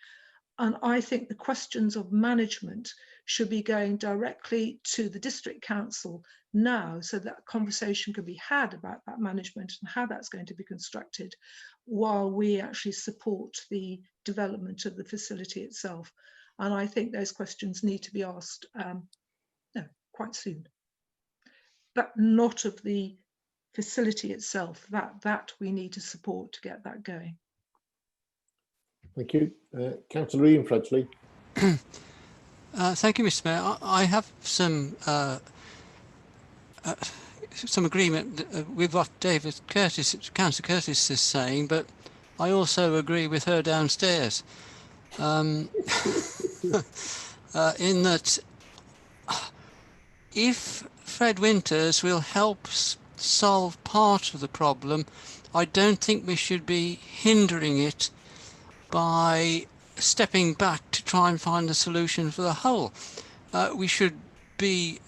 And I think the questions of management should be going directly to the district council now, so that conversation can be had about that management and how that's going to be constructed, while we actually support the development of the facility itself. And I think those questions need to be asked quite soon, but not of the facility itself. That we need to support to get that going. Thank you. Councillor Ian Fradgley. Thank you, Mr. Mayor. I have some agreement with what Councillor Curtis is saying, but I also agree with her downstairs. In that, if Fred Winters will help solve part of the problem, I don't think we should be hindering it by stepping back to try and find a solution for the whole. We should be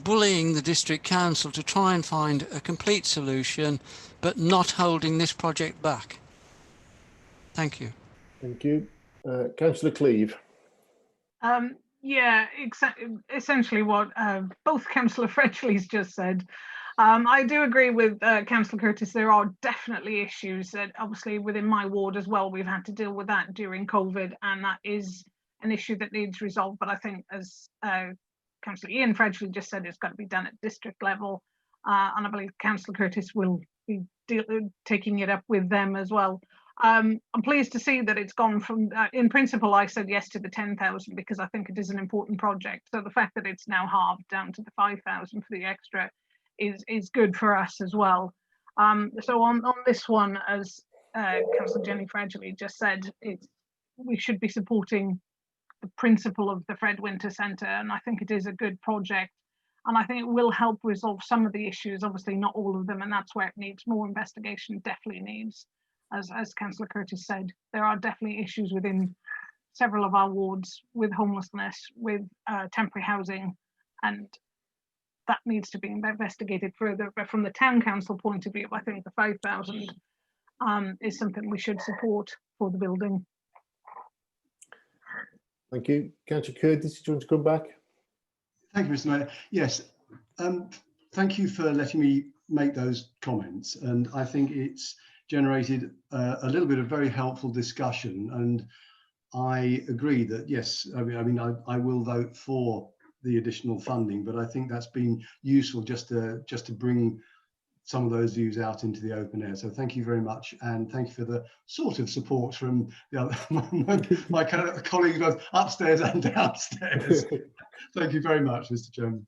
bullying the district council to try and find a complete solution, but not holding this project back. Thank you. Thank you. Councillor Cleave. Yeah, essentially what both Councillor Fretchley's just said. I do agree with Councillor Curtis. There are definitely issues that obviously within my ward as well, we've had to deal with that during COVID, and that is an issue that needs resolved. But I think, as Councillor Ian Fretchley just said, it's got to be done at district level. And I believe Councillor Curtis will be taking it up with them as well. I'm pleased to see that it's gone from, in principle, I said yes to the 10,000 because I think it is an important project. So the fact that it's now halved down to the 5,000 for the extra is good for us as well. So on this one, as Councillor Jenny Fredgley just said, we should be supporting the principle of the Fred Winter Centre, and I think it is a good project. And I think it will help resolve some of the issues, obviously not all of them, and that's where it needs more investigation, definitely needs. As Councillor Curtis said, there are definitely issues within several of our wards with homelessness, with temporary housing, and that needs to be investigated further. But from the town council point of view, I think the 5,000 is something we should support for the building. Thank you. Councillor Curtis, do you want to come back? Thank you, Mr. Mayor. Yes, thank you for letting me make those comments, and I think it's generated a little bit of very helpful discussion, and I agree that yes, I will vote for the additional funding, but I think that's been useful just to bring some of those views out into the open air. So thank you very much, and thank you for the sort of support from the other, my colleagues both upstairs and downstairs. Thank you very much, Mr. Chairman.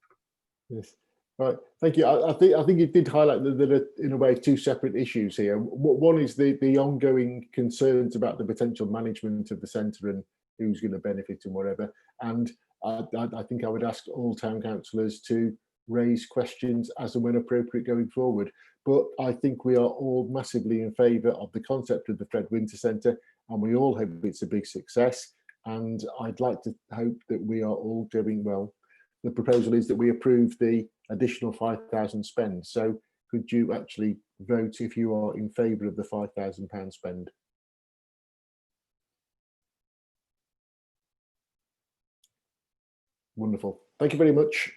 Yes. Right, thank you. I think you did highlight that there are, in a way, two separate issues here. One is the ongoing concerns about the potential management of the centre and who's going to benefit and whatever. And I think I would ask all town councillors to raise questions as and when appropriate going forward. But I think we are all massively in favour of the concept of the Fred Winter Centre, and we all hope it's a big success. And I'd like to hope that we are all doing well. The proposal is that we approve the additional 5,000 spend. So could you actually vote if you are in favour of the £5,000 spend? Wonderful. Thank you very much.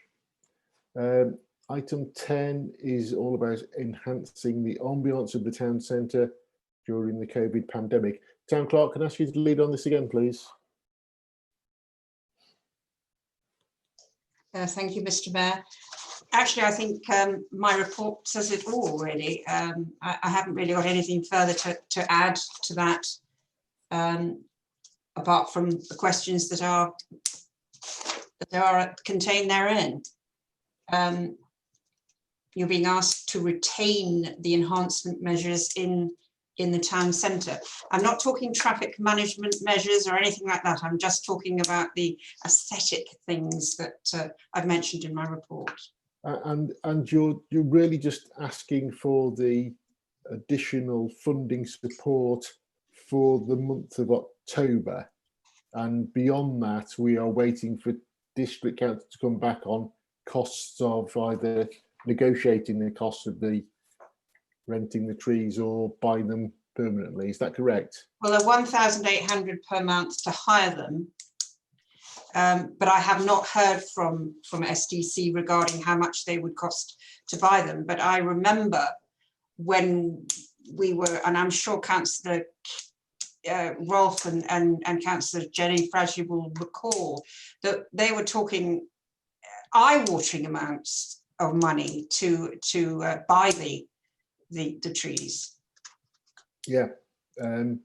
Item 10 is all about enhancing the ambience of the town centre during the COVID pandemic. Town Clerk, can I ask you to lead on this again, please? Thank you, Mr. Mayor. Actually, I think my report says it all already. I haven't really got anything further to add to that, apart from the questions that are contained therein. You're being asked to retain the enhancement measures in the town centre. I'm not talking traffic management measures or anything like that. I'm just talking about the aesthetic things that I've mentioned in my report. And you're really just asking for the additional funding support for the month of October, and beyond that we are waiting for district council to come back on costs of either negotiating the cost of the renting the trees or buying them permanently. Is that correct? Well, they're 1,800 per month to hire them, but I have not heard from SDC regarding how much they would cost to buy them. But I remember when we were, and I'm sure Councillor Rolfe and Councillor Jenny Fradgley will recall that they were talking eye-watering amounts of money to buy the trees. Yeah, I'm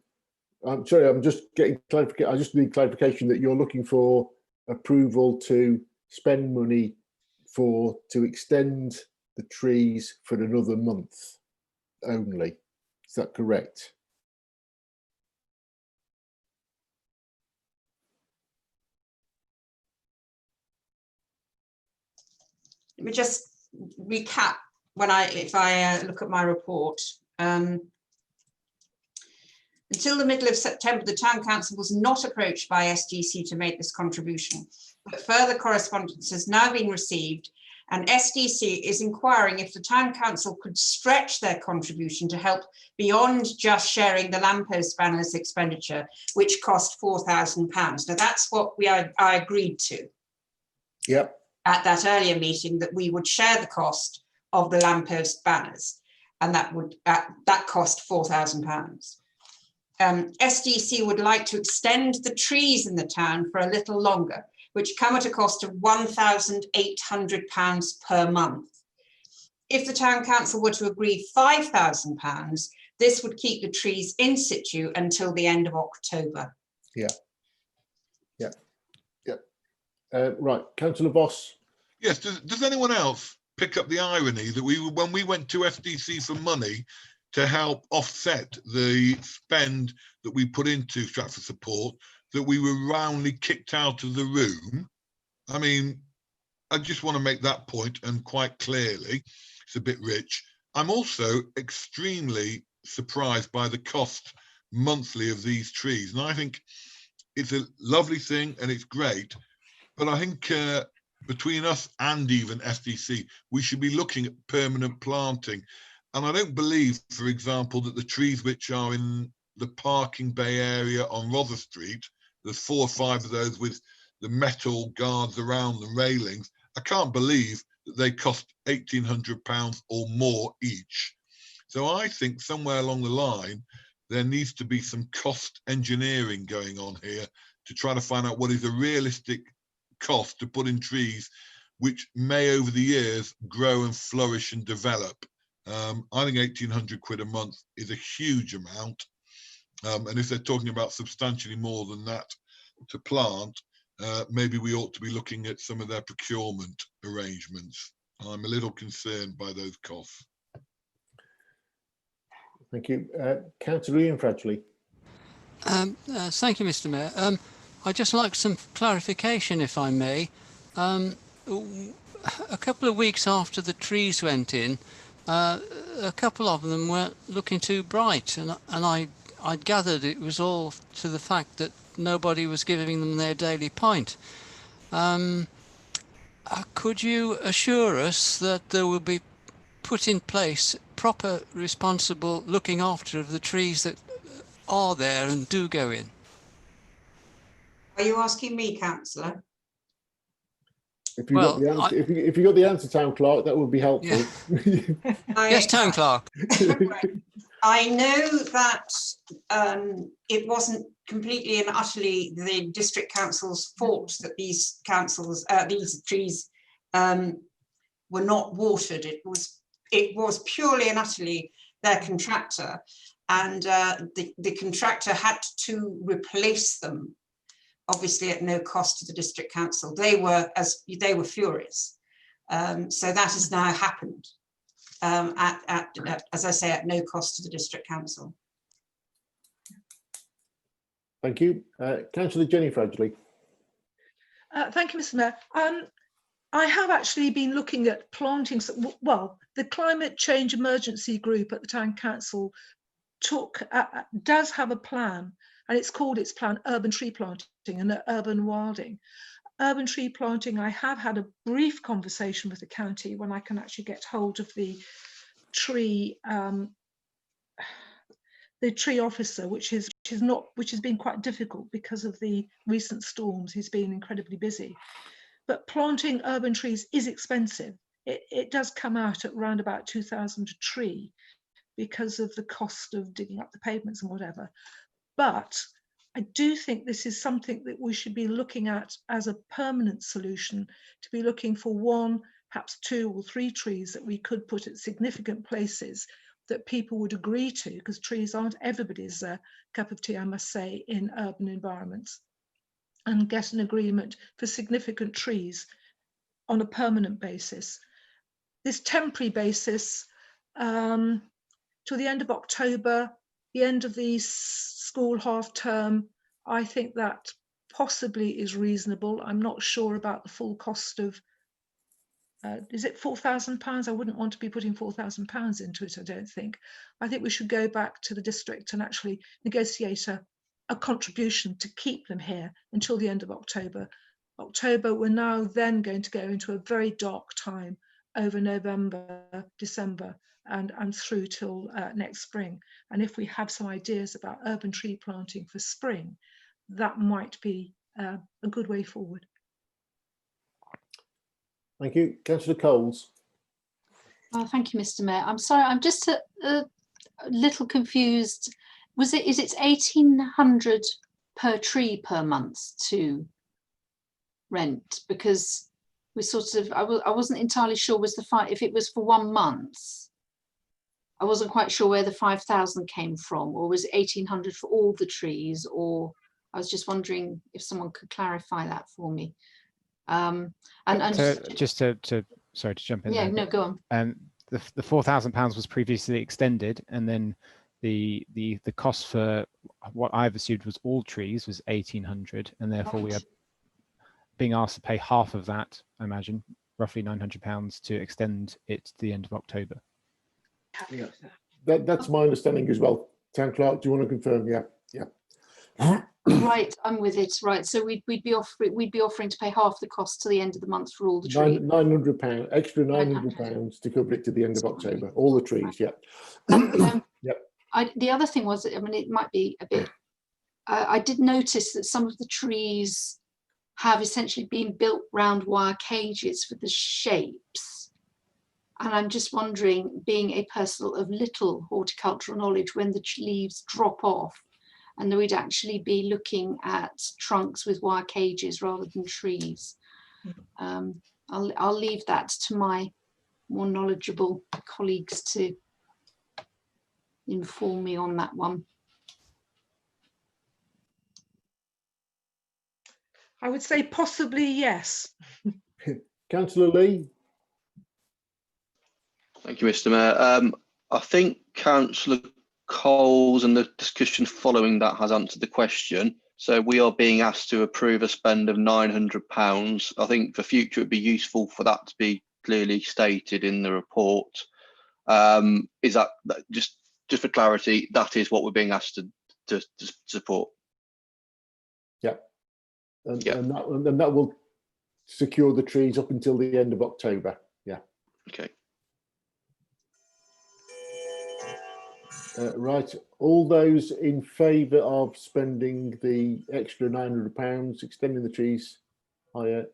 sorry, I'm just getting clarification. I just need clarification that you're looking for approval to spend money to extend the trees for another month only. Is that correct? Let me just recap if I look at my report. Until the middle of September, the Town Council was not approached by SDC to make this contribution, but further correspondence has now been received, And SDC is inquiring if the town council could stretch their contribution to help beyond just sharing the lamppost banners expenditure, which cost £4,000. Now that's what I agreed to. Yep. At that earlier meeting, that we would share the cost of the lamppost banners, and that cost £4,000. SDC would like to extend the trees in the town for a little longer, which come at a cost of £1,800 per month. If the town council were to agree £5,000, this would keep the trees in situ until the end of October. Yeah. Right, Councillor Voss. Yes, does anyone else pick up the irony that when we went to SDC for money to help offset the spend that we put into Stratford support, that we were roundly kicked out of the room? I mean, I just want to make that point, and quite clearly, it's a bit rich. I'm also extremely surprised by the cost monthly of these trees. And I think it's a lovely thing and it's great. But I think between us and even SDC, we should be looking at permanent planting. And I don't believe, for example, that the trees which are in the parking bay area on Rother Street, there's 4 or 5 of those with the metal guards around the railings. I can't believe that they cost £1,800 or more each. So I think somewhere along the line, there needs to be some cost engineering going on here to try to find out what is a realistic cost to put in trees which may over the years grow and flourish and develop. I think £1,800 a month is a huge amount. And if they're talking about substantially more than that to plant, maybe we ought to be looking at some of their procurement arrangements. I'm a little concerned by those costs. Thank you. Councillor Ian Fradgley. Thank you, Mr. Mayor. I'd just like some clarification, if I may. A couple of weeks after the trees went in, a couple of them weren't looking too bright, and I'd gathered it was all to the fact that nobody was giving them their daily pint. Could you assure us that there will be put in place proper, responsible looking after of the trees that are there and do go in? Are you asking me, Councillor? If you got the answer, Town Clerk, that would be helpful. Yeah. Yes, Town Clerk. I know that it wasn't completely and utterly the district council's fault that these trees were not watered. It was purely and utterly their contractor, and the contractor had to replace them, obviously at no cost to the district council. They were furious. So that has now happened, as I say, at no cost to the district council. Thank you. Councillor Jenny Fradgley. Thank you, Mr. Mayor. I have actually been looking at planting. Well, the Climate Change Emergency Group at the Town Council does have a plan, and it's called its plan Urban Tree Planting and Urban Wilding. Urban tree planting, I have had a brief conversation with the county when I can actually get hold of the tree officer, which has been quite difficult because of the recent storms. He's been incredibly busy. But planting urban trees is expensive. It does come out at around about 2,000 a tree because of the cost of digging up the pavements and whatever. But I do think this is something that we should be looking at as a permanent solution, to be looking for 1, perhaps 2 or 3 trees that we could put at significant places that people would agree to, because trees aren't everybody's cup of tea, I must say, in urban environments, and get an agreement for significant trees on a permanent basis. This temporary basis till the end of October, the end of the school half term, I think that possibly is reasonable. I'm not sure about the full cost of, is it £4,000? I wouldn't want to be putting £4,000 into it, I don't think. I think we should go back to the district and actually negotiate a contribution to keep them here until the end of October. October, we're now then going to go into a very dark time over November, December, and through till next spring. And if we have some ideas about urban tree planting for spring, that might be a good way forward. Thank you. Councillor Coles. Thank you, Mr. Mayor. I'm sorry, I'm just a little confused. Is it 1,800 per tree per month to rent? Because we sort of, I wasn't entirely sure if it was for 1 month. I wasn't quite sure where the 5,000 came from, or was it 1,800 for all the trees? Or I was just wondering if someone could clarify that for me. Sorry to jump in. Yeah, there, no, go on. The £4,000 was previously extended, and then the cost for what I've assumed was all trees was 1,800, and therefore we are being asked to pay half of that, I imagine, roughly £900 to extend it to the end of October. Yeah, that's my understanding as well. Town Clerk, do you want to confirm? Yeah. Right, I'm with it. Right, so we'd be offering to pay half the cost to the end of the month for all the trees. £900, extra £900 to cover it to the end of October. All the trees, yeah. Yep. The other thing was, I mean, it might be a bit. I did notice that some of the trees have essentially been built round wire cages for the shapes. And I'm just wondering, being a person of little horticultural knowledge, when the leaves drop off, and we'd actually be looking at trunks with wire cages rather than trees. I'll leave that to my more knowledgeable colleagues to inform me on that one. I would say possibly yes. Councillor Lee. Thank you, Mr. Mayor. I think Councillor Coles and the discussion following that has answered the question. So we are being asked to approve a spend of £900. I think for future it'd be useful for that to be clearly stated in the report. Is that just for clarity? That is what we're being asked to support. Yeah, and that will secure the trees up until the end of October. Yeah. Okay. Right, all those in favour of spending the extra £900, extending the trees hire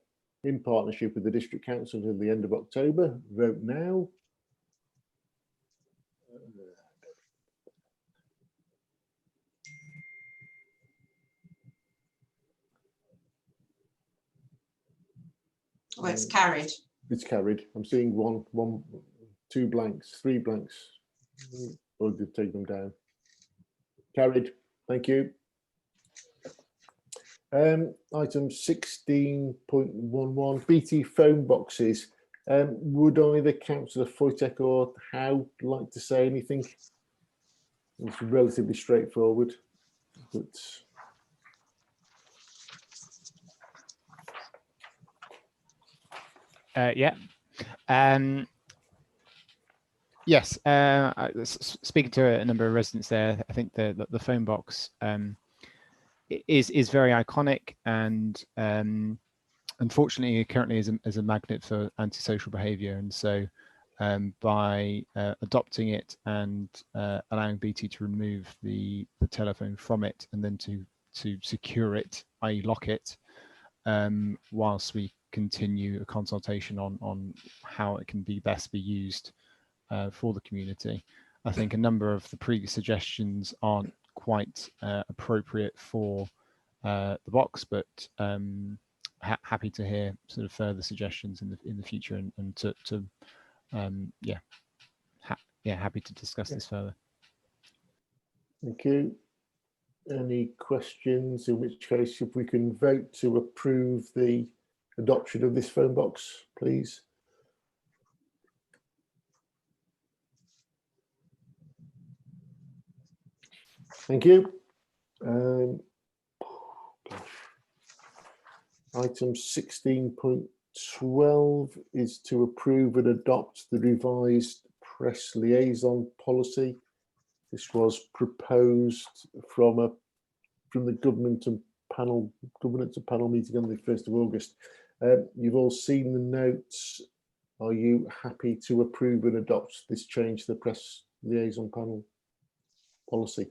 in partnership with the District Council until the end of October, vote now. Well, it's carried. It's carried. I'm seeing two blanks, three blanks. Or did take them down. Carried. Thank you. Item 16.11, BT phone boxes. Would either Councillor Foytek or Howe like to say anything? It's relatively straightforward, but Yeah. Yes, speaking to a number of residents there, I think the phone box is very iconic, and unfortunately it currently is a magnet for antisocial behaviour, and so by adopting it and allowing BT to remove the telephone from it and then to secure it, i.e. lock it, whilst we continue a consultation on how it can best be used for the community. I think a number of the previous suggestions aren't quite appropriate for the box, but happy to hear sort of further suggestions in the future, and happy to discuss this further. Thank you. Any questions? In which case, if we can vote to approve the adoption of this phone box, please. Thank you. Item 16.12 is to approve and adopt the revised press liaison policy. This was proposed from the government and panel governance and panel meeting on the 1st of August. You've all seen the notes. Are you happy to approve and adopt this change to the press liaison panel policy?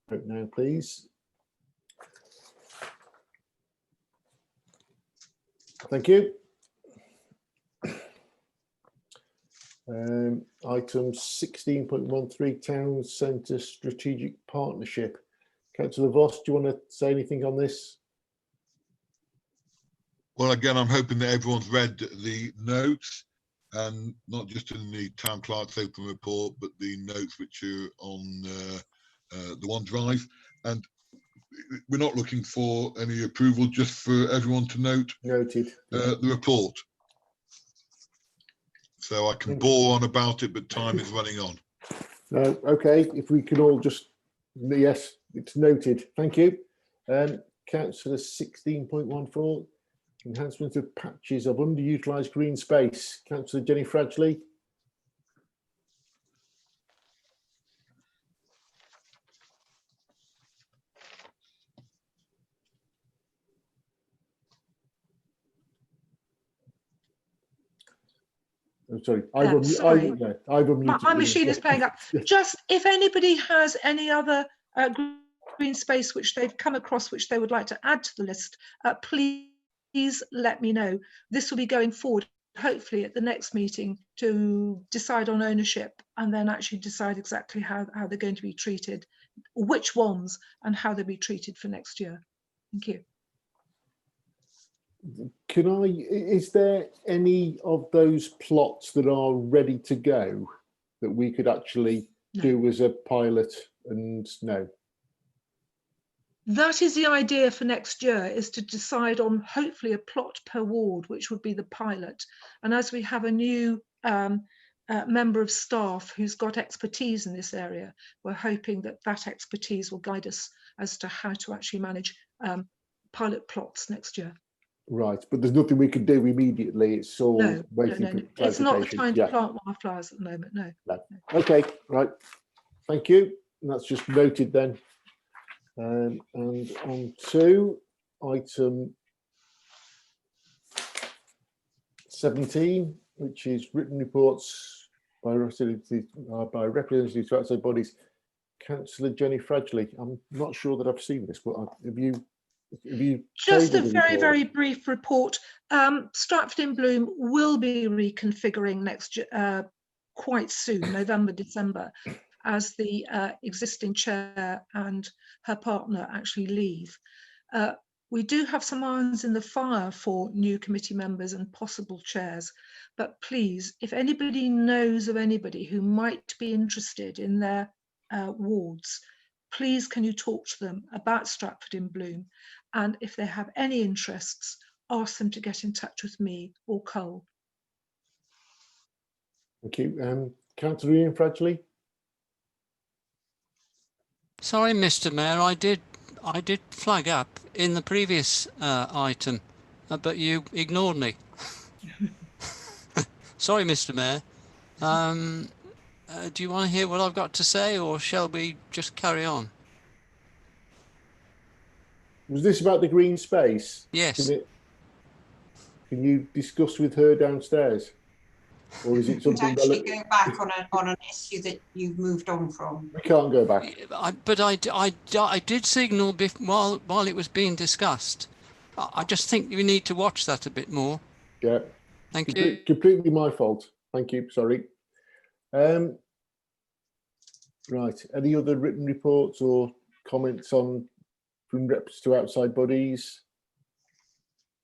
Vote now, please. Thank you. Item 16.13, Town Centre Strategic Partnership. Councillor Voss, do you want to say anything on this? Well, again, I'm hoping that everyone's read the notes, and not just in the Town Clerk's open report, but the notes which are on the OneDrive. And we're not looking for any approval, just for everyone to note the report. So I can bore on about it, but time is running on. Okay, if we can all just, yes, it's noted. Thank you. Councillor 16.14, enhancement of patches of underutilised green space. Councillor Jenny Fradgley. I'm sorry, I've unmuted. My machine is playing up. Just if anybody has any other green space which they've come across which they would like to add to the list, please let me know. This will be going forward, hopefully at the next meeting, to decide on ownership and then actually decide exactly how they're going to be treated, which ones and how they'll be treated for next year. Thank you. Is there any of those plots that are ready to go that we could actually do as a pilot? And no. That is the idea for next year, is to decide on hopefully a plot per ward, which would be the pilot. And as we have a new member of staff who's got expertise in this area, we're hoping that that expertise will guide us as to how to actually manage pilot plots next year. Right, but there's nothing we can do immediately. It's all waiting for clarification. It's not the time to plant wildflowers at the moment, no. Okay, right. Thank you. And that's just noted then. And on to item 17, which is written reports by representatives to outside bodies. Councillor Jenny Fradgley. I'm not sure that I've seen this, but have you just a very brief report. Stratford-in-Bloom will be reconfiguring next quite soon, November, December, as the existing chair and her partner actually leave. We do have some irons in the fire for new committee members and possible chairs, but please, if anybody knows of anybody who might be interested in their wards, please can you talk to them about Stratford-in-Bloom, and if they have any interests, ask them to get in touch with me or Cole. Thank you. Councillor Ian Fradgley. Sorry, Mr. Mayor, I did flag up in the previous item, but you ignored me. Sorry, Mr. Mayor. Do you want to hear what I've got to say, or shall we just carry on? Was this about the green space? Yes. Can you discuss with her downstairs? Or is it something actually go back on an issue that you've moved on from? We can't go back. But I did signal while it was being discussed. I just think we need to watch that a bit more. Yeah. Thank you. Completely my fault. Thank you. Sorry. Right. Any other written reports or comments from reps to outside bodies?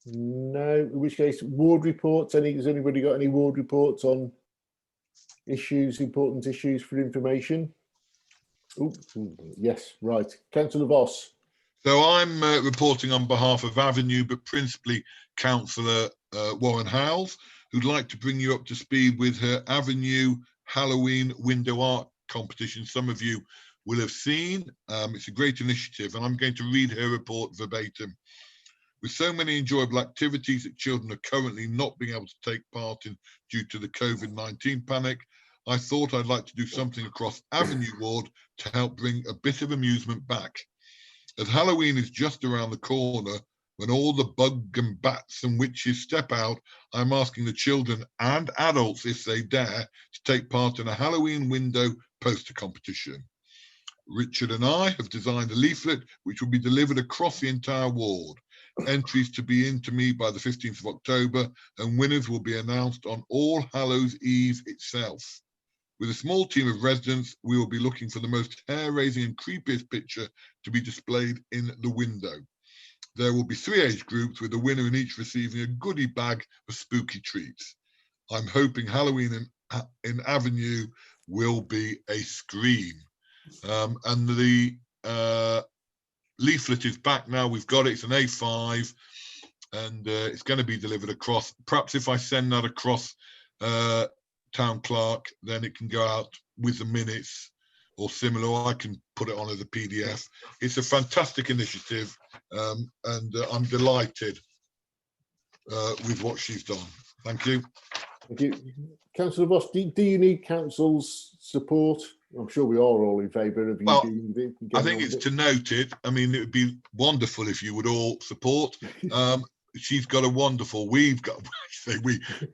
No. In which case, ward reports. Has anybody got any ward reports on issues, important issues for information? Ooh, yes. Right. Councillor Voss. So I'm reporting on behalf of Avenue, but principally Councillor Warren Howells, who'd like to bring you up to speed with her Avenue Halloween window art competition. Some of you will have seen. It's a great initiative, and I'm going to read her report verbatim. With so many enjoyable activities that children are currently not being able to take part in due to the COVID-19 panic, I thought I'd like to do something across Avenue Ward to help bring a bit of amusement back. As Halloween is just around the corner, when all the bug and bats and witches step out, I'm asking the children and adults, if they dare, to take part in a Halloween window poster competition. Richard and I have designed a leaflet which will be delivered across the entire ward. Entries to be in to me by the 15th of October, and winners will be announced on All Hallows Eve itself. With a small team of residents, we will be looking for the most hair-raising and creepiest picture to be displayed in the window. There will be 3 age groups, with the winner in each receiving a goodie bag of spooky treats. I'm hoping Halloween in Avenue will be a scream. And the leaflet is back now. We've got it. It's an A5, and it's going to be delivered across. Perhaps if I send that across Town Clerk, then it can go out with the minutes or similar, or I can put it on as a PDF. It's a fantastic initiative, and I'm delighted with what she's done. Thank you. Thank you. Councillor Voss, do you need council's support? I'm sure we are all in favour of you doing it. I think it's to note it. I mean, it would be wonderful if you would all support. She's got a wonderful,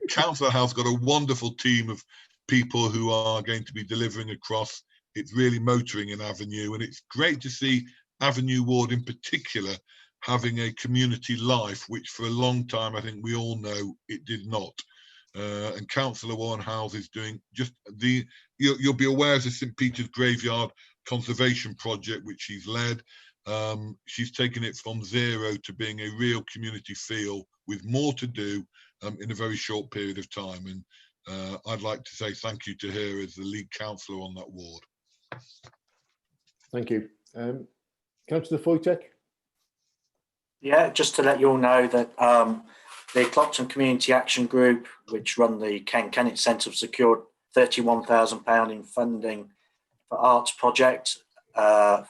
Council House got a wonderful team of people who are going to be delivering across. It's really motoring in Avenue, and it's great to see Avenue Ward in particular having a community life, which for a long time, I think we all know it did not. And Councillor Warren Howes is doing just you'll be aware of the St. Peter's Graveyard Conservation Project, which she's led. She's taken it from zero to being a real community feel with more to do in a very short period of time. And I'd like to say thank you to her as the lead councillor on that ward. Thank you. Councillor Foytek? Yeah, just to let you all know that the Clopton Community Action Group, which run the Ken Kennett Centre, have secured £31,000 in funding for arts projects, but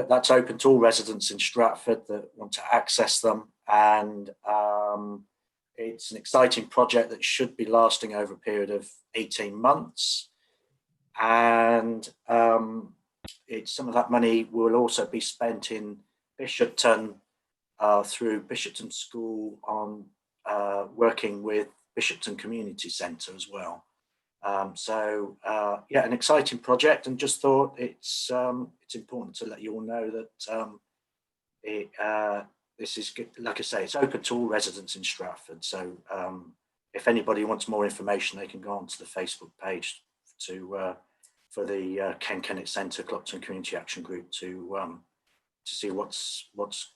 that's open to all residents in Stratford that want to access them. And it's an exciting project that should be lasting over a period of 18 months. And some of that money will also be spent in Bishopton through Bishopton School on working with Bishopton Community Centre as well. Yeah, an exciting project, and just thought it's important to let you all know that this is good. Like I say, it's open to all residents in Stratford. So if anybody wants more information, they can go onto the Facebook page for the Ken Kennett Centre Clopton Community Action Group to see what's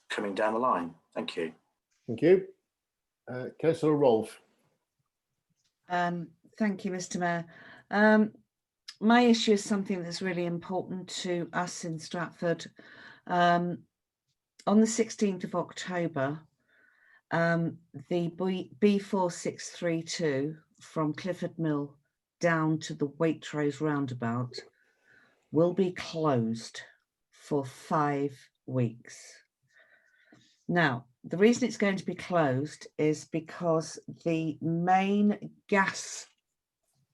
coming down the line. Thank you. Thank you. Councillor Rolfe. Thank you, Mr. Mayor. My issue is something that's really important to us in Stratford. On the 16th of October, the B4632 from Clifford Mill down to the Waitrose roundabout will be closed for 5 weeks. Now, the reason it's going to be closed is because the main gas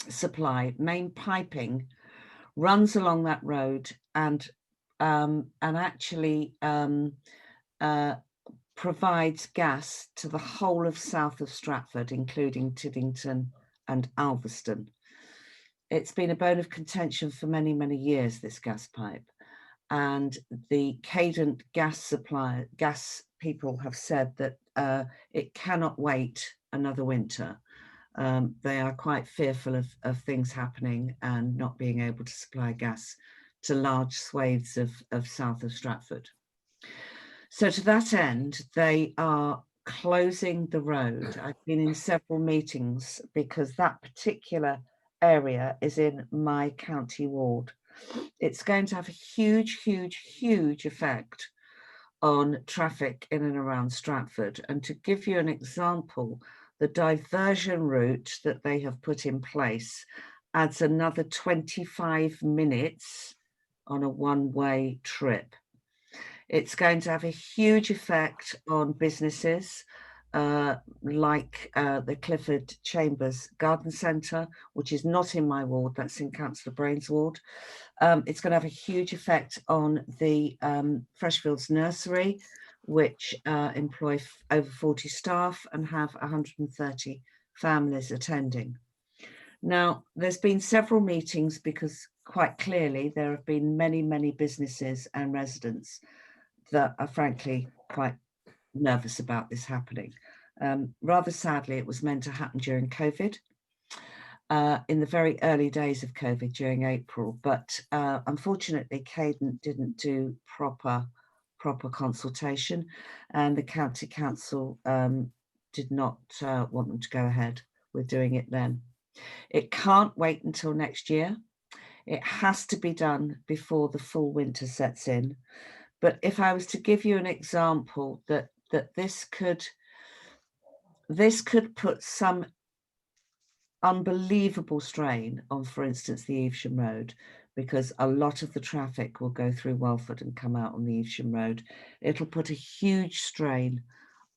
supply, main piping, runs along that road and actually provides gas to the whole of south of Stratford, including Tiddington and Alveston. It's been a bone of contention for many, many years, this gas pipe. And the Cadent gas people have said that it cannot wait another winter. They are quite fearful of things happening and not being able to supply gas to large swathes of south of Stratford. So to that end, they are closing the road. I've been in several meetings because that particular area is in my county ward. It's going to have a huge, huge, huge effect on traffic in and around Stratford. And to give you an example, the diversion route that they have put in place adds another 25 minutes on a one-way trip. It's going to have a huge effect on businesses. like the Clifford Chambers Garden Centre, which is not in my ward, that's in Councillor Brain's ward. It's going to have a huge effect on the Freshfields Nursery, which employ over 40 staff and have 130 families attending. Now, there's been several meetings because quite clearly there have been many businesses and residents that are frankly quite nervous about this happening. Rather sadly, it was meant to happen during COVID, in the very early days of COVID during April, but unfortunately Cadent didn't do proper consultation, and the county council did not want them to go ahead with doing it then. It can't wait until next year. It has to be done before the full winter sets in. But if I was to give you an example that this could put some unbelievable strain on, for instance, the Evesham Road, because a lot of the traffic will go through Welford and come out on the Evesham Road. It'll put a huge strain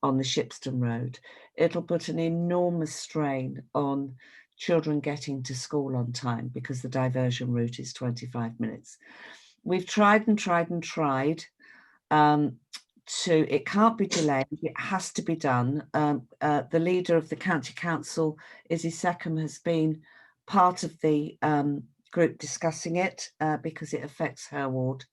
on the Shipston Road. It'll put an enormous strain on children getting to school on time because the diversion route is 25 minutes. We've tried and tried and tried. It can't be delayed, it has to be done. The leader of the county council, Izzy Seckham, has been part of the group discussing it because it affects her ward.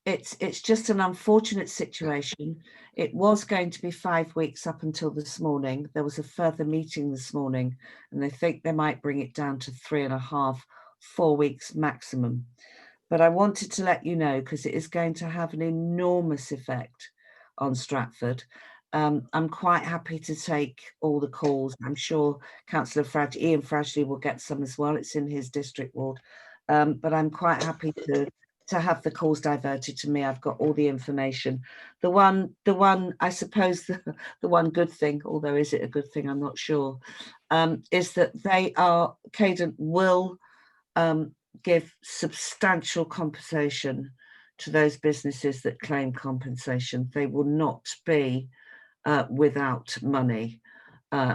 It's just an unfortunate situation. It was going to be 5 weeks up until this morning. There was a further meeting this morning, and they think they might bring it down to 3.5, 4 weeks maximum. But I wanted to let you know because it is going to have an enormous effect on Stratford. I'm quite happy to take all the calls. I'm sure Councillor Ian Frashley will get some as well. It's in his district ward. But I'm quite happy to have the calls diverted to me. I've got all the information. The one, I suppose the one good thing, although is it a good thing, I'm not sure, is that Cadent will give substantial compensation to those businesses that claim compensation. They will not be without money,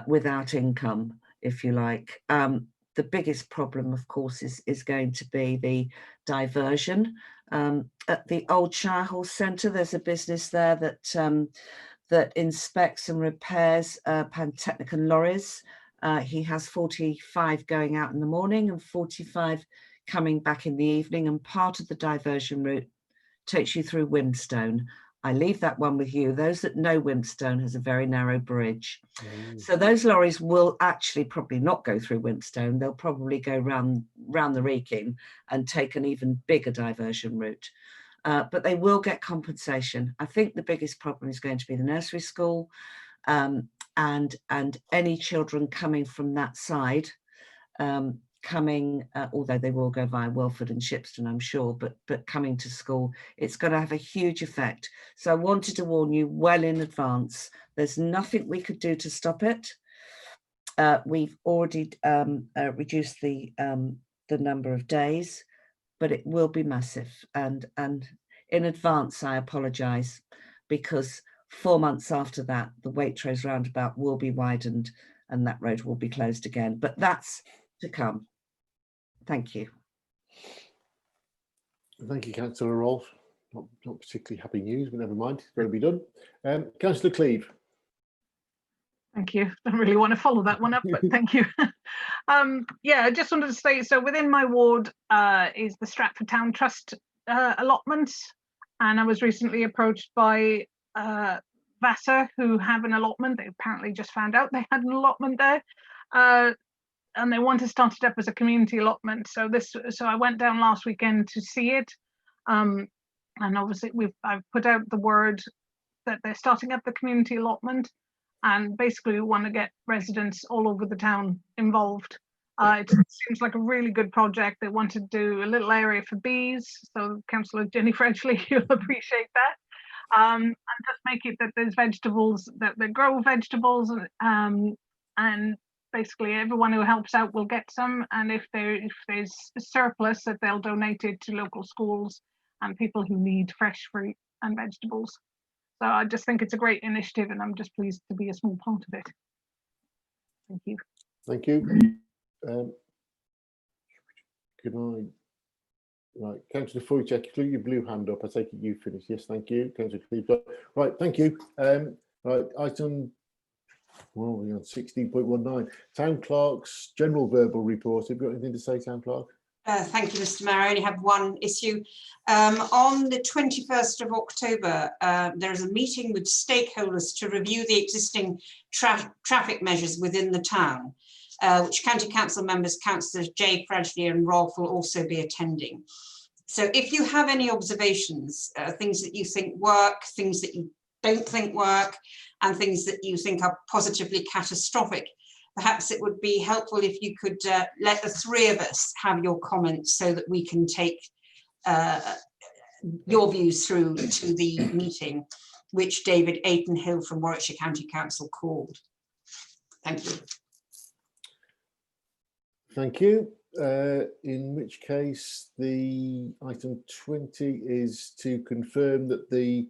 without income, if you like. The biggest problem, of course, is going to be the diversion. At the Old Shire Hall Centre, there's a business there that inspects and repairs Pantechnicon lorries. He has 45 going out in the morning and 45 coming back in the evening, and part of the diversion route takes you through Wimstone. I leave that one with you. Those that know Wimstone has a very narrow bridge. So those lorries will actually probably not go through Wimstone. They'll probably go round the Wrekin and take an even bigger diversion route. But they will get compensation. I think the biggest problem is going to be the nursery school and any children coming from that side, although they will go via Welford and Shipston, I'm sure, but coming to school, it's going to have a huge effect. So I wanted to warn you well in advance. There's nothing we could do to stop it. We've already reduced the number of days, but it will be massive. And in advance, I apologise, because 4 months after that, the Waitrose roundabout will be widened and that road will be closed again. But that's to come. Thank you. Thank you, Councillor Rolfe. Not particularly happy news, but never mind. It's got to be done. Councillor Cleave. Thank you. I don't really want to follow that one up, but thank you. Yeah, I just wanted to say, so within my ward is the Stratford Town Trust allotment, and I was recently approached by Vassar, who have an allotment. They apparently just found out they had an allotment there. And they want to start it up as a community allotment. So I went down last weekend to see it. And obviously I've put out the word that they're starting up the community allotment, and basically we want to get residents all over the town involved. It seems like a really good project. They want to do a little area for bees. So Councillor Jenny Frenchly, you'll appreciate that. And just make it that there's vegetables, that they grow vegetables, and basically everyone who helps out will get some, and if there's a surplus, that they'll donate it to local schools and people who need fresh fruit and vegetables. So I just think it's a great initiative, and I'm just pleased to be a small part of it. Thank you. Thank you. Can I? Right, Councillor Foytek, you threw your blue hand up. I take it you finished. Yes, thank you, Councillor Cleveland. Right, thank you. Right, item. Well, we're on 16.19. Town Clerk's general verbal report. Have you got anything to say, Town Clerk? Thank you, Mr. Mayor. I only have one issue. On the 21st of October, there is a meeting with stakeholders to review the existing traffic measures within the town, which County Council members, Councillors Jay Fradgley and Rolf will also be attending. So if you have any observations, things that you think work, things that you don't think work, and things that you think are positively catastrophic, perhaps it would be helpful if you could let the three of us have your comments so that we can take your views through to the meeting, which David Aikenhill from Warwickshire County Council called. Thank you. Thank you. In which case, the item 20 is to confirm that the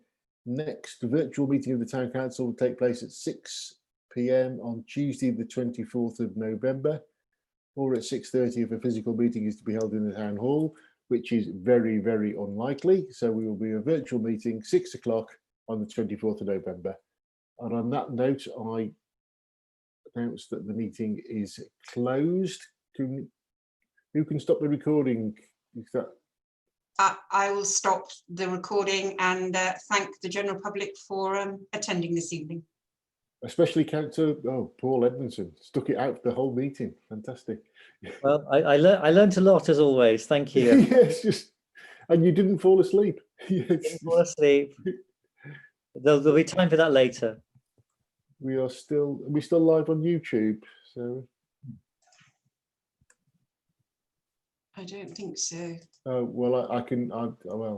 next virtual meeting of the Town Council will take place at 6 p.m. on Tuesday, the 24th of November, or at 6:30 if a physical meeting is to be held in the Town Hall, which is very, very unlikely. So we will be a virtual meeting, 6 o'clock on the 24th of November. And on that note, I announce that the meeting is closed. Who can stop the recording? Is that... I will stop the recording and thank the general public for attending this evening. Especially Councillor Paul Edmondson, stuck it out for the whole meeting. Fantastic. Well, I learned a lot as always. Thank you. Yes, and you didn't fall asleep. Didn't fall asleep. There'll be time for that later. We're still live on YouTube. So I don't think so. well, I can. Well.